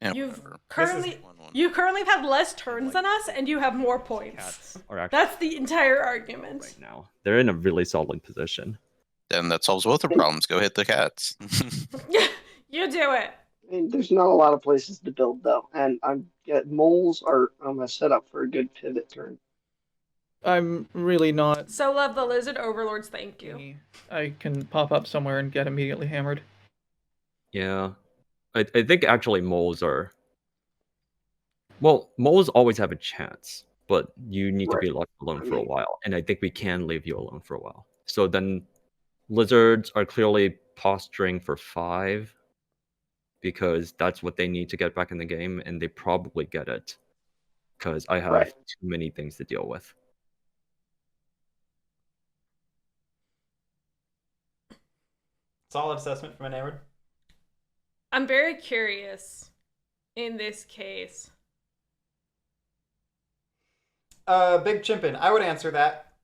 Yeah, You've whatever. currently 1-1. you currently have less turns than us, and you have more points. Cats are actually That's the entire argument. right now. They're in a really solid position. Then that solves both the problems. Go hit the cats. You do it. I mean, there's not a lot of places to build though, and moles are a setup for a good pivot turn. I'm really not. So love the lizard overlords. Thank you. I can pop up somewhere and get immediately hammered. Yeah. I think actually moles are... Well, moles always have a chance, but you need to be left alone for a while. And I think we can leave you alone for a while. So then lizards are clearly posturing for 5 because that's what they need to get back in the game, and they probably get it because I have too many things to deal with. Solid assessment from eNamorD. I'm very curious in this case. Big Chimpin, I would answer that.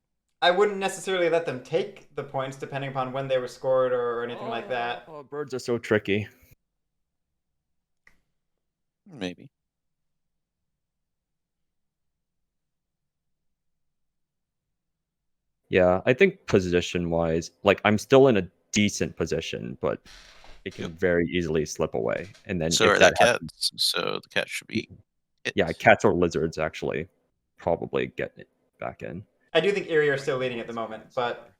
I wouldn't necessarily let them take the points depending upon when they were scored or anything like that. Oh, birds are so tricky. Maybe. Yeah, I think position-wise, like I'm still in a decent position, but it can very easily slip away. And then So if are that the happens, cats. So the cat should be hit. yeah, cats or lizards actually probably get it back in. I do think Erie are still leading at the moment, but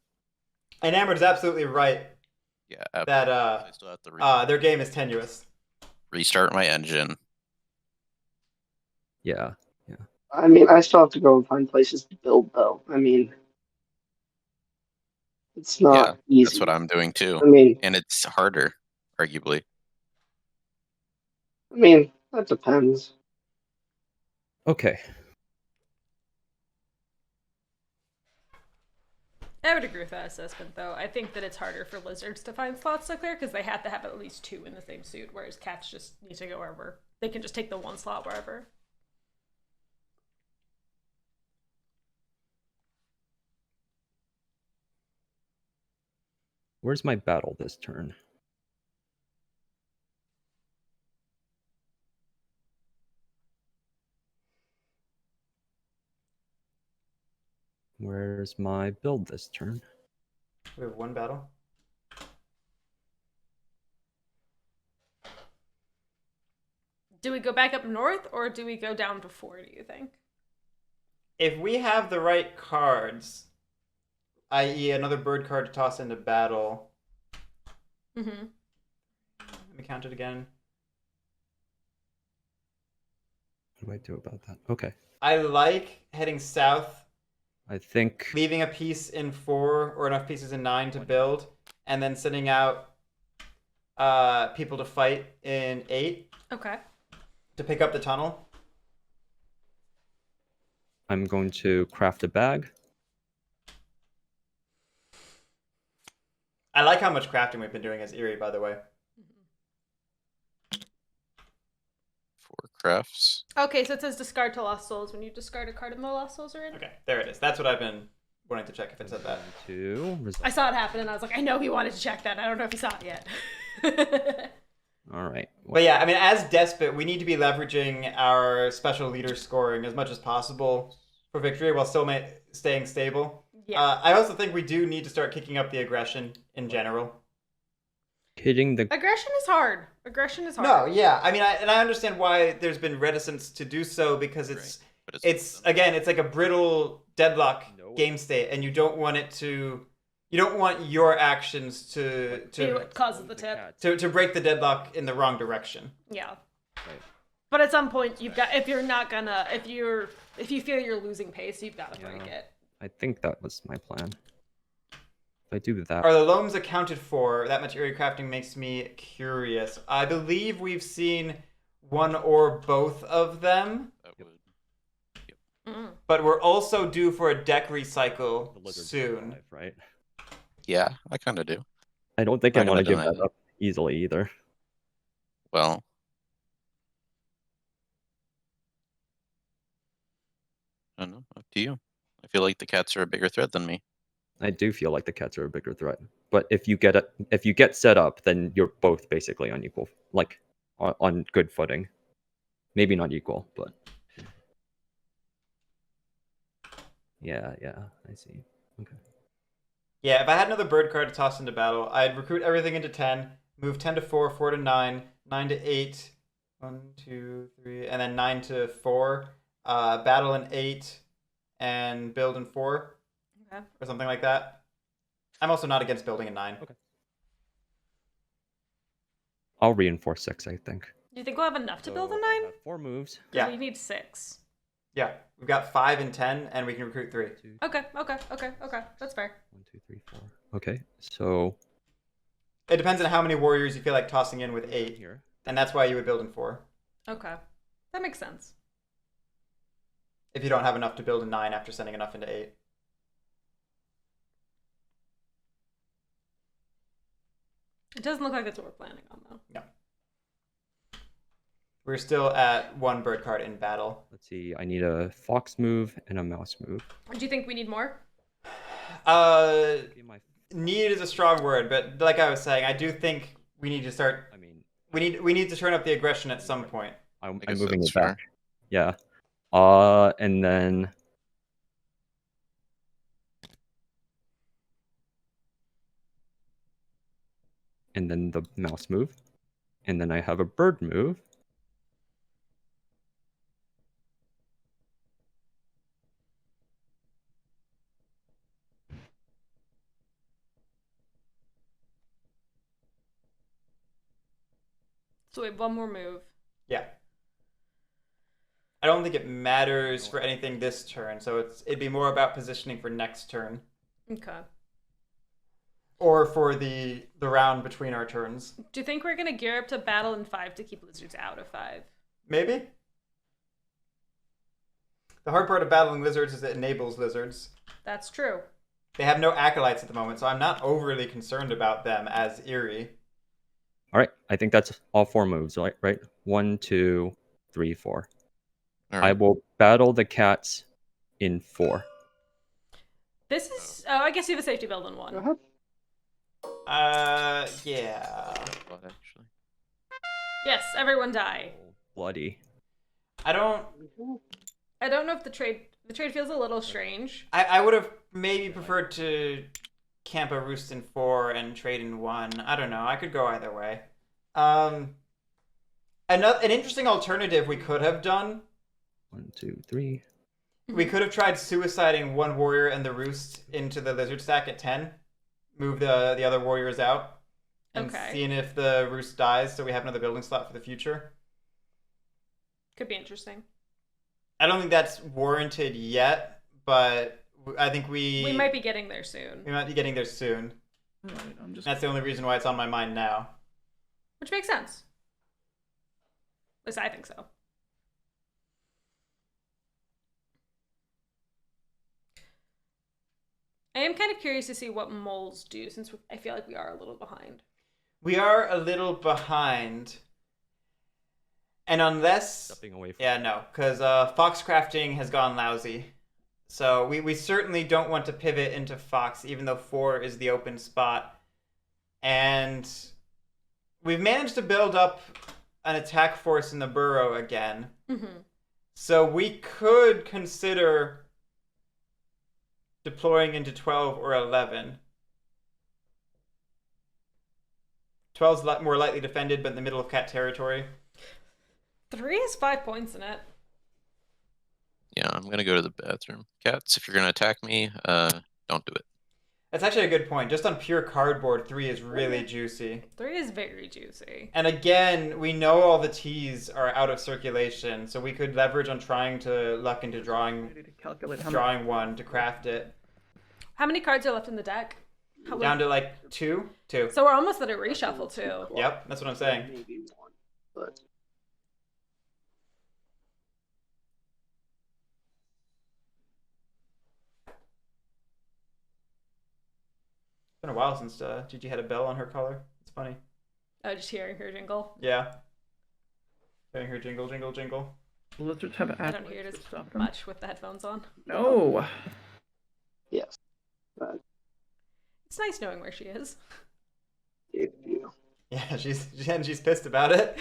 eNamorD is absolutely right. Yeah, that I still have to their game is tenuous. restart my engine. Yeah. I mean, I still have to go and find places to build though. I mean, it's not easy. That's what I'm doing too. I mean, and it's harder, arguably. I mean, that depends. Okay. I would agree with that assessment, though. I think that it's harder for lizards to find slots to clear because they have to have at least 2 in the same suit, whereas cats just need to go wherever. They can just take the 1 slot wherever. Where's my battle this turn? Where's my build this turn? We have 1 battle. Do we go back up north or do we go down to 4, do you think? If we have the right cards, i.e. another bird card to toss into battle. Mm-hmm. Let me count it again. What do I do about that? Okay. I like heading south. I think leaving a piece in 4 or enough pieces in 9 to build, and then sending out people to fight in 8. Okay. To pick up the tunnel. I'm going to craft a bag. I like how much crafting we've been doing as Erie, by the way. 4 crafts. Okay, so it says discard to Lost Souls when you discard a card and the Lost Souls are in. Okay, there it is. That's what I've been wanting to check if it said that. I saw it happen and I was like, I know he wanted to check that. I don't know if he saw it yet. All right. But yeah, I mean, as Despot, we need to be leveraging our special leader scoring as much as possible for victory while still staying stable. Yeah. I also think we do need to start kicking up the aggression in general. Hitting the aggression is hard. Aggression is hard. No, yeah. I mean, I understand why there's been reticence to do so because it's again, it's like a brittle deadlock game state, and you don't want it to. You don't want your actions to be what causes the tip. To break the deadlock in the wrong direction. Yeah. Right. But at some point, you've got if you feel you're losing pace, you've got to break it. I think that was my plan. If I do that. Are the loams accounted for? That material crafting makes me curious. I believe we've seen one or both of them. But we're also due for a deck recycle soon. Right? Yeah, I kind of do. I don't think I want to give that up easily either. Well, I don't know. Up to you. I feel like the cats are a bigger threat than me. I do feel like the cats are a bigger threat. But if you get set up, then you're both basically on equal, like on good footing. Maybe not equal, but yeah, I see. Okay. Yeah, if I had another bird card to toss into battle, I'd recruit everything into 10, move 10 to 4, 4 to 9, 9 to 8, 1, 2, 3, and then 9 to 4, battle in 8, and build in 4, Okay. or something like that. I'm also not against building in 9. Okay. I'll reinforce 6, I think. Do you think we'll have enough to build a So 9? I have 4 moves. Yeah. We need 6. Yeah, we've got 5 and 10, and we can recruit 3. 2, Okay. That's fair. 1, 2, 3, 4. Okay, so It depends on how many warriors you feel like tossing in with 8, here. and that's why you would build in 4. Okay. That makes sense. If you don't have enough to build in 9 after sending enough into 8. It doesn't look like that's what we're planning on, though. No. We're still at 1 bird card in battle. Let's see. I need a fox move and a mouse move. Do you think we need more? Okay, Need is a strong word, but like I was saying, I do think we need to start. I mean, We need to turn up the aggression at some point. I'm guess moving that's it back. fair. Yeah. And then the mouse move, and then I have a bird move. So we have one more move. Yeah. I don't think it matters for anything this turn, so it'd be more about positioning for next turn. Okay. Or for the round between our turns. Do you think we're gonna gear up to battle in 5 to keep lizards out of 5? Maybe? The hard part of battling lizards is it enables lizards. That's true. They have no acolytes at the moment, so I'm not overly concerned about them as eerie. All right, I think that's all 4 moves, right? 1, 2, 3, 4. All I right. will battle the cats in 4. This is. Oh, I guess you have a safety build in 1. Uh-huh. Yeah. But actually, Yes, everyone die. Oh, bloody. I don't. I don't know if the trade feels a little strange. I would have maybe preferred to camp a roost in 4 and trade in 1. I don't know. I could go either way. An interesting alternative we could have done. 1, 2, 3. We could have tried suiciding 1 warrior and the roost into the lizard stack at 10. Move the other warriors out. And Okay. seeing if the roost dies so we have another building slot for the future. Could be interesting. I don't think that's warranted yet, but I think We might be getting there soon. we might be getting there soon. All right, I'm just. That's the only reason why it's on my mind now. Which makes sense. At least I think so. I am kind of curious to see what moles do, since I feel like we are a little behind. We are a little behind. And unless... Stepping away from Yeah, no, because fox crafting has gone lousy. So we certainly don't want to pivot into fox, even though 4 is the open spot. And we've managed to build up an attack force in the burrow again. Mm-hmm. So we could consider deploying into 12 or 11. 12's more lightly defended, but in the middle of cat territory. 3 has 5 points in it. yeah, I'm gonna go to the bathroom. Cats, if you're gonna attack me, don't do it. That's actually a good point. Just on pure cardboard, 3 is really juicy. 3 is very juicy. And again, we know all the T's are out of circulation, so we could leverage on trying to luck into drawing Ready to calculate how much. drawing 1 to craft it. How many cards are left in the deck? Down to like 2? 2. So we're almost at a reshuffle too. Yep, that's what I'm saying. Maybe 1, but It's been a while since Gigi had a bell on her collar. It's funny. Oh, just hearing her jingle. Yeah. Hearing her jingle, jingle, jingle. Lizards have I don't hear it as much with the headphones on. No. yes. It's nice knowing where she is. If you. Yeah, she's pissed about it.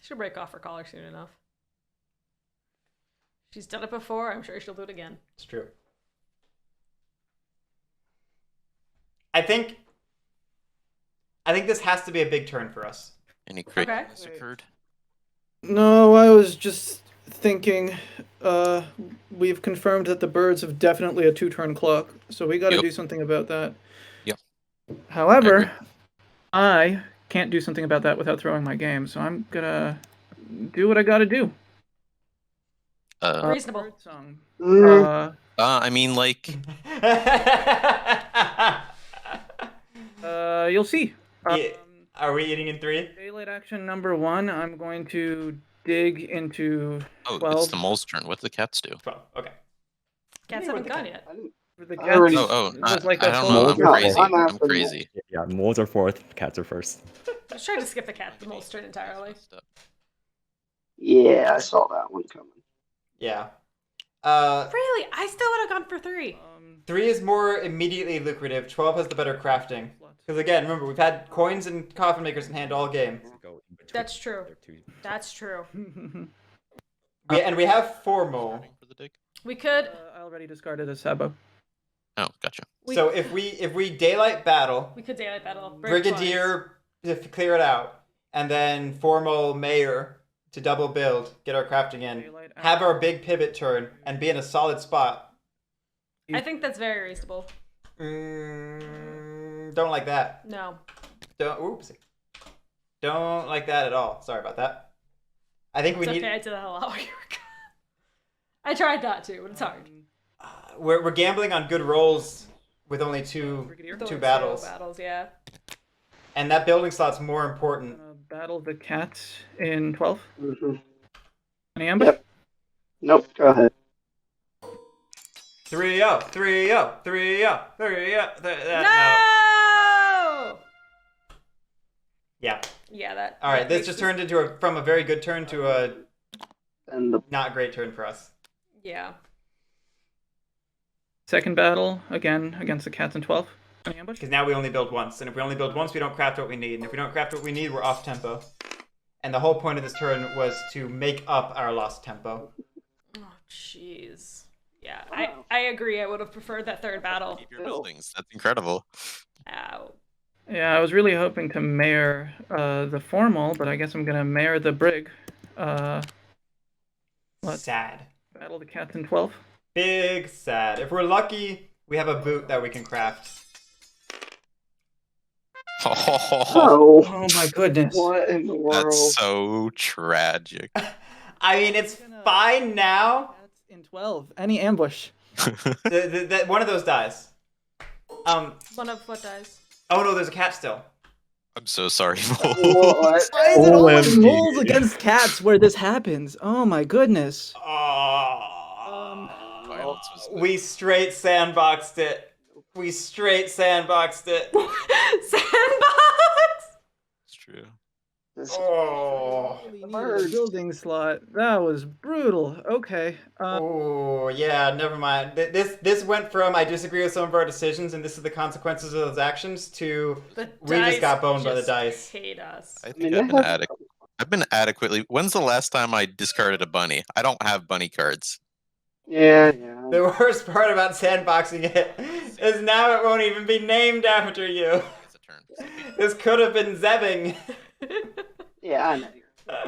She'll break off her collar soon enough. She's done it before. I'm sure she'll do it again. It's true. I think this has to be a big turn for us. Any crit Okay. has occurred? No, I was just thinking. We've confirmed that the birds have definitely a 2-turn clock, so we got to Yep. do something about that. Yep. However, I can't do something about that without throwing my game, so I'm gonna do what I got to do. Reasonable. Bird song. I mean, like, You'll see. Yeah. Are we eating in 3? Daylight action number 1. I'm going to dig into 12. It's the mole's turn. What do the cats do? 12. Okay. Cats haven't gone yet. For the I cats, already- Oh, it was like I that don't whole- know. I'm No, crazy. I'm I'm after crazy. Yeah, moles are 4th, cats are 1st. I was trying to skip the cat, the mole's turn entirely. Yeah, I saw that one coming. Yeah. Really? I still would have gone for 3. 3 is more immediately lucrative. 12 has the better crafting. Because again, remember, we've had coins and coffin makers in hand all game. That's true. That's true. And we have 4 mole. For the dig? We could. I already discarded a Sabo. Oh, gotcha. So if we daylight battle, We could daylight battle. Brigadier to clear it out, and then formal mayor to double build, get our crafting in, Daylight have our big pivot turn, and be in a solid spot. I think that's very reasonable. Don't like that. No. Don't like that at all. Sorry about that. I think we It's need. okay, I did that a lot while you were gone. I tried not to, but it's hard. We're gambling on good rolls with only two Brigadier? Those battles, battles, yeah. and that building slot's more important. Battle the cats in 12. Mm-hmm. Any ambush? Yep. Nope, go ahead. 3-0, 3-0, 3-0, 3-0. No! Yeah. Yeah, that. All right. that This makes just this- turned into from a very good turn to a And the not great turn for us. Yeah. Second battle, again, against the cats in 12. Any ambush? Because now we only build once, and if we only build once, we don't craft what we need. And if we don't craft what we need, we're off tempo. And the whole point of this turn was to make up our lost tempo. Oh, jeez. Yeah, I agree. I would have preferred that third battle. Keep your buildings. That's incredible. Ow. Yeah, I was really hoping to mayor the formal, but I guess I'm gonna mayor the brig. What? Sad. Battle the cats in 12. Big sad. If we're lucky, we have a boot that we can craft. oh, Oh my goodness. what in the world? That's so tragic. I mean, it's fine now. Cats in 12. Any ambush? One of those dies. One of what dies? Oh no, there's a cat still. I'm so sorry, What? Why is it always OMG. moles against cats where this happens? Oh my goodness. Violence was We straight sandboxed it. We straight sandboxed it. Sandbox! It's true. This- Oh. Really needed a building slot. That was brutal. Okay. Oh yeah, never mind. This went from I disagree with some of our decisions and this is the consequences of those actions to The we just dice got boned by the just dice. hate us. I I think mean, I've been adequately. When's the last time I discarded a bunny? I don't have bunny cards. yeah. The worst part about sandboxing it is now it won't even be named after you. It's a turn. This could have been Zebbing. Yeah, I know.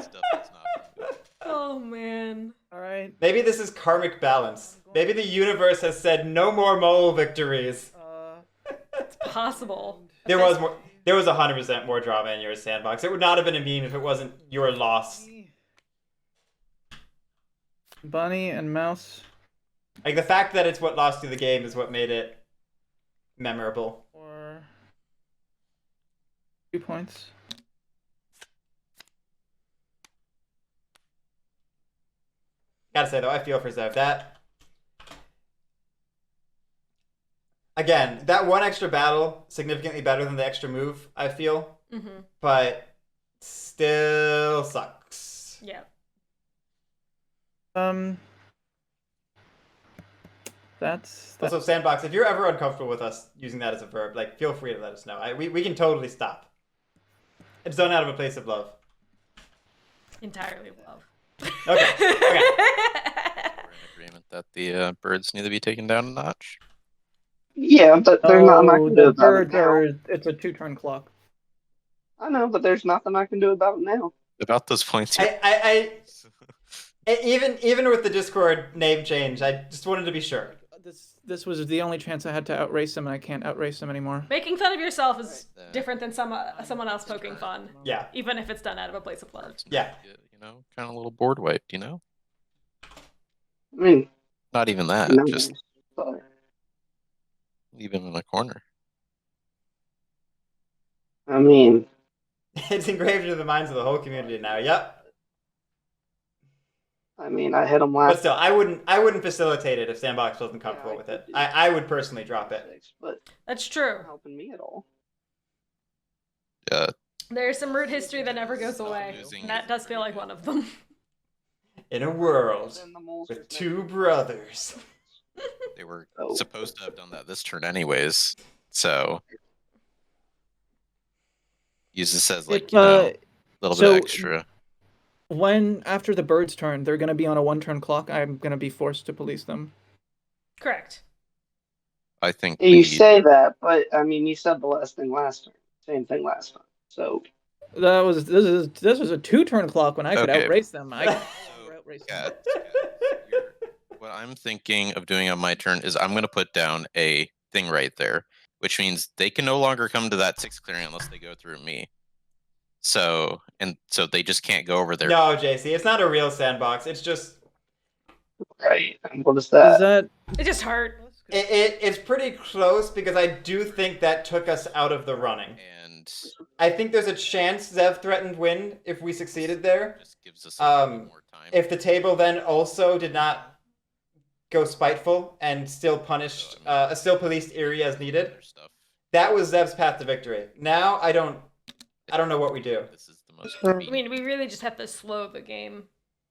Stuff that's not. Oh man. All right. Maybe this is karmic balance. Maybe the universe has said no more mole victories. It's possible. There was 100% more drama in your sandbox. It would not have been a meme if it wasn't your loss. Bunny and mouse. Like the fact that it's what lost you the game is what made it memorable. Or 2 points. Gotta say though, I feel for Zev. That again, that one extra battle significantly better than the extra move. I feel, Mm-hmm. but still sucks. Yeah. That's Also, sandbox. If you're ever uncomfortable with us using that as a verb, like feel free to let us know. We can totally stop. It's done out of a place of love. Entirely love. Okay. Okay. the birds need to be taken down a notch? Yeah, but there's not. I'm not Oh, gonna do the about it birds now. are. It's a 2-turn clock. I know, but there's nothing I can do about it now. About those points, Even with the Discord name change, I just wanted to be sure. This was the only chance I had to outrace them, and I can't outrace them anymore. Making fun of yourself is different than someone else poking fun. Yeah. Even if it's done out of a place of love. Yeah. You know, kind of a little board wiped. You know, I mean, not even that. no, Just but leave him in a corner. I mean, It's engraved into the minds of the whole community now. Yep. I hit him But last. still, I wouldn't facilitate it if Sandbox wasn't comfortable Yeah, with it. I would personally drop it. But That's true. not helping me at all. Yeah. There's some root history that never goes away. And that does feel like one of them. In a world Then the moles with just two make- brothers. They were Oh. supposed to have done that this turn anyways. So use this as like, a little so- bit extra. When after the birds' turn, they're gonna be on a 1-turn clock. I'm gonna be forced to police them. Correct. I think You we say that, but you said the last thing last time. Same thing last time. So This was a 2-turn clock when I could Okay. outrace them. I could So, outrace yeah, them. what I'm thinking of doing on my turn is I'm going to put down a thing right there, which means they can no longer come to that 6 clearing unless they go through me. So they just can't go over there. No, JC, it's not a real sandbox. It's just right. And what is Is that? that It just hurt. it's pretty close because I do think that took us out of the running. And I think there's a chance Zev threatened win if we succeeded there. just gives us a little bit more time. If the table then also did not go spiteful and still punished, still policed Erie as needed, Other stuff. that was Zev's path to victory. Now I don't know what we do. This is the most I I convenient. mean, we really just have to slow the game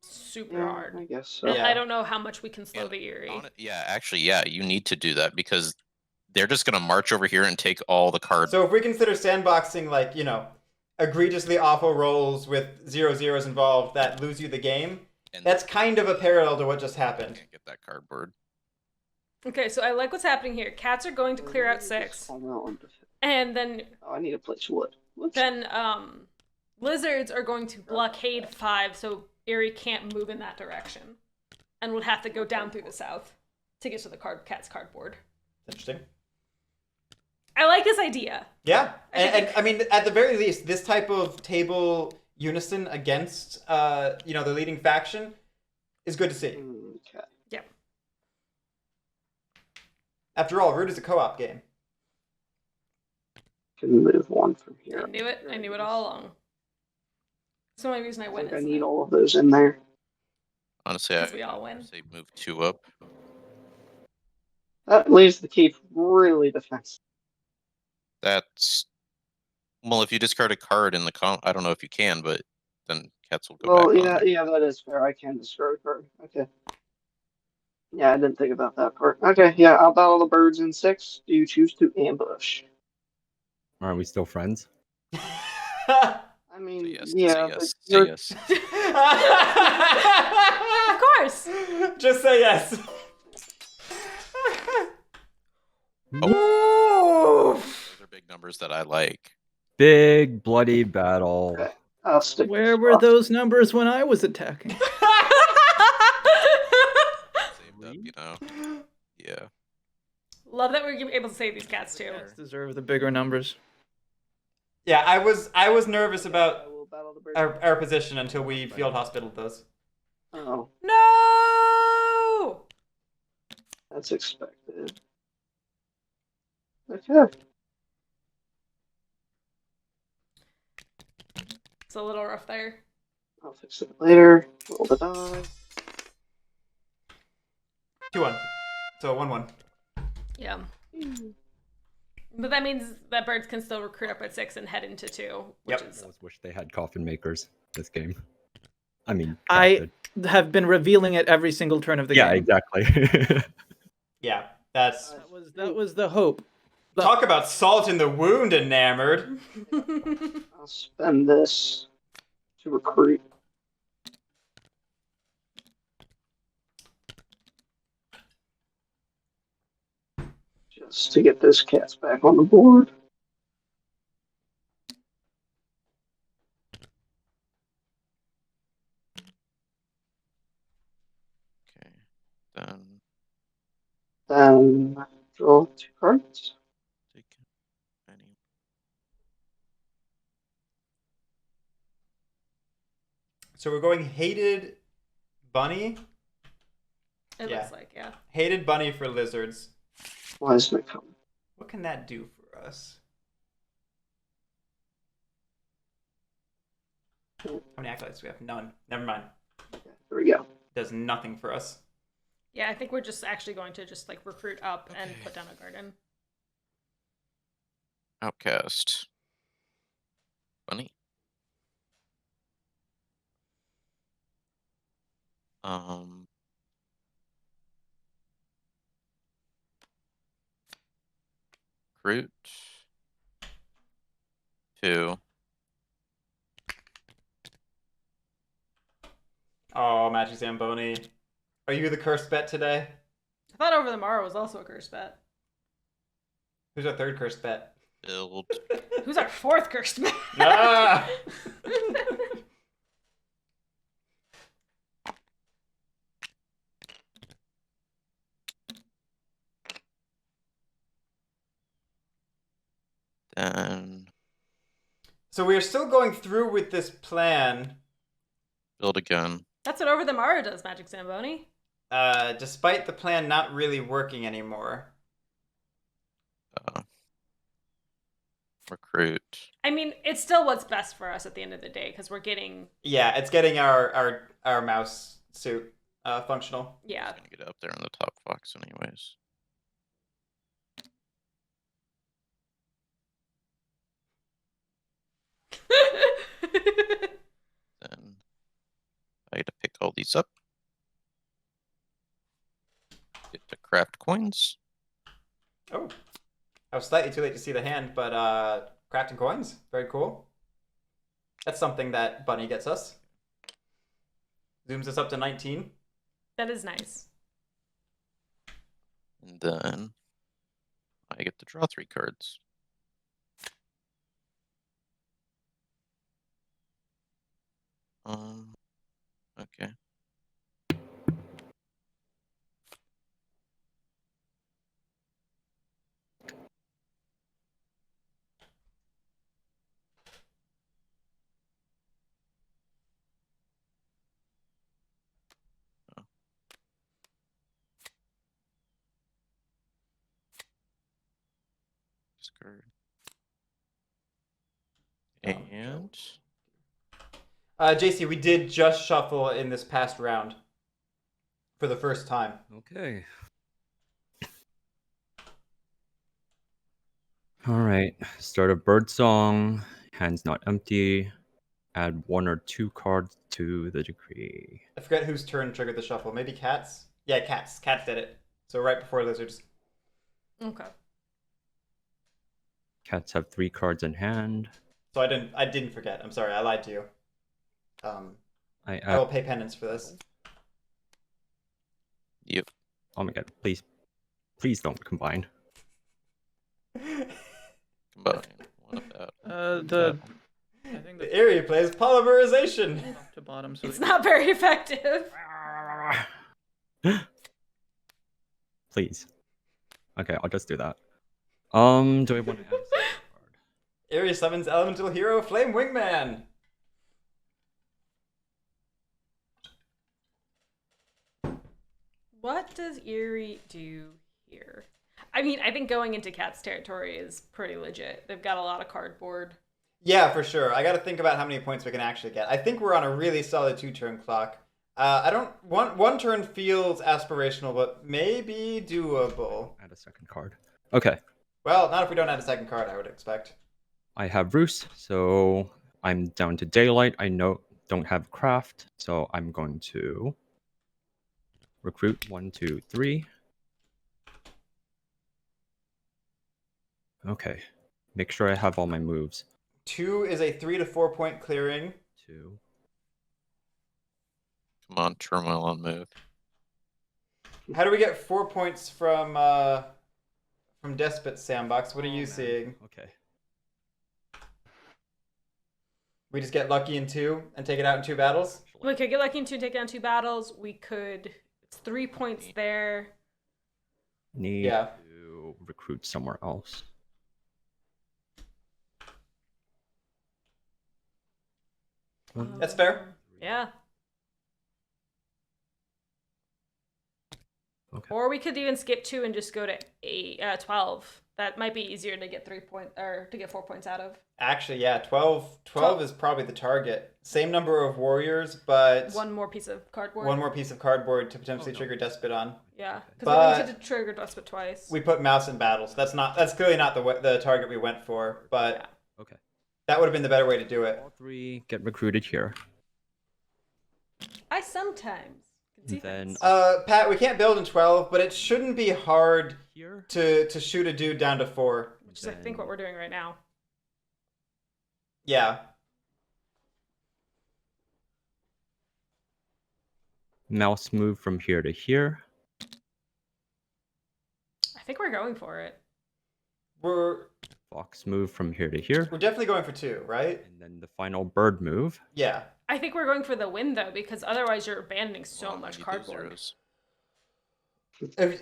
super Yeah, hard. I guess so. And Yeah. I don't know how much we can slow And the Erie. Actually, you need to do that because they're just going to march over here and take all the cards. So if we consider sandboxing like, egregiously awful rolls with 0-0s involved that lose you the game, and that's kind of a parallel to what just happened. can't get that cardboard. Okay, so I like what's happening here. Cats are going to clear out 6. Oh, no, And then I need to place wood. Whoops. lizards are going to blockade 5, so Erie can't move in that direction. And would have to go down through the south to get to the cat's cardboard. Interesting. I like this idea. Yeah, and I mean, at the very least, this type of table unison against, the leading faction is good to see. Okay. Yep. After all, Root is a co-op game. Can move one from here. I knew it. I knew it all along. It's the only reason I I win think I is need all of those in there. Honestly, Because we all win. say move 2 up. That leaves the keep really defensive. That's if you discard a card in the I don't know if you can, but then cats will go Well, back on yeah, there. yeah, that is fair. I can discard a card. Okay. Yeah, I didn't think about that part. Okay, yeah, I'll battle the birds in 6. Do you choose to ambush? Aren't we still friends? I Say mean, yes, yeah, say yes, but say you're- yes. Of course. Just say yes. Those are big numbers that I like. Big bloody battle. Okay. I'll stick. Where this were off. those numbers when I was attacking? Saved up, Yeah. Love that we're able to save these cats too. Cats deserve the bigger numbers. Yeah, I was nervous I about will battle the birds. our position until we field hospitaled those. Oh, No. that's expected. Okay. It's a little rough there. I'll fix it later. Roll the die. 2-1. So 1-1. Yeah. But that means that birds can still recruit up at 6 and head into 2, which Yep. is I always wish they had coffin makers this game. I mean, I crafted. have been revealing it every single turn of the Yeah, game. exactly. Yeah, that's... That was the hope. Talk about salt in the wound, eNamorD. I'll spend this to recruit. cards to get those cats back on the board. Okay. Then Then draw 2 cards. take any. So we're going hated bunny. It Yeah. looks like, yeah. Hated bunny for lizards. Why is my comment? What can that do for us? How many acolytes do we have? None. Never mind. There we go. Does nothing for us. Yeah, I think we're just actually going to just like recruit up and Okay. put down a garden. Outcast. Bunny. Recruit. 2. Oh, Magic Zamboni. Are you the cursed bet today? I thought Over the Morrow was also a curse bet. Who's our third cursed bet? Build. Who's our fourth cursed bet? Ah! Then So we are still going through with this plan, build again. That's what Over the Morrow does, Magic Zamboni. despite the plan not really working anymore. Recruit. I mean, it's still what's best for us at the end of the day because we're getting, Yeah, it's getting our mouse suit functional. yeah. Gonna get up there in the top box anyways. Then I get to pick all these up. Get to craft coins. Oh, I was slightly too late to see the hand, but crafting coins, very cool. That's something that Bunny gets us. Zooms us up to 19. That is nice. And then I get to draw 3 cards. Okay. Discard. And JC, we did just shuffle in this past round for the first time. Okay. All right. Start a bird song. Hands not empty. Add 1 or 2 cards to the decree. I forget whose turn triggered the shuffle. Maybe Cats? Yeah, Cats. Cats did it. So right before Lizards. Okay. Cats have 3 cards in hand. So I didn't forget. I'm sorry. I lied to you. I will pay penance for this. yep. Oh my god! Please don't combine. Combine one of that. I think The area plays polymerization. top to bottom. So It's not very effective. Please. Okay, I'll just do that. Do I want to add a second card? Area summons elemental hero Flame Wingman. What does Eerie do here? I mean, I think going into Cat's territory is pretty legit. They've got a lot of cardboard. Yeah, for sure. I got to think about how many points we can actually get. I think we're on a really solid 2-turn clock. I don't one turn feels aspirational, but maybe doable. Add a second card. Okay. Well, not if we don't add a second card, I would expect. I have Roost, so I'm down to Daylight. I don't have Craft, so I'm going to recruit 1, 2, 3. Okay. Make sure I have all my moves. 2 is a 3 to 4 point clearing. 2. Come on, turmoil on move. How do we get 4 points from from Despot Sandbox. What are you man. seeing? Okay. We just get lucky in 2 and take it out in 2 battles? We could get lucky in 2 and take down 2 battles. We could. It's 3 points there. Need Yeah. to recruit somewhere else. That's fair. Yeah. Okay. Or we could even skip 2 and just go to 12. That might be easier to get 4 points out of. Actually, yeah, 12 is probably the target. Same number of warriors, but One more piece of cardboard. one more piece of cardboard to potentially trigger Despot on. Yeah, because But- we need to trigger Despot twice. We put mouse in battles. That's clearly not the target we went for, but Yeah. Okay. that would have been the better way to do it. All 3 get recruited here. I sometimes can see Then- things. Pat, we can't build in 12, but it shouldn't be hard Here. to shoot a dude down to 4. Which is, I think, what we're doing right now. Yeah. Mouse move from here to here. I think we're going for it. We're Fox move from here to here. definitely going for 2, right? And then the final bird move. Yeah. I think we're going for the win, though, because otherwise you're abandoning so Well, much maybe those cardboard. zeros.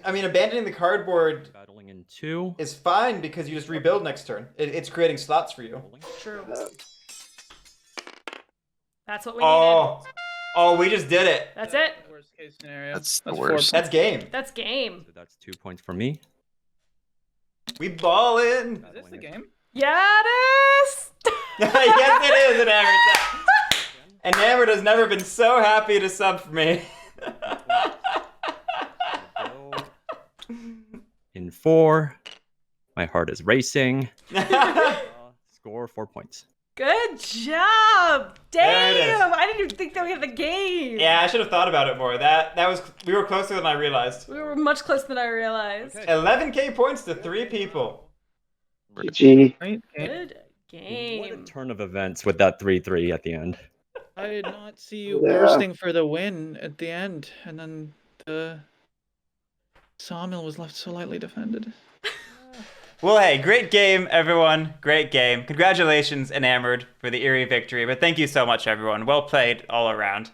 I mean, abandoning the cardboard Battling in 2. is fine because you just rebuild next turn. It's creating slots for you. Rolling. True. Uh, That's what we needed. Oh, we just did it. That's it. Worst case scenario. That's the 4 worst. That's game. That's game. So that's 2 points for me. We ball in. Is this the game? Yeah, it is. Yes, it is, Enamored. Enamored has never been so happy to sub for me. In 4. My heart is racing. Score 4 points. Good job. There it is. Damn. I didn't even think that we had the game. Yeah, I should have thought about it more. We were closer than I realized. We were much closer than I realized. Okay. 11k points to 3 people. GG. Right? Good What a game. turn of events with that 3-3 at the end. I did not see you Yeah. bursting for the win at the end, and then the sawmill was left so lightly defended. Well, hey, great game, everyone. Great game. Congratulations, Enamored, for the eerie victory. But thank you so much, everyone. Well played all around.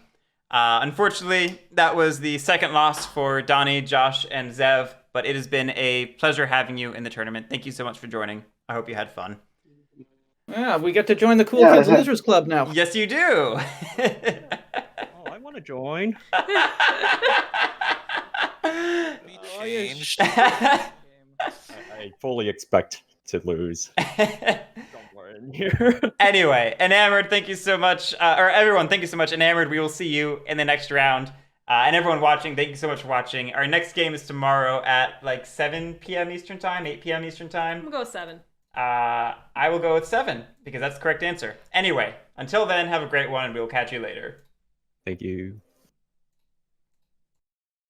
Unfortunately, that was the second loss for Donny, Josh, and Zev. But it has been a pleasure having you in the tournament. Thank you so much for joining. I hope you had fun. Yeah, we get to join the Cool Yeah, Kids I had- Losers Club now. Yes, you do. Oh, I want to join. We Oh, yeah. changed. I fully expect to lose. Somewhere in here. Anyway, Enamored, thank you so much. Or everyone, thank you so much. Enamored, we will see you in the next round. And everyone watching, thank you so much for watching. Our next game is tomorrow at like 7 p.m. Eastern Time, 8 p.m. Eastern I'm Time. gonna go with 7. I will go with 7 because that's the correct answer. Anyway, until then, have a great one and we will catch you later. Thank you.